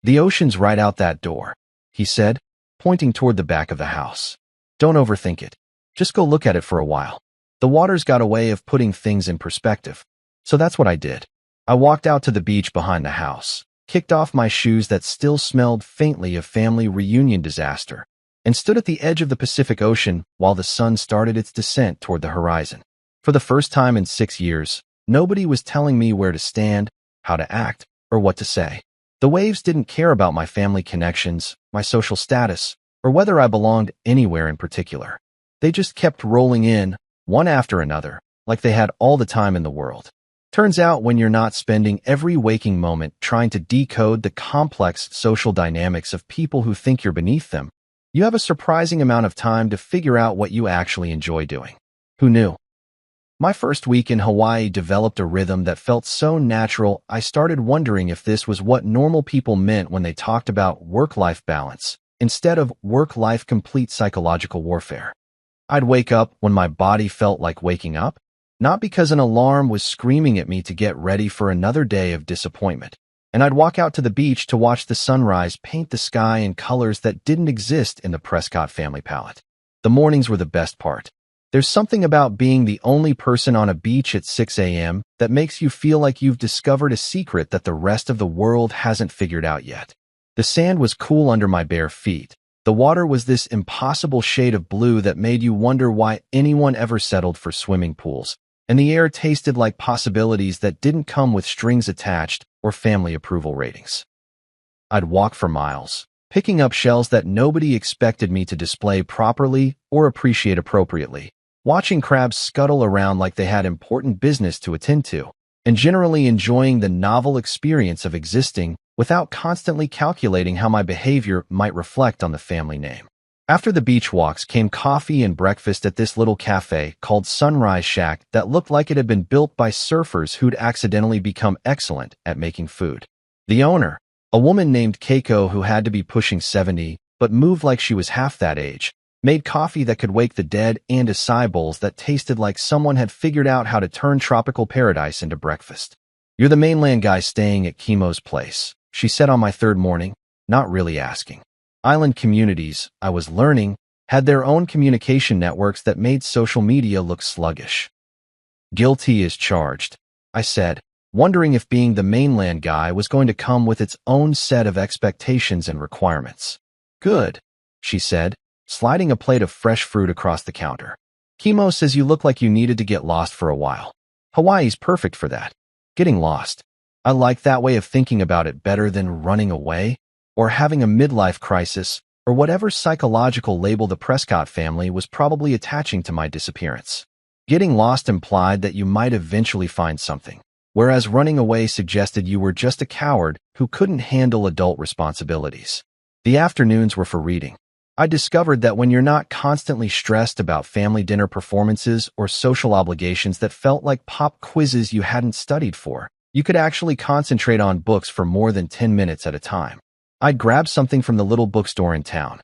S1: "The ocean's right out that door," he said, pointing toward the back of the house. "Don't overthink it. Just go look at it for a while. The water's got a way of putting things in perspective." So that's what I did. I walked out to the beach behind the house, kicked off my shoes that still smelled faintly of family reunion disaster, and stood at the edge of the Pacific Ocean while the sun started its descent toward the horizon. For the first time in 6 years, nobody was telling me where to stand, how to act, or what to say. The waves didn't care about my family connections, my social status, or whether I belonged anywhere in particular. They just kept rolling in, one after another, like they had all the time in the world. Turns out when you're not spending every waking moment trying to decode the complex social dynamics of people who think you're beneath them, you have a surprising amount of time to figure out what you actually enjoy doing. Who knew? My first week in Hawaii developed a rhythm that felt so natural I started wondering if this was what normal people meant when they talked about work-life balance, instead of work-life complete psychological warfare. I'd wake up when my body felt like waking up, not because an alarm was screaming at me to get ready for another day of disappointment. And I'd walk out to the beach to watch the sunrise paint the sky in colors that didn't exist in the Prescott family palette. The mornings were the best part. There's something about being the only person on a beach at 6 a.m. that makes you feel like you've discovered a secret that the rest of the world hasn't figured out yet. The sand was cool under my bare feet. The water was this impossible shade of blue that made you wonder why anyone ever settled for swimming pools. And the air tasted like possibilities that didn't come with strings attached or family approval ratings. I'd walk for miles, picking up shells that nobody expected me to display properly or appreciate appropriately, watching crabs scuttle around like they had important business to attend to, and generally enjoying the novel experience of existing without constantly calculating how my behavior might reflect on the family name. After the beach walks came coffee and breakfast at this little cafe called Sunrise Shack that looked like it had been built by surfers who'd accidentally become excellent at making food. The owner, a woman named Keiko who had to be pushing 70 but moved like she was half that age, made coffee that could wake the dead and acai bowls that tasted like someone had figured out how to turn tropical paradise into breakfast. "You're the mainland guy staying at Kimo's place," she said on my third morning, not really asking. Island communities, I was learning, had their own communication networks that made social media look sluggish. "Guilty as charged," I said, wondering if being the mainland guy was going to come with its own set of expectations and requirements. "Good," she said, sliding a plate of fresh fruit across the counter. "Kimo says you look like you needed to get lost for a while. Hawaii's perfect for that. Getting lost. I like that way of thinking about it better than running away, or having a midlife crisis, or whatever psychological label the Prescott family was probably attaching to my disappearance. Getting lost implied that you might eventually find something, whereas running away suggested you were just a coward who couldn't handle adult responsibilities. The afternoons were for reading. I discovered that when you're not constantly stressed about family dinner performances or social obligations that felt like pop quizzes you hadn't studied for, you could actually concentrate on books for more than 10 minutes at a time. I'd grab something from the little bookstore in town,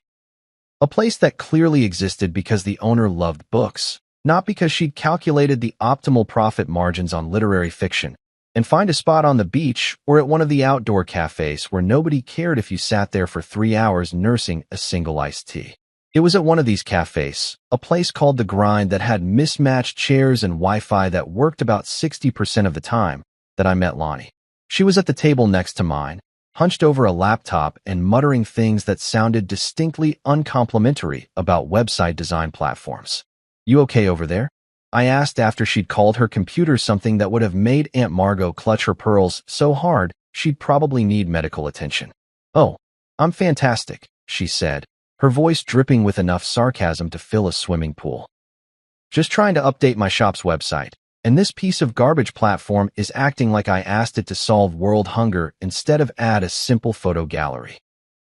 S1: a place that clearly existed because the owner loved books, not because she'd calculated the optimal profit margins on literary fiction, and find a spot on the beach or at one of the outdoor cafes where nobody cared if you sat there for 3 hours nursing a single iced tea. It was at one of these cafes, a place called The Grind that had mismatched chairs and Wi-Fi that worked about 60% of the time, that I met Lonnie. She was at the table next to mine, hunched over a laptop and muttering things that sounded distinctly uncomplimentary about website design platforms. "You okay over there?" I asked after she'd called her computer something that would have made Aunt Margot clutch her pearls so hard she'd probably need medical attention. "Oh, I'm fantastic," she said, her voice dripping with enough sarcasm to fill a swimming pool. "Just trying to update my shop's website, and this piece of garbage platform is acting like I asked it to solve world hunger instead of add a simple photo gallery."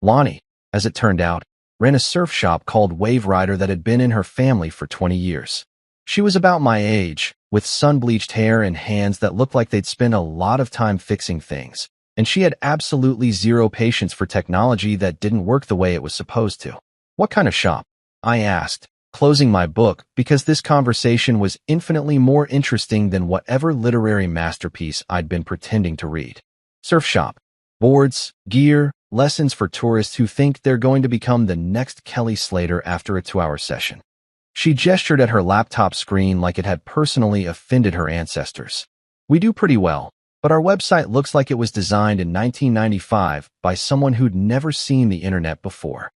S1: Lonnie, as it turned out, ran a surf shop called Wave Rider that had been in her family for 20 years. She was about my age, with sun-bleached hair and hands that looked like they'd spent a lot of time fixing things, and she had absolutely zero patience for technology that didn't work the way it was supposed to. "What kind of shop?" I asked, closing my book because this conversation was infinitely more interesting than whatever literary masterpiece I'd been pretending to read. "Surf shop. Boards, gear, lessons for tourists who think they're going to become the next Kelly Slater after a 2-hour session." She gestured at her laptop screen like it had personally offended her ancestors. "We do pretty well, but our website looks like it was designed in 1995 by someone who'd never seen the internet before."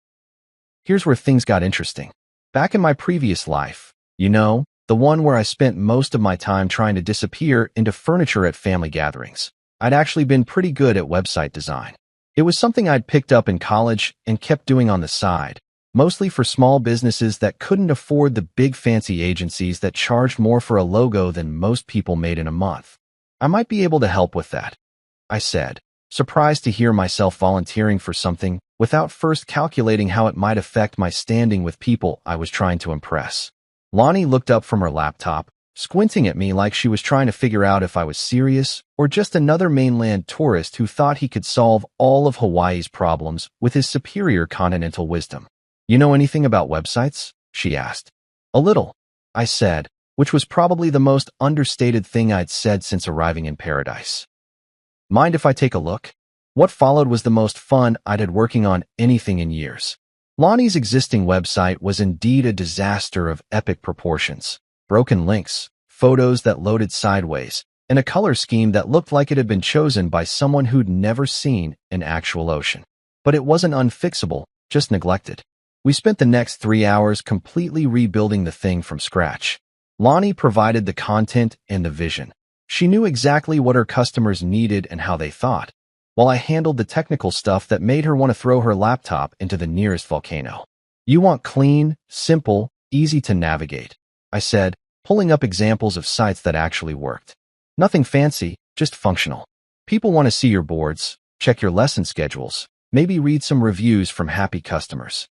S1: Here's where things got interesting. Back in my previous life, the one where I spent most of my time trying to disappear into furniture at family gatherings, I'd actually been pretty good at website design. It was something I'd picked up in college and kept doing on the side, mostly for small businesses that couldn't afford the big fancy agencies that charged more for a logo than most people made in a month. "I might be able to help with that," I said, surprised to hear myself volunteering for something without first calculating how it might affect my standing with people I was trying to impress. Lonnie looked up from her laptop, squinting at me like she was trying to figure out if I was serious or just another mainland tourist who thought he could solve all of Hawaii's problems with his superior continental wisdom. "You know anything about websites?" she asked. "A little," I said, which was probably the most understated thing I'd said since arriving in paradise. "Mind if I take a look?" What followed was the most fun I'd had working on anything in years. Lonnie's existing website was indeed a disaster of epic proportions. Broken links, photos that loaded sideways, and a color scheme that looked like it had been chosen by someone who'd never seen an actual ocean. But it wasn't unfixable, just neglected. We spent the next 3 hours completely rebuilding the thing from scratch. Lonnie provided the content and the vision. She knew exactly what her customers needed and how they thought, while I handled the technical stuff that made her want to throw her laptop into the nearest volcano. "You want clean, simple, easy to navigate," I said, pulling up examples of sites that actually worked. "Nothing fancy, just functional. People want to see your boards, check your lesson schedules, maybe read some reviews from happy customers."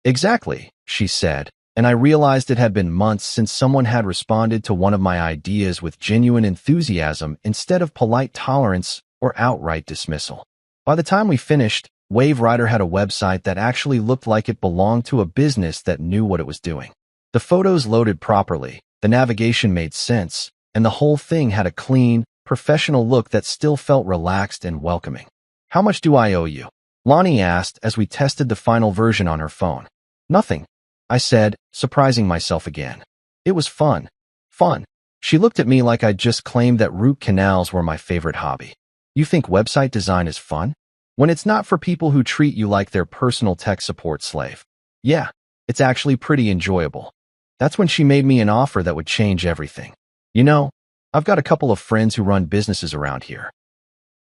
S1: "Exactly," she said, and I realized it had been months since someone had responded to one of my ideas with genuine enthusiasm instead of polite tolerance or outright dismissal. By the time we finished, Wave Rider had a website that actually looked like it belonged to a business that knew what it was doing. The photos loaded properly, the navigation made sense, and the whole thing had a clean, professional look that still felt relaxed and welcoming. "How much do I owe you?" Lonnie asked as we tested the final version on her phone. "Nothing," I said, surprising myself again. It was fun. Fun. She looked at me like I'd just claimed that root canals were my favorite hobby. "You think website design is fun? When it's not for people who treat you like their personal tech support slave." "Yeah, it's actually pretty enjoyable." That's when she made me an offer that would change everything. I've got a couple of friends who run businesses around here.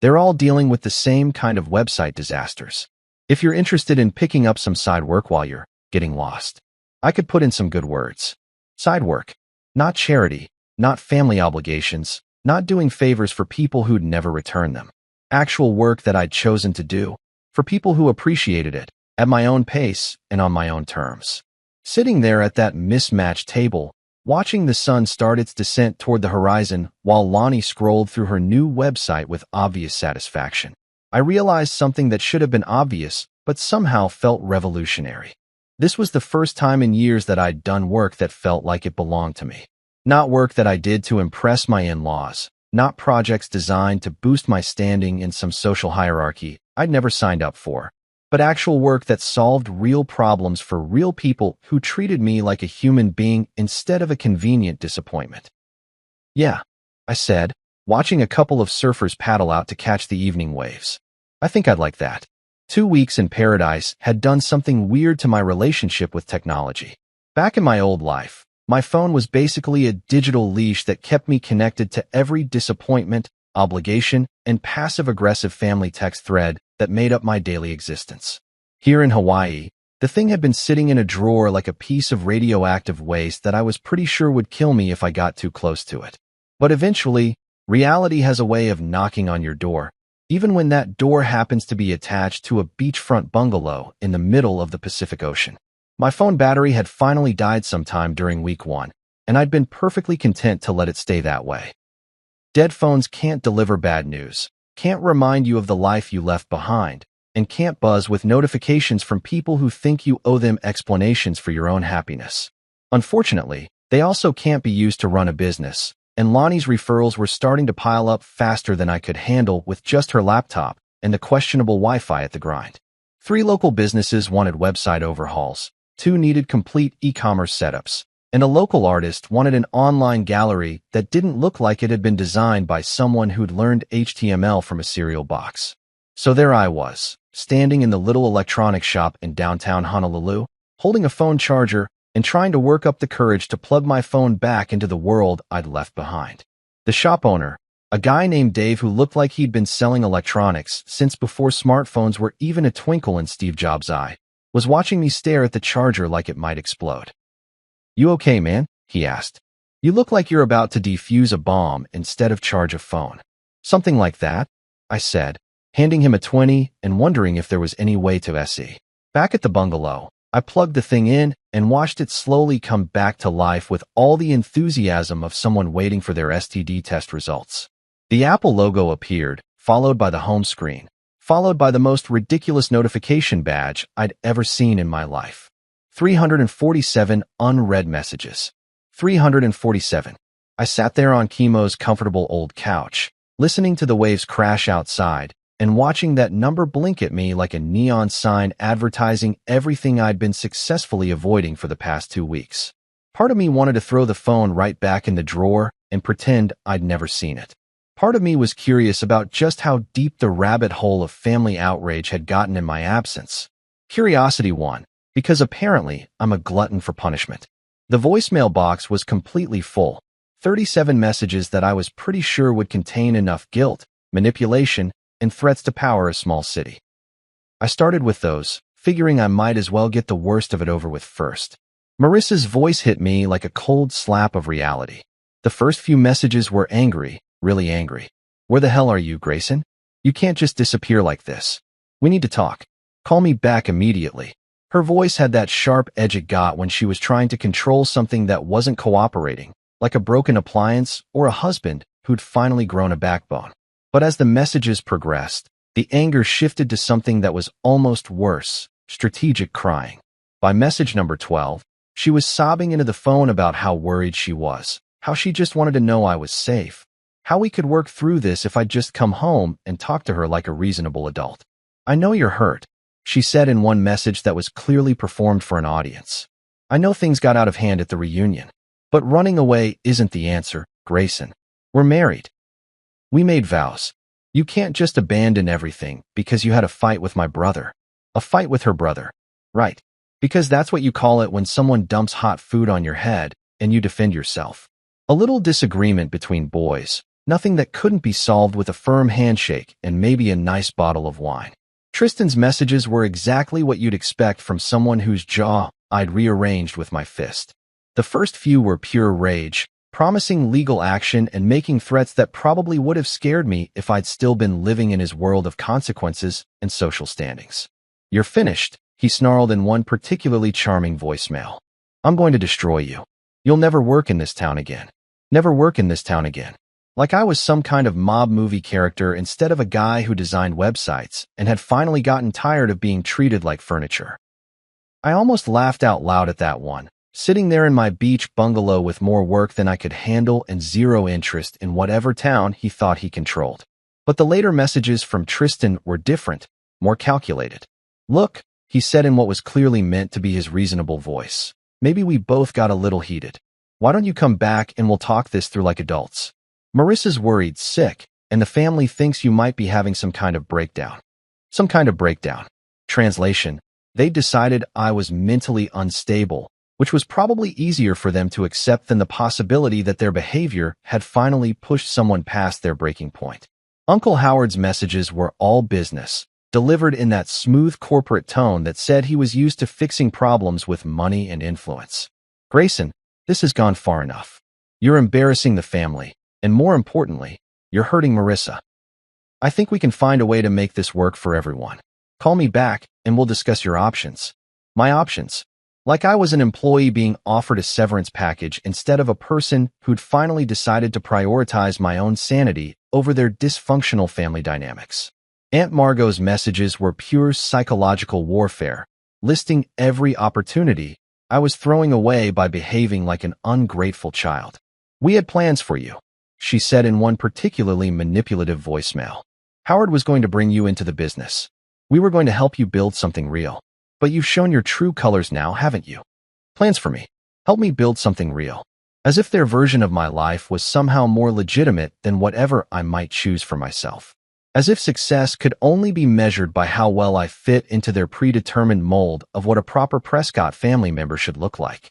S1: They're all dealing with the same kind of website disasters. If you're interested in picking up some side work while you're getting lost, I could put in some good words. Side work. Not charity, not family obligations, not doing favors for people who'd never return them. Actual work that I'd chosen to do, for people who appreciated it, at my own pace and on my own terms. Sitting there at that mismatched table, watching the sun start its descent toward the horizon while Lonnie scrolled through her new website with obvious satisfaction, I realized something that should have been obvious but somehow felt revolutionary. This was the first time in years that I'd done work that felt like it belonged to me. Not work that I did to impress my in-laws, not projects designed to boost my standing in some social hierarchy I'd never signed up for, but actual work that solved real problems for real people who treated me like a human being instead of a convenient disappointment. "Yeah," I said, watching a couple of surfers paddle out to catch the evening waves. I think I'd like that. 2 weeks in paradise had done something weird to my relationship with technology. Back in my old life, my phone was basically a digital leash that kept me connected to every disappointment, obligation, and passive-aggressive family text thread that made up my daily existence. Here in Hawaii, the thing had been sitting in a drawer like a piece of radioactive waste that I was pretty sure would kill me if I got too close to it. But eventually, reality has a way of knocking on your door, even when that door happens to be attached to a beachfront bungalow in the middle of the Pacific Ocean. My phone battery had finally died sometime during week 1, and I'd been perfectly content to let it stay that way. Dead phones can't deliver bad news, can't remind you of the life you left behind, and can't buzz with notifications from people who think you owe them explanations for your own happiness. Unfortunately, they also can't be used to run a business, and Lonnie's referrals were starting to pile up faster than I could handle with just her laptop and the questionable Wi-Fi at the grind. 3 local businesses wanted website overhauls, 2 needed complete e-commerce setups, and a local artist wanted an online gallery that didn't look like it had been designed by someone who'd learned HTML from a cereal box. So there I was, standing in the little electronics shop in downtown Honolulu, holding a phone charger and trying to work up the courage to plug my phone back into the world I'd left behind. The shop owner, a guy named Dave who looked like he'd been selling electronics since before smartphones were even a twinkle in Steve Jobs' eye, was watching me stare at the charger like it might explode. "You okay, man?" he asked. "You look like you're about to defuse a bomb instead of charge a phone." "Something like that," I said, handing him a 20 and wondering if there was any way to SE. Back at the bungalow, I plugged the thing in and watched it slowly come back to life with all the enthusiasm of someone waiting for their STD test results. The Apple logo appeared, followed by the home screen, followed by the most ridiculous notification badge I'd ever seen in my life. 347 unread messages. 347. I sat there on Chemo's comfortable old couch, listening to the waves crash outside, and watching that number blink at me like a neon sign advertising everything I'd been successfully avoiding for the past 2 weeks. Part of me wanted to throw the phone right back in the drawer and pretend I'd never seen it. Part of me was curious about just how deep the rabbit hole of family outrage had gotten in my absence. Curiosity won, because apparently I'm a glutton for punishment. The voicemail box was completely full, 37 messages that I was pretty sure would contain enough guilt, manipulation, and threats to power a small city. I started with those, figuring I might as well get the worst of it over with first. Marissa's voice hit me like a cold slap of reality. The first few messages were angry, really angry. "Where the hell are you, Grayson? You can't just disappear like this. We need to talk. Call me back immediately." Her voice had that sharp edge it got when she was trying to control something that wasn't cooperating, like a broken appliance or a husband who'd finally grown a backbone. But as the messages progressed, the anger shifted to something that was almost worse, strategic crying. By message number 12, she was sobbing into the phone about how worried she was, how she just wanted to know I was safe, how we could work through this if I'd just come home and talk to her like a reasonable adult. "I know you're hurt," she said in one message that was clearly performed for an audience. "I know things got out of hand at the reunion, but running away isn't the answer, Grayson. We're married. We made vows. You can't just abandon everything because you had a fight with my brother." A fight with her brother. Right. Because that's what you call it when someone dumps hot food on your head and you defend yourself. A little disagreement between boys, nothing that couldn't be solved with a firm handshake and maybe a nice bottle of wine. Tristan's messages were exactly what you'd expect from someone whose jaw I'd rearranged with my fist. The first few were pure rage, promising legal action and making threats that probably would have scared me if I'd still been living in his world of consequences and social standings. "You're finished," he snarled in one particularly charming voicemail. "I'm going to destroy you. You'll never work in this town again. Never work in this town again." Like I was some kind of mob movie character instead of a guy who designed websites and had finally gotten tired of being treated like furniture. I almost laughed out loud at that one, sitting there in my beach bungalow with more work than I could handle and zero interest in whatever town he thought he controlled. But the later messages from Tristan were different, more calculated. "Look," he said in what was clearly meant to be his reasonable voice. "Maybe we both got a little heated. Why don't you come back and we'll talk this through like adults? Marissa's worried sick, and the family thinks you might be having some kind of breakdown. Some kind of breakdown. Translation: they decided I was mentally unstable, which was probably easier for them to accept than the possibility that their behavior had finally pushed someone past their breaking point. Uncle Howard's messages were all business, delivered in that smooth corporate tone that said he was used to fixing problems with money and influence. Grayson, this has gone far enough. You're embarrassing the family, and more importantly, you're hurting Marissa. I think we can find a way to make this work for everyone. Call me back, and we'll discuss your options. My options? Like I was an employee being offered a severance package instead of a person who'd finally decided to prioritize my own sanity over their dysfunctional family dynamics. Aunt Margot's messages were pure psychological warfare, listing every opportunity I was throwing away by behaving like an ungrateful child. We had plans for you, she said in one particularly manipulative voicemail. Howard was going to bring you into the business. We were going to help you build something real. But you've shown your true colors now, haven't you? Plans for me. Help me build something real. As if their version of my life was somehow more legitimate than whatever I might choose for myself. As if success could only be measured by how well I fit into their predetermined mold of what a proper Prescott family member should look like.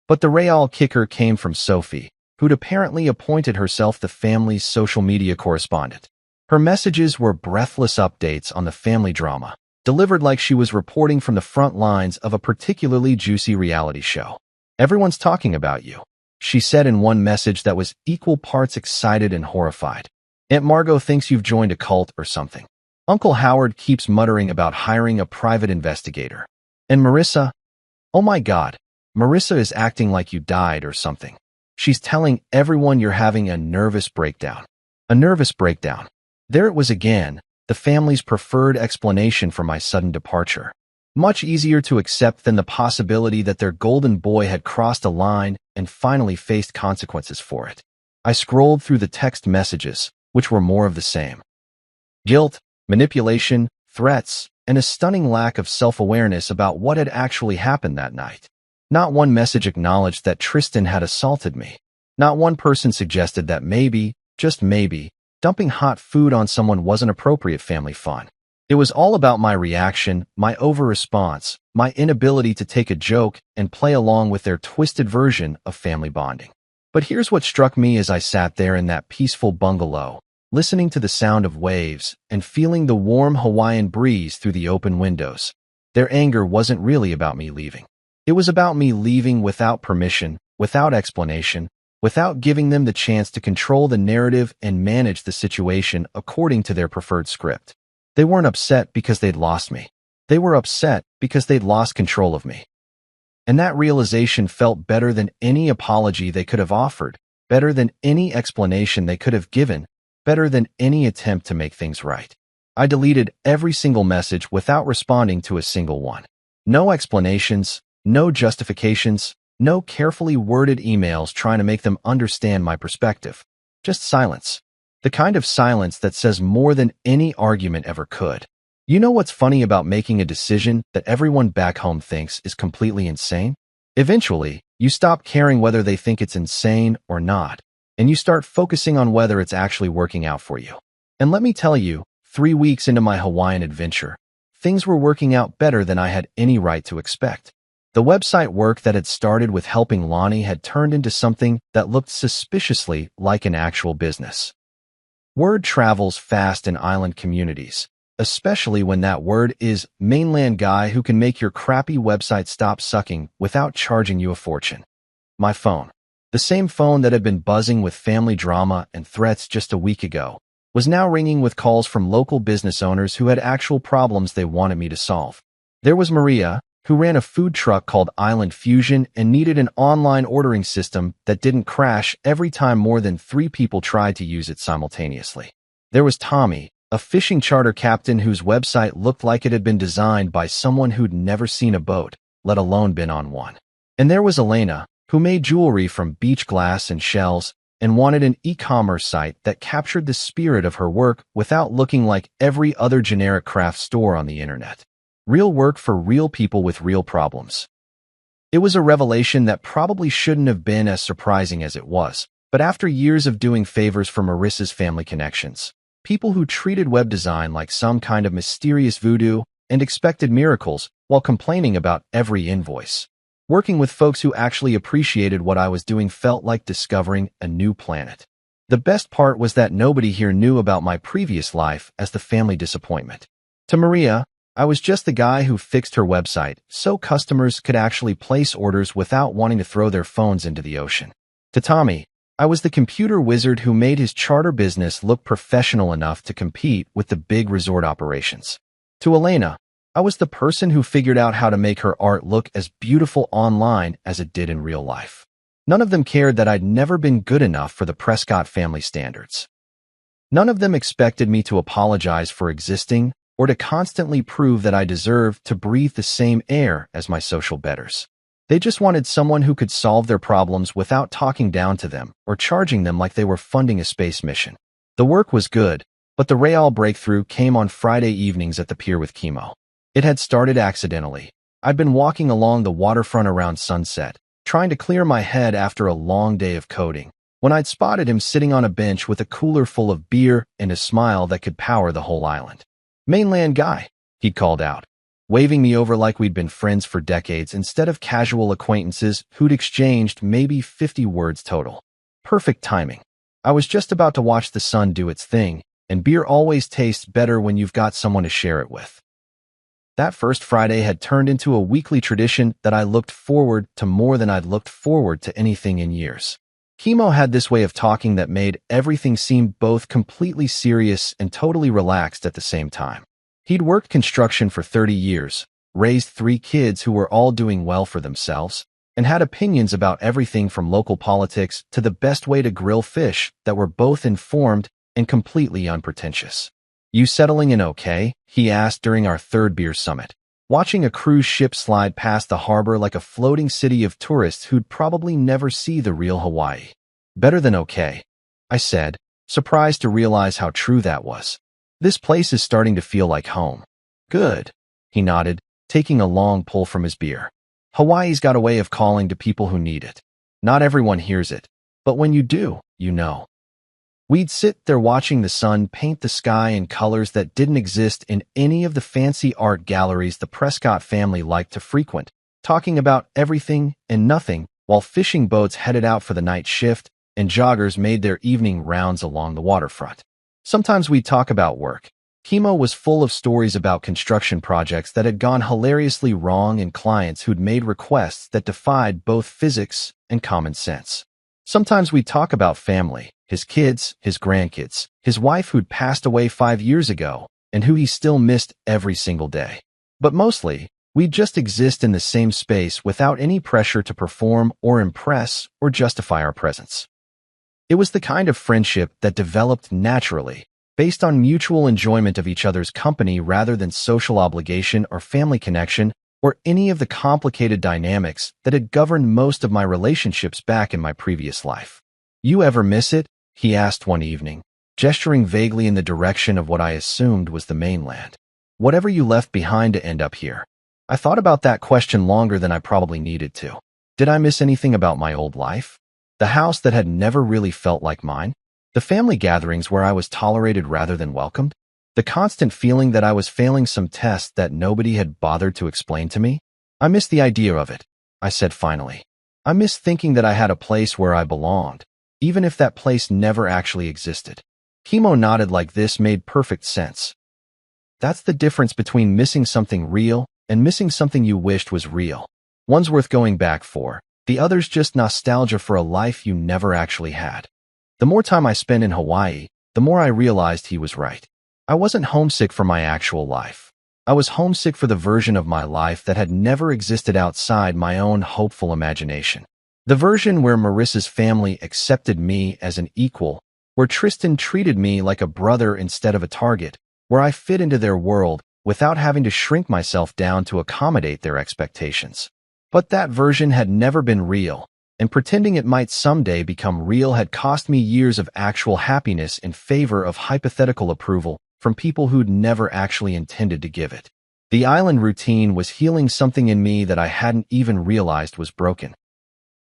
S1: But the real kicker came from Sophie, who'd apparently appointed herself the family's social media correspondent. Her messages were breathless updates on the family drama, delivered like she was reporting from the front lines of a particularly juicy reality show. Everyone's talking about you, she said in one message that was equal parts excited and horrified. Aunt Margot thinks you've joined a cult or something. Uncle Howard keeps muttering about hiring a private investigator. And Marissa? Oh my God, Marissa is acting like you died or something. She's telling everyone you're having a nervous breakdown. A nervous breakdown. There it was again, the family's preferred explanation for my sudden departure. Much easier to accept than the possibility that their golden boy had crossed a line and finally faced consequences for it. I scrolled through the text messages, which were more of the same. Guilt, manipulation, threats, and a stunning lack of self-awareness about what had actually happened that night. Not one message acknowledged that Tristan had assaulted me. Not one person suggested that maybe, just maybe, dumping hot food on someone wasn't appropriate family fun. It was all about my reaction, my over-response, my inability to take a joke and play along with their twisted version of family bonding. But here's what struck me as I sat there in that peaceful bungalow, listening to the sound of waves and feeling the warm Hawaiian breeze through the open windows. Their anger wasn't really about me leaving. It was about me leaving without permission, without explanation, without giving them the chance to control the narrative and manage the situation according to their preferred script. They weren't upset because they'd lost me. They were upset because they'd lost control of me. And that realization felt better than any apology they could have offered, better than any explanation they could have given, better than any attempt to make things right. I deleted every single message without responding to a single one. No explanations, no justifications, no carefully worded emails trying to make them understand my perspective. Just silence. The kind of silence that says more than any argument ever could. You know what's funny about making a decision that everyone back home thinks is completely insane? Eventually, you stop caring whether they think it's insane or not, and you start focusing on whether it's actually working out for you. And let me tell you, 3 weeks into my Hawaiian adventure, things were working out better than I had any right to expect. The website work that had started with helping Lonnie had turned into something that looked suspiciously like an actual business. Word travels fast in island communities, especially when that word is mainland guy who can make your crappy website stop sucking without charging you a fortune. My phone, the same phone that had been buzzing with family drama and threats just a week ago, was now ringing with calls from local business owners who had actual problems they wanted me to solve. There was Maria, who ran a food truck called Island Fusion and needed an online ordering system that didn't crash every time more than 3 people tried to use it simultaneously. There was Tommy, a fishing charter captain whose website looked like it had been designed by someone who'd never seen a boat, let alone been on one. And there was Elena, who made jewelry from beach glass and shells and wanted an e-commerce site that captured the spirit of her work without looking like every other generic craft store on the internet. Real work for real people with real problems. It was a revelation that probably shouldn't have been as surprising as it was, but after years of doing favors for Marissa's family connections, People who treated web design like some kind of mysterious voodoo and expected miracles while complaining about every invoice. Working with folks who actually appreciated what I was doing felt like discovering a new planet. The best part was that nobody here knew about my previous life as the family disappointment. To Maria, I was just the guy who fixed her website so customers could actually place orders without wanting to throw their phones into the ocean. To Tommy, I was the computer wizard who made his charter business look professional enough to compete with the big resort operations. To Elena, I was the person who figured out how to make her art look as beautiful online as it did in real life. None of them cared that I'd never been good enough for the Prescott family standards. None of them expected me to apologize for existing or to constantly prove that I deserved to breathe the same air as my social betters. They just wanted someone who could solve their problems without talking down to them or charging them like they were funding a space mission. The work was good, but the real breakthrough came on Friday evenings at the pier with Chemo. It had started accidentally. I'd been walking along the waterfront around sunset, trying to clear my head after a long day of coding, when I'd spotted him sitting on a bench with a cooler full of beer and a smile that could power the whole island. "Mainland guy," he'd called out, waving me over like we'd been friends for decades instead of casual acquaintances who'd exchanged maybe 50 words total. Perfect timing. I was just about to watch the sun do its thing, and beer always tastes better when you've got someone to share it with. That first Friday had turned into a weekly tradition that I looked forward to more than I'd looked forward to anything in years. Chemo had this way of talking that made everything seem both completely serious and totally relaxed at the same time. He'd worked construction for 30 years, raised 3 kids who were all doing well for themselves, and had opinions about everything from local politics to the best way to grill fish that were both informed and completely unpretentious. "You settling in okay?" he asked during our 3rd beer summit, watching a cruise ship slide past the harbor like a floating city of tourists who'd probably never see the real Hawaii. "Better than okay," I said, surprised to realize how true that was. "This place is starting to feel like home." "Good," he nodded, taking a long pull from his beer. "Hawaii's got a way of calling to people who need it. Not everyone hears it, but when you do, you know." We'd sit there watching the sun paint the sky in colors that didn't exist in any of the fancy art galleries the Prescott family liked to frequent, talking about everything and nothing while fishing boats headed out for the night shift and joggers made their evening rounds along the waterfront. Sometimes we'd talk about work. Chemo was full of stories about construction projects that had gone hilariously wrong and clients who'd made requests that defied both physics and common sense. Sometimes we'd talk about family, his kids, his grandkids, his wife who'd passed away 5 years ago, and who he still missed every single day. But mostly, we'd just exist in the same space without any pressure to perform or impress or justify our presence. It was the kind of friendship that developed naturally, based on mutual enjoyment of each other's company rather than social obligation or family connection or any of the complicated dynamics that had governed most of my relationships back in my previous life. "You ever miss it?" he asked one evening, gesturing vaguely in the direction of what I assumed was the mainland. "Whatever you left behind to end up here?" I thought about that question longer than I probably needed to. Did I miss anything about my old life? The house that had never really felt like mine? The family gatherings where I was tolerated rather than welcomed? The constant feeling that I was failing some test that nobody had bothered to explain to me? "I miss the idea of it," I said finally. "I miss thinking that I had a place where I belonged, even if that place never actually existed." Chemo nodded like this made perfect sense. That's the difference between missing something real and missing something you wished was real. One's worth going back for, the other's just nostalgia for a life you never actually had. The more time I spent in Hawaii, the more I realized he was right. I wasn't homesick for my actual life. I was homesick for the version of my life that had never existed outside my own hopeful imagination. The version where Marissa's family accepted me as an equal, where Tristan treated me like a brother instead of a target, where I fit into their world without having to shrink myself down to accommodate their expectations. But that version had never been real, and pretending it might someday become real had cost me years of actual happiness in favor of hypothetical approval from people who'd never actually intended to give it. The island routine was healing something in me that I hadn't even realized was broken.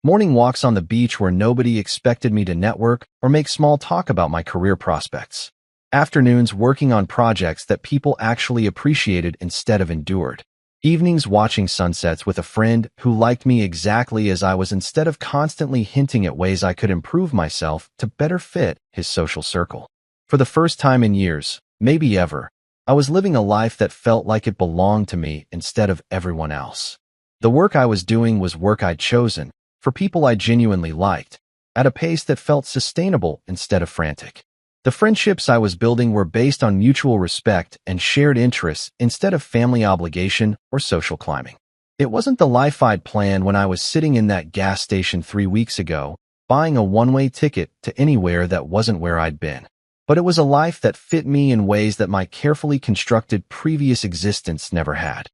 S1: Morning walks on the beach where nobody expected me to network or make small talk about my career prospects. Afternoons working on projects that people actually appreciated instead of endured. Evenings watching sunsets with a friend who liked me exactly as I was instead of constantly hinting at ways I could improve myself to better fit his social circle. For the first time in years, maybe ever, I was living a life that felt like it belonged to me instead of everyone else. The work I was doing was work I'd chosen, for people I genuinely liked, at a pace that felt sustainable instead of frantic. The friendships I was building were based on mutual respect and shared interests instead of family obligation or social climbing. It wasn't the life I'd planned when I was sitting in that gas station 3 weeks ago, buying a one-way ticket to anywhere that wasn't where I'd been. But it was a life that fit me in ways that my carefully constructed previous existence never had.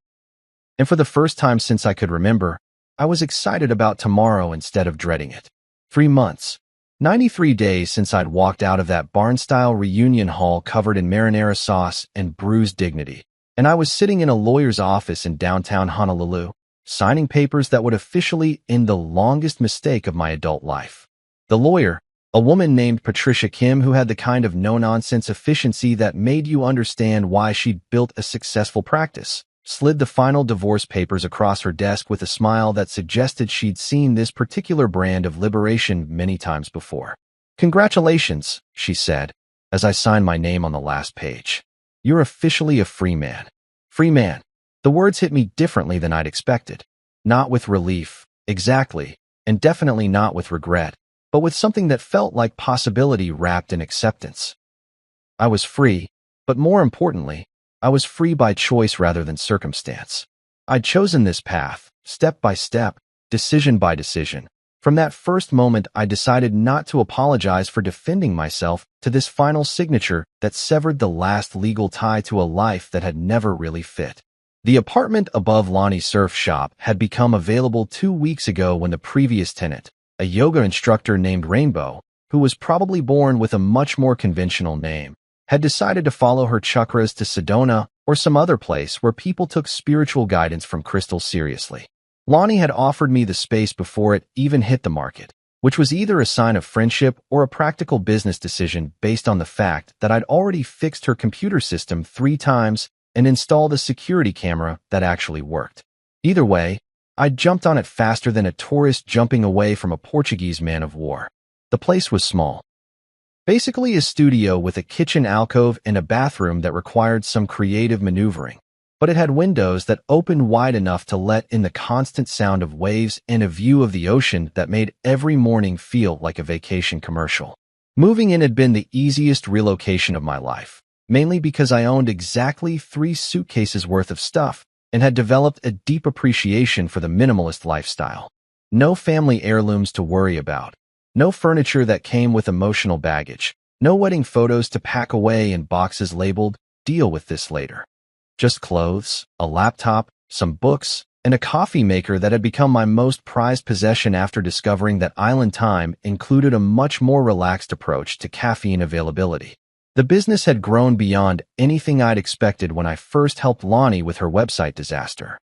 S1: And for the first time since I could remember, I was excited about tomorrow instead of dreading it. 3 months. 93 days since I'd walked out of that barn-style reunion hall covered in marinara sauce and bruised dignity, and I was sitting in a lawyer's office in downtown Honolulu, signing papers that would officially end the longest mistake of my adult life. The lawyer, a woman named Patricia Kim who had the kind of no-nonsense efficiency that made you understand why she'd built a successful practice, slid the final divorce papers across her desk with a smile that suggested she'd seen this particular brand of liberation many times before. "Congratulations," she said, as I signed my name on the last page. "You're officially a free man." Free man. The words hit me differently than I'd expected. Not with relief, exactly, and definitely not with regret, but with something that felt like possibility wrapped in acceptance. I was free, but more importantly, I was free by choice rather than circumstance. I'd chosen this path, step by step, decision by decision. From that first moment, I decided not to apologize for defending myself to this final signature that severed the last legal tie to a life that had never really fit. The apartment above Lonnie's surf shop had become available 2 weeks ago when the previous tenant, a yoga instructor named Rainbow, who was probably born with a much more conventional name, had decided to follow her chakras to Sedona or some other place where people took spiritual guidance from crystals seriously. Lonnie had offered me the space before it even hit the market, which was either a sign of friendship or a practical business decision based on the fact that I'd already fixed her computer system 3 times and installed a security camera that actually worked. Either way, I jumped on it faster than a tourist jumping away from a Portuguese man of war. The place was small. Basically a studio with a kitchen alcove and a bathroom that required some creative maneuvering, but it had windows that opened wide enough to let in the constant sound of waves and a view of the ocean that made every morning feel like a vacation commercial. Moving in had been the easiest relocation of my life, mainly because I owned exactly 3 suitcases worth of stuff and had developed a deep appreciation for the minimalist lifestyle. No family heirlooms to worry about. No furniture that came with emotional baggage. No wedding photos to pack away in boxes labeled, "Deal with this later." Just clothes, a laptop, some books, and a coffee maker that had become my most prized possession after discovering that Island Time included a much more relaxed approach to caffeine availability. The business had grown beyond anything I'd expected when I first helped Lonnie with her website disaster.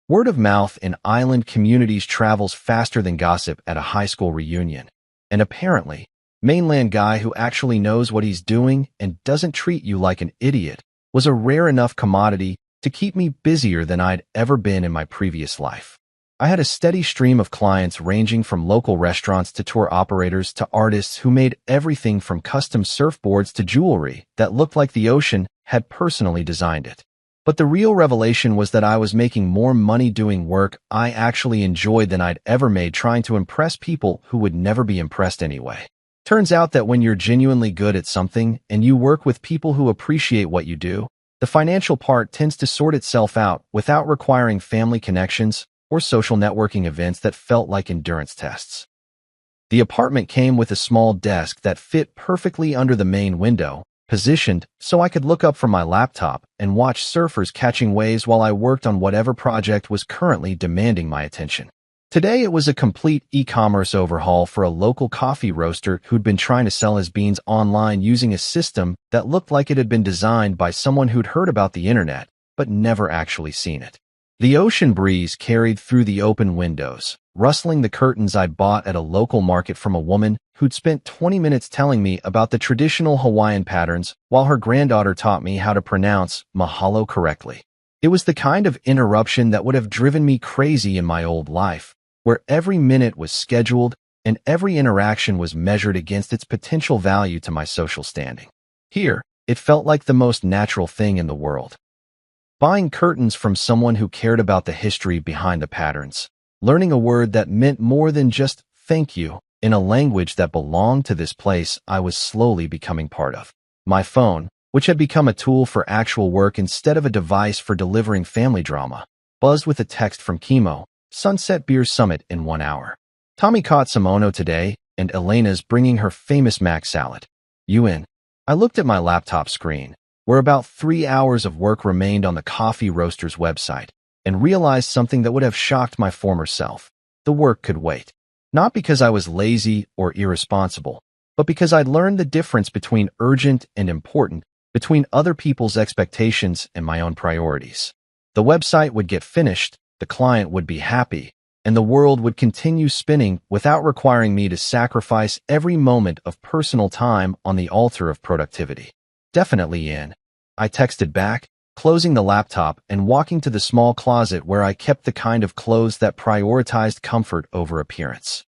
S1: Word of mouth in island communities travels faster than gossip at a high school reunion. And apparently, mainland guy who actually knows what he's doing and doesn't treat you like an idiot was a rare enough commodity to keep me busier than I'd ever been in my previous life. I had a steady stream of clients ranging from local restaurants to tour operators to artists who made everything from custom surfboards to jewelry that looked like the ocean had personally designed it. But the real revelation was that I was making more money doing work I actually enjoyed than I'd ever made trying to impress people who would never be impressed anyway. Turns out that when you're genuinely good at something and you work with people who appreciate what you do, the financial part tends to sort itself out without requiring family connections or social networking events that felt like endurance tests. The apartment came with a small desk that fit perfectly under the main window, positioned so I could look up from my laptop and watch surfers catching waves while I worked on whatever project was currently demanding my attention. Today it was a complete e-commerce overhaul for a local coffee roaster who'd been trying to sell his beans online using a system that looked like it had been designed by someone who'd heard about the internet, but never actually seen it. The ocean breeze carried through the open windows, rustling the curtains I bought at a local market from a woman who'd spent 20 minutes telling me about the traditional Hawaiian patterns while her granddaughter taught me how to pronounce mahalo correctly. It was the kind of interruption that would have driven me crazy in my old life, where every minute was scheduled and every interaction was measured against its potential value to my social standing. Here, it felt like the most natural thing in the world. Buying curtains from someone who cared about the history behind the patterns, learning a word that meant more than just thank you in a language that belonged to this place I was slowly becoming part of. My phone, which had become a tool for actual work instead of a device for delivering family drama, buzzed with a text from Kimo, Sunset Beer Summit in 1 hour. Tommy caught some Ono today, and Elena's bringing her famous mac salad. You in? I looked at my laptop screen, where about 3 hours of work remained on the Coffee Roasters website, and realized something that would have shocked my former self. The work could wait. Not because I was lazy or irresponsible, but because I'd learned the difference between urgent and important, between other people's expectations and my own priorities. The website would get finished, the client would be happy, and the world would continue spinning without requiring me to sacrifice every moment of personal time on the altar of productivity. Definitely in. I texted back, closing the laptop and walking to the small closet where I kept the kind of clothes that prioritized comfort over appearance.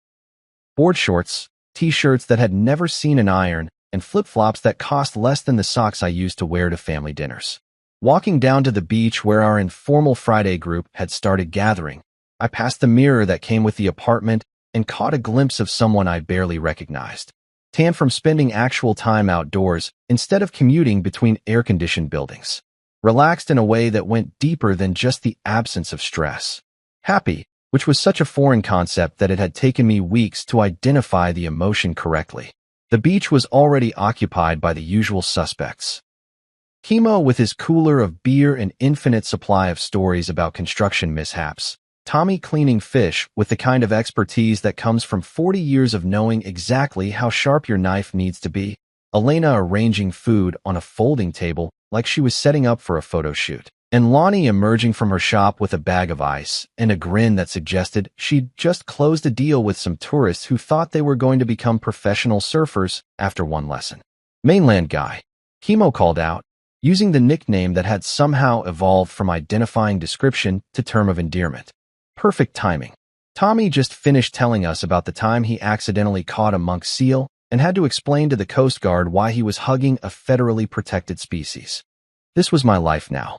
S1: Board shorts, t-shirts that had never seen an iron, and flip-flops that cost less than the socks I used to wear to family dinners. Walking down to the beach where our informal Friday group had started gathering, I passed the mirror that came with the apartment and caught a glimpse of someone I barely recognized. Tan from spending actual time outdoors instead of commuting between air-conditioned buildings. Relaxed in a way that went deeper than just the absence of stress. Happy, which was such a foreign concept that it had taken me weeks to identify the emotion correctly. The beach was already occupied by the usual suspects. Kimo with his cooler of beer and infinite supply of stories about construction mishaps. Tommy cleaning fish with the kind of expertise that comes from 40 years of knowing exactly how sharp your knife needs to be. Elena arranging food on a folding table like she was setting up for a photo shoot. And Lonnie emerging from her shop with a bag of ice and a grin that suggested she'd just closed a deal with some tourists who thought they were going to become professional surfers after one lesson. Mainland guy, Kimo called out, using the nickname that had somehow evolved from identifying description to term of endearment. Perfect timing. Tommy just finished telling us about the time he accidentally caught a monk seal and had to explain to the Coast Guard why he was hugging a federally protected species. This was my life now.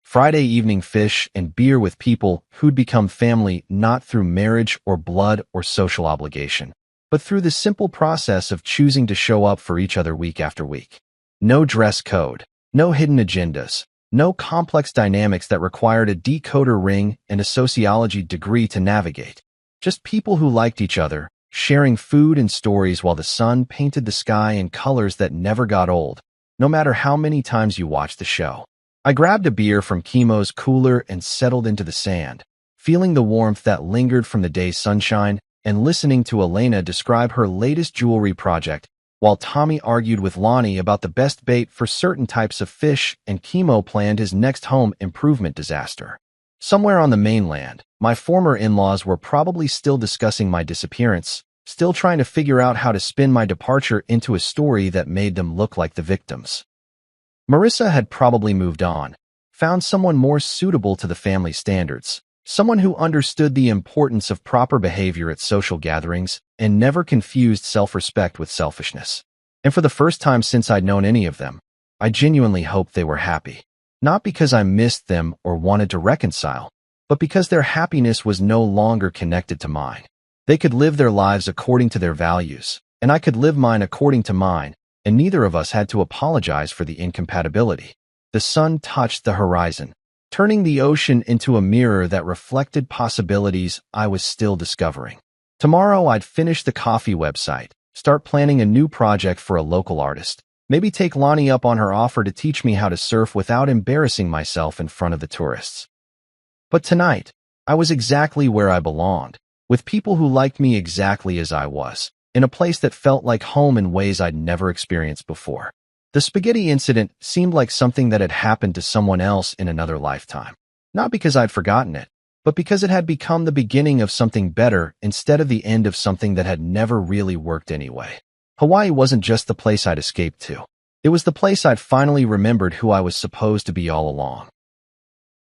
S1: Friday evening fish and beer with people who'd become family not through marriage or blood or social obligation, but through the simple process of choosing to show up for each other week after week. No dress code, no hidden agendas, no complex dynamics that required a decoder ring and a sociology degree to navigate. Just people who liked each other, sharing food and stories while the sun painted the sky in colors that never got old, no matter how many times you watched the show. I grabbed a beer from Kimo's cooler and settled into the sand, feeling the warmth that lingered from the day's sunshine and listening to Elena describe her latest jewelry project, while Tommy argued with Lonnie about the best bait for certain types of fish and Kimo planned his next home improvement disaster. Somewhere on the mainland, my former in-laws were probably still discussing my disappearance, still trying to figure out how to spin my departure into a story that made them look like the victims. Marissa had probably moved on, found someone more suitable to the family standards, someone who understood the importance of proper behavior at social gatherings and never confused self-respect with selfishness. And for the first time since I'd known any of them, I genuinely hoped they were happy. Not because I missed them or wanted to reconcile, but because their happiness was no longer connected to mine. They could live their lives according to their values, and I could live mine according to mine, and neither of us had to apologize for the incompatibility. The sun touched the horizon, turning the ocean into a mirror that reflected possibilities I was still discovering. Tomorrow I'd finish the coffee website, start planning a new project for a local artist, maybe take Lonnie up on her offer to teach me how to surf without embarrassing myself in front of the tourists. But tonight, I was exactly where I belonged, with people who liked me exactly as I was, in a place that felt like home in ways I'd never experienced before. The spaghetti incident seemed like something that had happened to someone else in another lifetime. Not because I'd forgotten it, but because it had become the beginning of something better instead of the end of something that had never really worked anyway. Hawaii wasn't just the place I'd escaped to. It was the place I'd finally remembered who I was supposed to be all along.